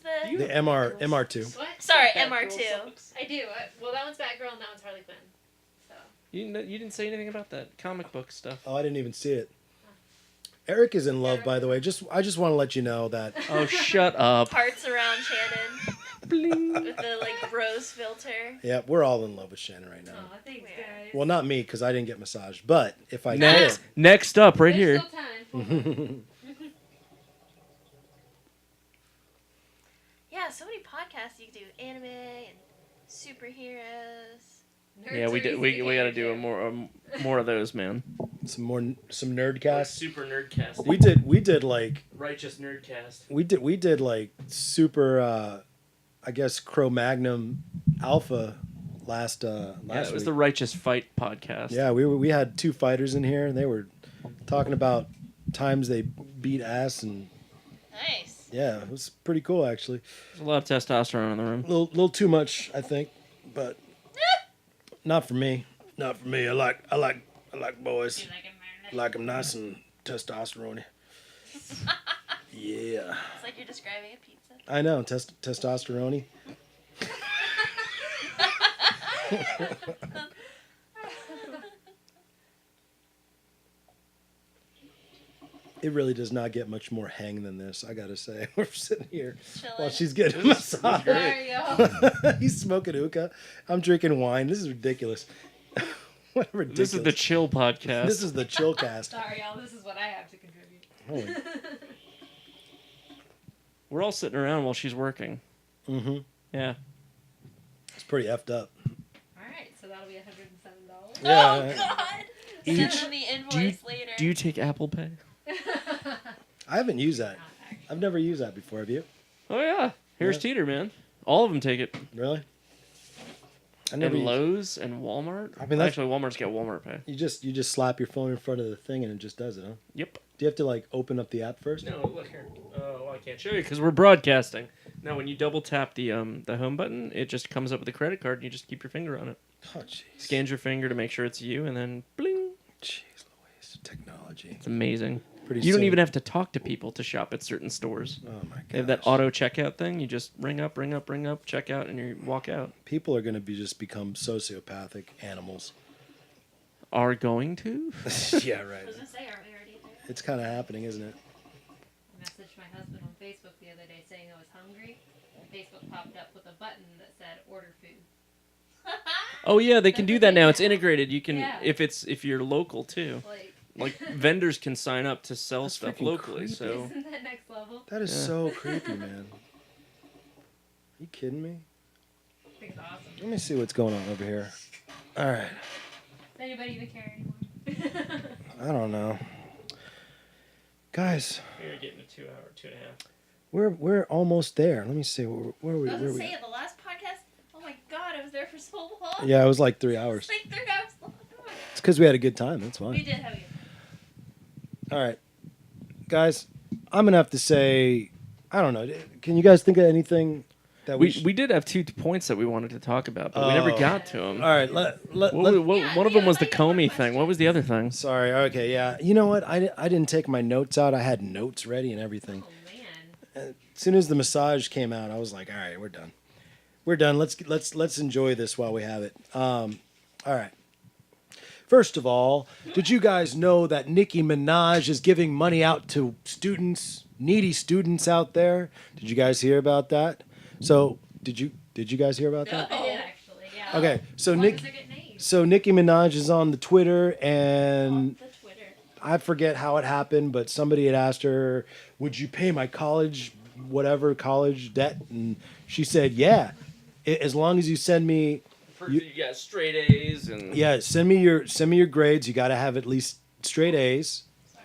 the You- The MR2. What? sorry Batgirl MR2. sucks. I do. Well, that one's Batgirl and that one's Harley Quinn. So. You didn't say anything about that comic book stuff. Oh, I didn't even see it. Eric is in love, by the way. I just want to let you know that. Oh, shut up. Parts around Shannon Bling. with the like rose filter. Yeah, we're all in love with Shannon right now. Oh, thanks, Weird. guys. Well, not me, because I didn't get massaged. But if I Next up, right There's here. still time. did. Yeah, so many podcasts you can do, anime and superheroes. Yeah, we did. We got to do more of those, man. some nerdcasts. Super nerdcast. We did like Righteous nerdcast. we did like super I guess Cro-Magnon Alpha last Yeah, last it was week. the Righteous Fight podcast. Yeah, we had 2 fighters in here and they were talking about times they beat ass, and Nice. yeah, it was pretty cool actually. There's a lot of testosterone in the room. Little too much, I think, but not for me. Not for me. I like boys. You like it, Meredith? Like them nice and testosterone. Yeah. It's like you're describing a pizza. I know, testosterone. It really does not get much more hang than this, I gotta say. We're sitting here while Chilling. she's getting a massage. Sorry, y'all. He's smoking hookah. I'm drinking wine. This is ridiculous. What ridiculous. This is the chill podcast. This is the chill cast. Sorry, y'all. This is what I have to contribute. Holy. We're all sitting around while she's working. Mm-hmm. Yeah. It's pretty effed up. All right, so that'll be $107. Yeah. Oh God! Each- Send them the invoice later. Do you take Apple Pay? I haven't used that. I've never used that before. Have you? Oh yeah. Here's Yeah. Teeter, man. All of them take it. Really? I And never. Lowe's and Walmart. I mean, that's- Actually, Walmart's got Walmart Pay. You just slap your phone in front of the thing and it just does it, huh? Yep. Do you have to like open up the app first? No, look here. Oh, I can't show you because we're broadcasting. Now, when you double tap the home button, it just comes up with a credit card, and you just keep your finger on it. Oh jeez. Scans your finger to make sure it's you, and then bling. Jeez Louise. Technology. It's amazing. pretty. You don't soon. even have to talk to people to shop at certain stores. Oh my god! They have that auto checkout thing. You just ring up, check out, and you walk out. People are going to just become sociopathic animals. Are going to? Yeah, right. I was gonna say, aren't we already there? It's kind of happening, isn't it? I messaged my husband on Facebook the other day saying I was hungry, and Facebook popped up with a button that said order food. Oh yeah, they can do that now. It's integrated. You can Yeah. if you're local too. Like vendors can sign up to sell That's stuff freaking locally. creepy. So Isn't that next level? That is Yeah. so creepy, man. Are you kidding me? I think it's awesome. Let me see what's going on over here. All right. Does anybody even care anymore? I don't know. Guys, you're getting a 2 hour, 2.5. we're almost there. Let me see. Where are we? I was Where are gonna we say, at? the last podcast, oh my god, I was there for so long. Yeah, it was like 3 hours. It's like 3 hours long. It's because we had a good time. That's We fine. did have you. All right. Guys, I'm going to have to say, I don't know. Can you guys think of anything that we We did have 2 points that we wanted to talk about, but we never Oh. got to them. All right. One of them was the Comey thing. What was the other thing? Sorry. Okay. Yeah. You know what? I didn't take my notes out. I had notes ready and everything. Oh man. As soon as the massage came out, I was like, all right, we're done. We're done. Let's enjoy this while we have it. All right. First of all, did you guys know that Nicki Minaj is giving money out to students, needy students out there? Did you guys hear about that? So did you guys hear about that? I did actually. Yeah. Okay. So Why Nick. does it get named? So Nicki Minaj is on the Twitter, and The Twitter. I forget how it happened, but somebody had asked her, "Would you pay my college debt?" And she said, "Yeah, as long as you send me, You got straight A's and send me your grades. You got to have at least straight A's, Sorry.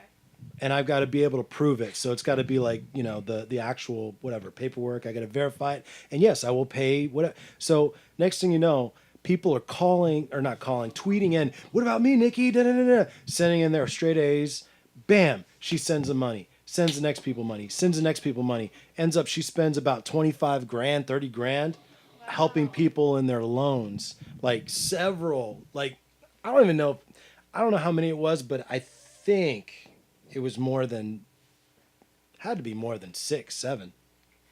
and I've got to be able to prove it. So it's got to be like the actual whatever paperwork. I got to verify it, and yes, I will pay whatever." So next thing you know, people are tweeting in, "What about me, Nikki?" Da, da, da, da. Sending in their straight A's. Bam! She sends them money. Sends the next people money. Sends the next people money. Ends up she spends about 25 grand, 30 grand, helping people in their loans. Like several. Like I don't know how many it was, but I think it was had to be more than 6, 7,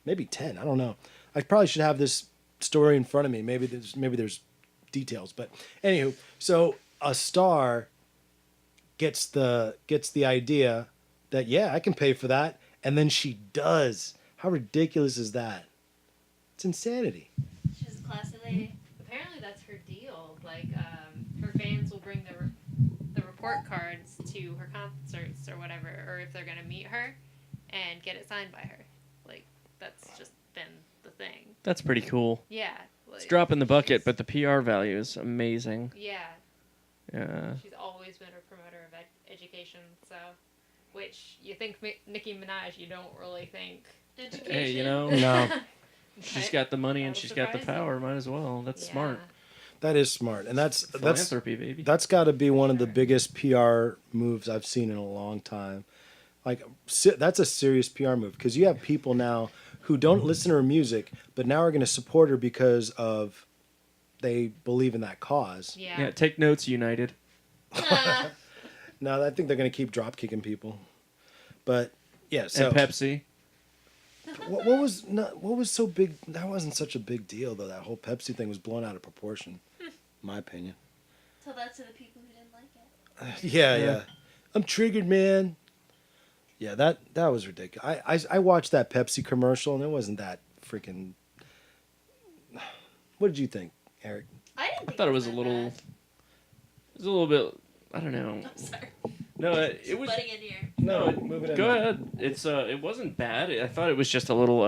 maybe 10. I don't know. I probably should have this story in front of me. Maybe there's details, but anywho, so a star gets the idea that I can pay for that, and then she does. How ridiculous is that? It's insanity. She's a classy lady. Apparently that's her deal. Like, her fans will bring the report cards to her concerts or whatever, or if they're gonna meet her, and get it signed by her. Like, that's just been the thing. that's pretty cool. Yeah. It's Like, drop in the bucket, she's- but the PR value is amazing. Yeah. Yeah. She's always been a promoter of education, so. Which you think Nicki Minaj, you don't really think. Education. Hey, you know, No, she's got the money and That'll she's got the surprise you. power. Might as well. That's Yeah. smart. that is smart, and that's Philanthropy, baby. that's got to be one of the Sure. biggest PR moves I've seen in a long time. Like that's a serious PR move because you have people now who don't listen to her music, but now are going to support her because of they believe in that cause. Yeah. Yeah. Take notes, United. No, I think they're going to keep drop kicking people. But yeah, so And Pepsi. what was so big? That wasn't such a big deal though. That whole Pepsi thing was blown out of proportion, my opinion. Tell that to the people who didn't like it. Yeah. I'm triggered, man. Yeah, that was ridiculous. I watched that Pepsi commercial and it wasn't that freaking. What did you think, Eric? I didn't I think thought it was a that little. bad. It was a little bit. I don't know. I'm sorry. No, it was. Butting in here. No, move it in. go ahead. It wasn't bad. I thought it was just a little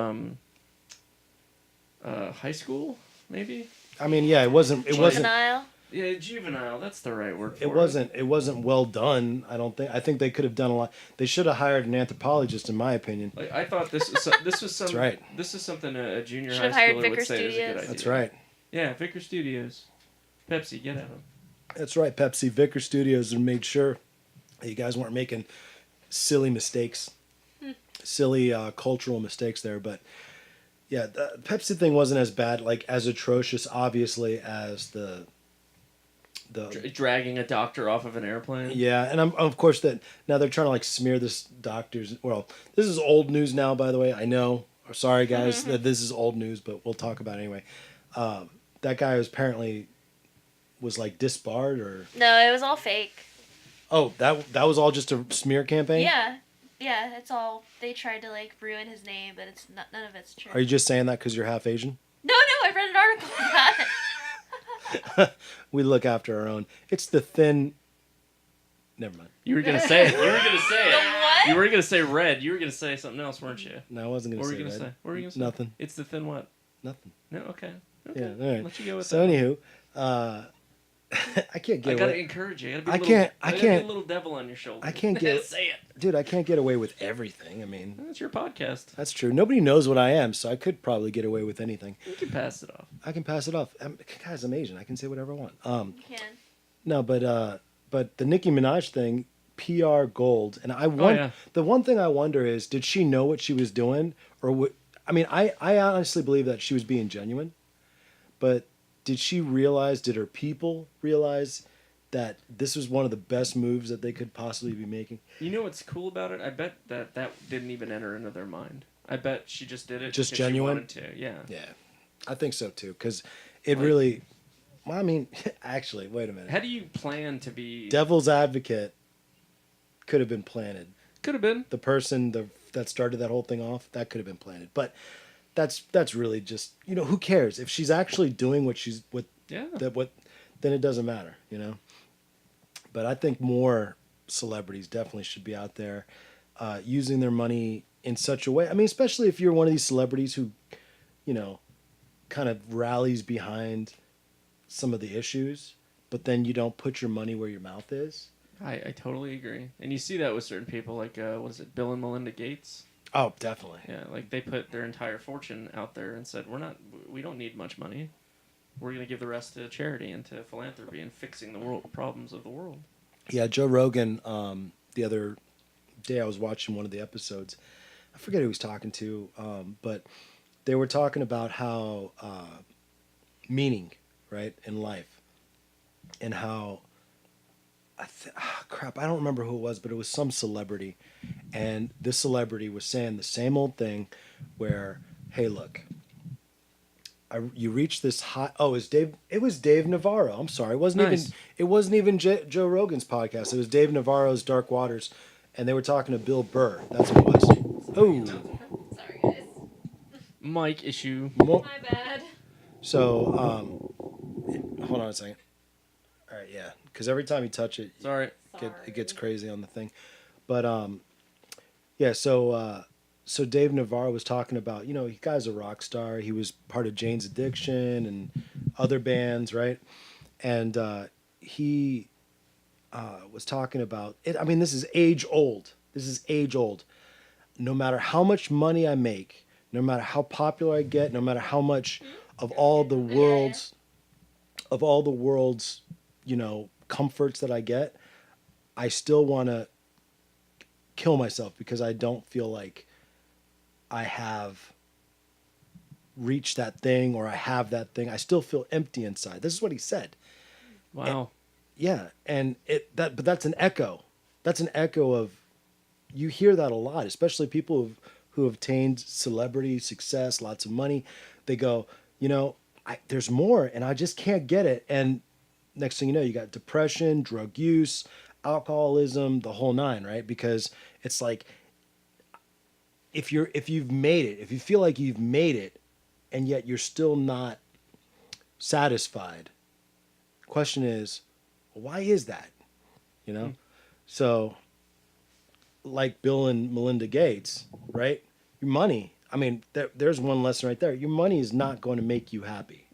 high school maybe. I mean, yeah, it wasn't. Juvenile. Yeah, juvenile. That's the right word for It wasn't well done. I don't think. I think they could have done a lot. They should have hired an anthropologist, in my opinion. Like I thought this was some. That's right. This is something a junior Should high have hired schooler Vicar would say is a good Studios. idea. That's right. Yeah, Vicar Studios. Pepsi, get at 'em. That's right. Pepsi Vicar Studios and made sure that you guys weren't making silly mistakes, silly cultural mistakes there. But yeah, the Pepsi thing wasn't as bad, like as atrocious, obviously, as the dragging a doctor off of an airplane. Yeah, and I'm of course that now they're trying to like smear this doctor's. Well, this is old news now, by the way. I know. Sorry, guys, that this is old news, but we'll talk about it anyway. That guy was apparently like disbarred or. No, it was all fake. Oh, that was all just a smear campaign. Yeah, it's all. They tried to like ruin his name, but it's not. None of it's true. Are you just saying that because you're half Asian? No, I read an article about it. We look after our own. It's the thin. Never mind. You were gonna say it. You were gonna say it. What? You were gonna say red. You were gonna say something else, weren't you? No, I wasn't What gonna were you say gonna that. say? What were you gonna say? Nothing. It's the thin what? Nothing. No. Okay. Yeah. All right. Let you go with So that. anywho, I can't get. I gotta away. encourage you. I can't. I gotta be a little devil on your shoulder. I can't get. Say it. Dude, I can't get away with everything. I mean, That's your podcast. that's true. Nobody knows what I am, so I could probably get away with anything. You can pass it off. I can pass it off. Guys, I'm Asian. I can say whatever I want. You can. No, but the Nicki Minaj thing, PR gold, and the one thing I wonder is, did she know what she was doing, or what? I mean, I honestly believe that she was being genuine, but did she realize? Did her people realize that this was one of the best moves that they could possibly be making? You know what's cool about it? I bet that didn't even enter into their mind. I bet she just did it Just because genuine? she wanted to. Yeah. Yeah, I think so too, because it Like- really. Well, I mean, actually, wait a minute. How do you plan to be? Devil's advocate could have been planted. Could have been. The person that started that whole thing off, that could have been planted. But that's really just, who cares if she's actually doing Yeah. then it doesn't matter, But I think more celebrities definitely should be out there using their money in such a way. I mean, especially if you're one of these celebrities who, kind of rallies behind some of the issues, but then you don't put your money where your mouth is. I totally agree. And you see that with certain people, like, what is it, Bill and Melinda Gates? Oh, definitely. Yeah, like they put their entire fortune out there and said, we don't need much money. We're going to give the rest to charity and to philanthropy and fixing the problems of the world. Yeah, Joe Rogan, the other day I was watching one of the episodes. I forget who he was talking to, but they were talking about how meaning, right, in life, and how crap, I don't remember who it was, but it was some celebrity, and this celebrity was saying the same old thing, where, hey, look, you reach this high. Oh, it was Dave Navarro. I'm sorry, it wasn't even Joe Rogan's podcast. It was Dave Navarro's Dark Waters, and they were talking to Bill Burr. That's what it was. Oh, Sorry, guys. Mic issue. My bad. So, hold on a second. All right, yeah, because every time you touch it, Sorry. it gets crazy on the thing. But yeah, so Dave Navarro was talking about, he guy's a rock star. He was part of Jane's Addiction and other bands, right? And he was talking about it. I mean, this is age old. No matter how much money I make, no matter how popular I get, no matter how much of all the world's comforts that I get, I still want to kill myself because I don't feel like I have reached that thing, or I have that thing. I still feel empty inside. This is what he said. Wow. Yeah, and but that's an echo. That's an echo of, you hear that a lot, especially people who have attained celebrity success, lots of money. They go, there's more, and I just can't get it. And next thing you know, you got depression, drug use, alcoholism, the whole nine, right? Because it's like, if you've made it, if you feel like you've made it, and yet you're still not satisfied, question is, why is that? So, like Bill and Melinda Gates, right? Your money. I mean, there's one lesson right there. Your money is not going to make you happy.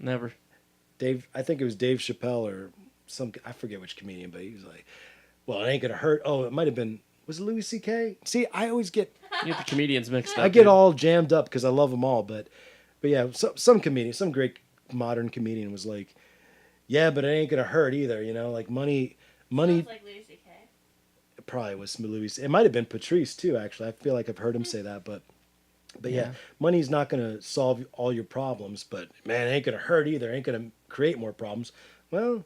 Never. I think it was Dave Chappelle or I forget which comedian, but he was like, well, it ain't going to hurt. Oh, it might have been, was it Louis C.K.? See, I always get... You get the comedians mixed up. I get all jammed up because I love them all, but yeah, some comedian, some great modern comedian was like, yeah, but it ain't going to hurt either, like money... Sounds like Louis C.K. It probably was Louis. It might have been Patrice too, actually. I feel like I've heard him say that, but yeah, money's not going to solve all your problems, but man, it ain't going to hurt either. It ain't going to create more problems. Well,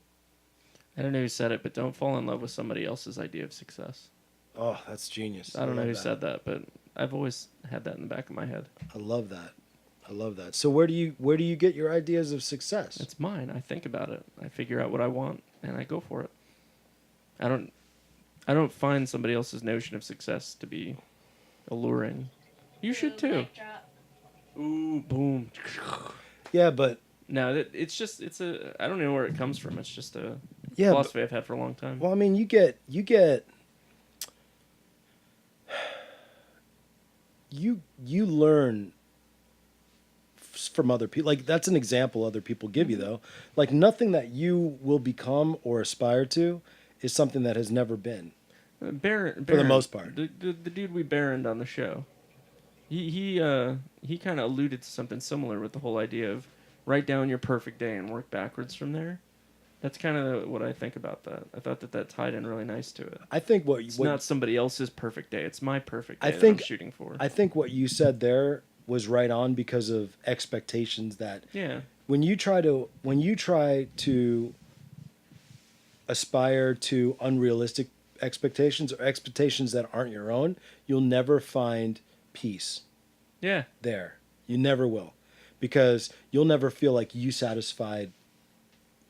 I don't know who said it, but don't fall in love with somebody else's idea of success. Oh, that's genius. I don't know love who that. said that, but I've always had that in the back of my head. I love that. I love that. So where do you get your ideas of success? It's mine. I think about it. I figure out what I want, and I go for it. I don't find somebody else's notion of success to be alluring. You should too. Mic drop. Ooh, boom. Yeah, but No, it's a. I don't know where it comes from. It's just a yeah, philosophy I've had for a long time. well, I mean, you get you learn from other people. Like that's an example other people give you though. Like nothing that you will become or aspire to is something that has never been. Baron, For the most part. the dude we baroned on the show, he kind of alluded to something similar with the whole idea of write down your perfect day and work backwards from there. That's kind of what I think about that. I thought that tied in really nice to it. I think It's not somebody else's perfect day. It's my perfect day I that think- I'm shooting for. I think what you said there was right on because of expectations that Yeah. when you try to aspire to unrealistic expectations or expectations that aren't your own, you'll never find peace Yeah. there. You never will. Because you'll never feel like you satisfied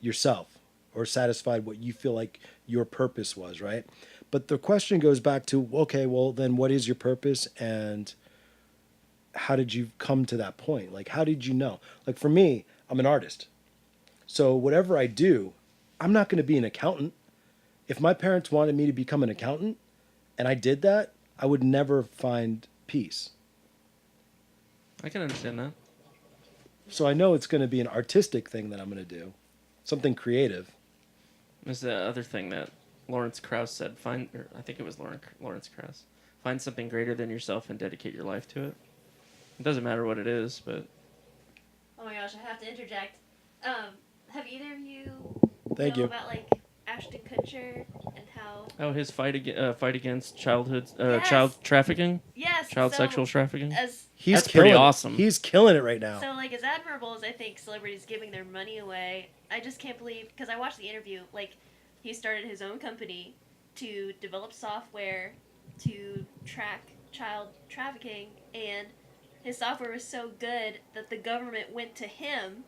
yourself or satisfied what you feel like your purpose was, right? But the question goes back to, okay, well then what is your purpose and how did you come to that point? Like how did you know? Like for me, I'm an artist. So whatever I do, I'm not going to be an accountant. If my parents wanted me to become an accountant and I did that, I would never find peace. I can understand that. So I know it's going to be an artistic thing that I'm going to do, something creative. There's the other thing that Lawrence Krauss said. I think it was Lawrence Krauss. Find something greater than yourself and dedicate your life to it. It doesn't matter what it is, but Oh my gosh, I have to interject. Have either of you Thank know you. about like Ashton Kutcher and how? his fight against childhood Yes. child trafficking, Yes. child so sexual trafficking. As He's That's pretty killing it. awesome. He's killing it right now. So, like, as admirable as I think celebrities giving their money away, I just can't believe, because I watched the interview, like, he started his own company to develop software to track child trafficking, and his software was so good that the government went to him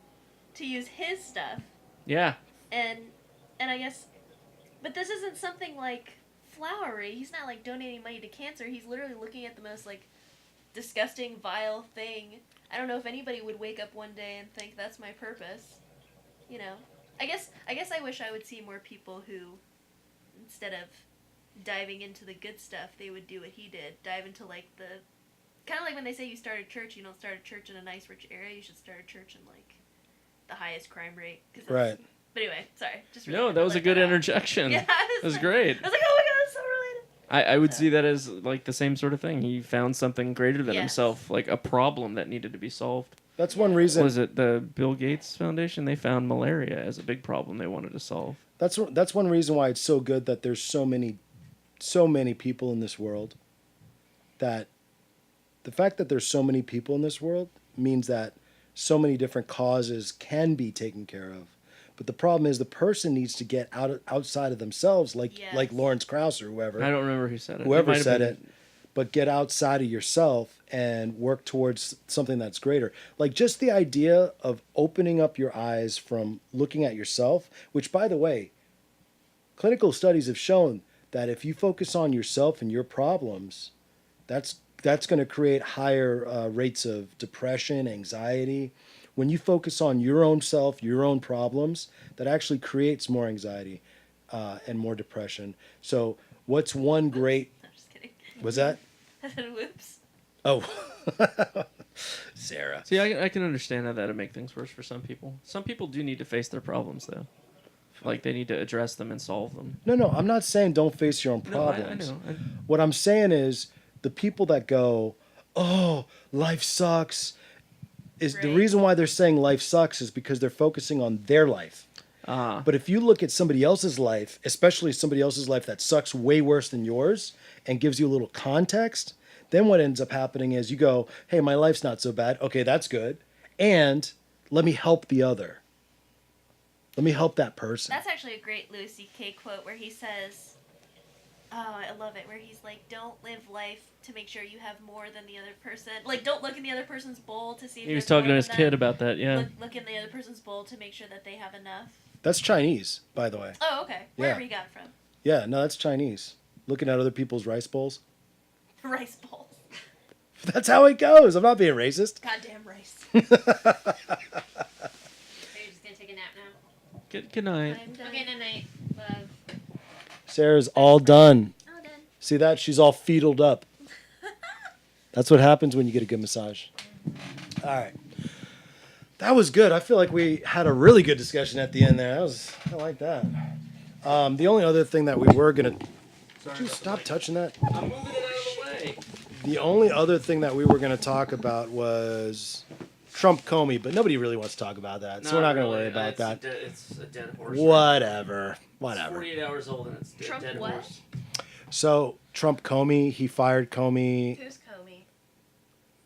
to use his stuff. Yeah. And I guess, but this isn't something, like, flowery. He's not, like, donating money to cancer. He's literally looking at the most, like, disgusting, vile thing. I don't know if anybody would wake up one day and think that's my purpose. You know, I guess I wish I would see more people who, instead of diving into the good stuff, they would do what he did. Dive into like the, kind of like when they say you start a church, you don't start a church in a nice rich area. You should start a church in like the highest crime rate. 'Cause that's- Right. But anyway, sorry. Just really No, wanted that to was a let good out. interjection. Yeah, That was great. I was like, oh my god, it's so related. I would see that as like the same sort of thing. He found something greater than Yes. himself, like a problem that needed to be solved. That's one reason. Was it the Bill Gates Foundation? They found malaria as a big problem they wanted to solve. That's one reason why it's so good that there's so many people in this world. That the fact that there's so many people in this world means that so many different causes can be taken care of. But the problem is the person needs to get outside of themselves, like Yes. Lawrence Krauss or whoever. I don't remember who said it. Whoever might have said been- it, but get outside of yourself and work towards something that's greater. Like just the idea of opening up your eyes from looking at yourself, which by the way, clinical studies have shown that if you focus on yourself and your problems, that's going to create higher rates of depression, anxiety. When you focus on your own self, your own problems, that actually creates more anxiety and more depression. So what's one great... I'm just kidding. Was that? I said, whoops. Oh, Sarah. See, I can understand how that would make things worse for some people. Some people do need to face their problems, though. Like, they need to address them and solve them. No, I'm not saying don't face your own No, I problems. know. What I'm saying is the people that go, oh, life sucks, is the Right. reason why they're saying life sucks is because they're focusing on their life. But if you look at somebody else's life, especially somebody else's life that sucks way worse than yours and gives you a little context, then what ends up happening is you go, hey, my life's not so bad. Okay, that's good. And let me help the other. Let me help that person. That's actually a great Louis C.K. quote where he says, oh, I love it, where he's like, don't live life to make sure you have more than the other person. Like, don't look in the other person's bowl to see if He was there's talking to more his than kid them. about that. Yeah. Look in the other person's bowl to make sure that they have enough. That's Chinese, by the way. Oh, okay. Wherever you got it from. Yeah, no, that's Chinese. Looking at other people's rice bowls. Rice bowls. That's how it goes. I'm not being racist. Goddamn rice. So you're just gonna take a nap now? Good night. I'm done. Okay, night night. Love. Sarah's all done. All done. See that? She's all feedled up. That's what happens when you get a good massage. All right. That was good. I feel like we had a really good discussion at the end there. I like that. The only other thing that we were going to... Would you stop touching that? I'm moving it out of the way. The only other thing that we were going to talk about was Trump Comey, but nobody really wants to talk about that, so we're not going to worry about that. It's a dead horse. Whatever. It's 48 hours old and it's Trump dead what? horse. So, Trump Comey, he fired Comey. Who's Comey?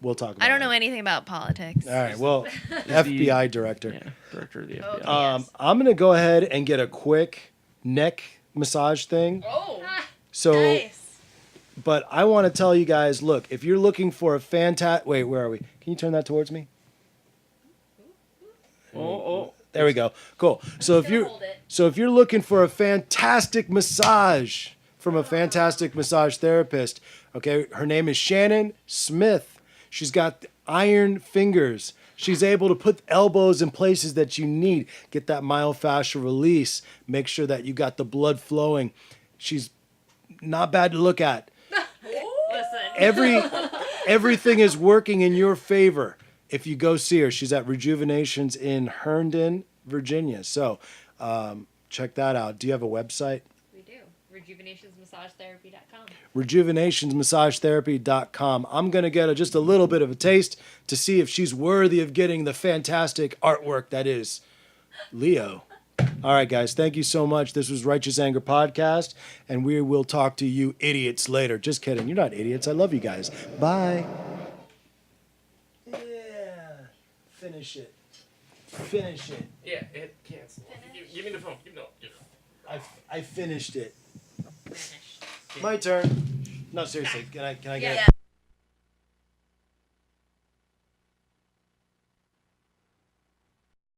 We'll talk about I don't know it. anything about politics. All right, well, FBI director. Yeah, director of the FBI. Okay. Yes. I'm going to go ahead and get a quick neck massage thing. Oh, So, nice. but I want to tell you guys, look, if you're looking for a fantastic... Wait, where are we? Can you turn that towards me? Oh. There we go. Cool. So if gonna you're hold it. looking for a fantastic massage from a fantastic massage therapist, okay, her name is Shannon Smith. She's got iron fingers. She's able to put elbows in places that you need. Get that myofascial release. Make sure that you got the blood flowing. She's not bad to look at. Listen. Everything is working in your favor if you go see her. She's at Rejuvenations in Herndon, Virginia. So check that out. Do you have a website? We do. RejuvenationsMassageTherapy.com. RejuvenationsMassageTherapy.com. I'm going to get just a little bit of a taste to see if she's worthy of getting the fantastic artwork that is Leo. All right, guys. Thank you so much. This was Righteous Anger Podcast, and we will talk to you idiots later. Just kidding. You're not idiots. I love you guys. Bye. Yeah. Finish it. Finish it. Yeah, it canceled. Give me the phone. Give me the phone. I finished it. Finished. My turn. No, seriously. Can I get Yeah. it?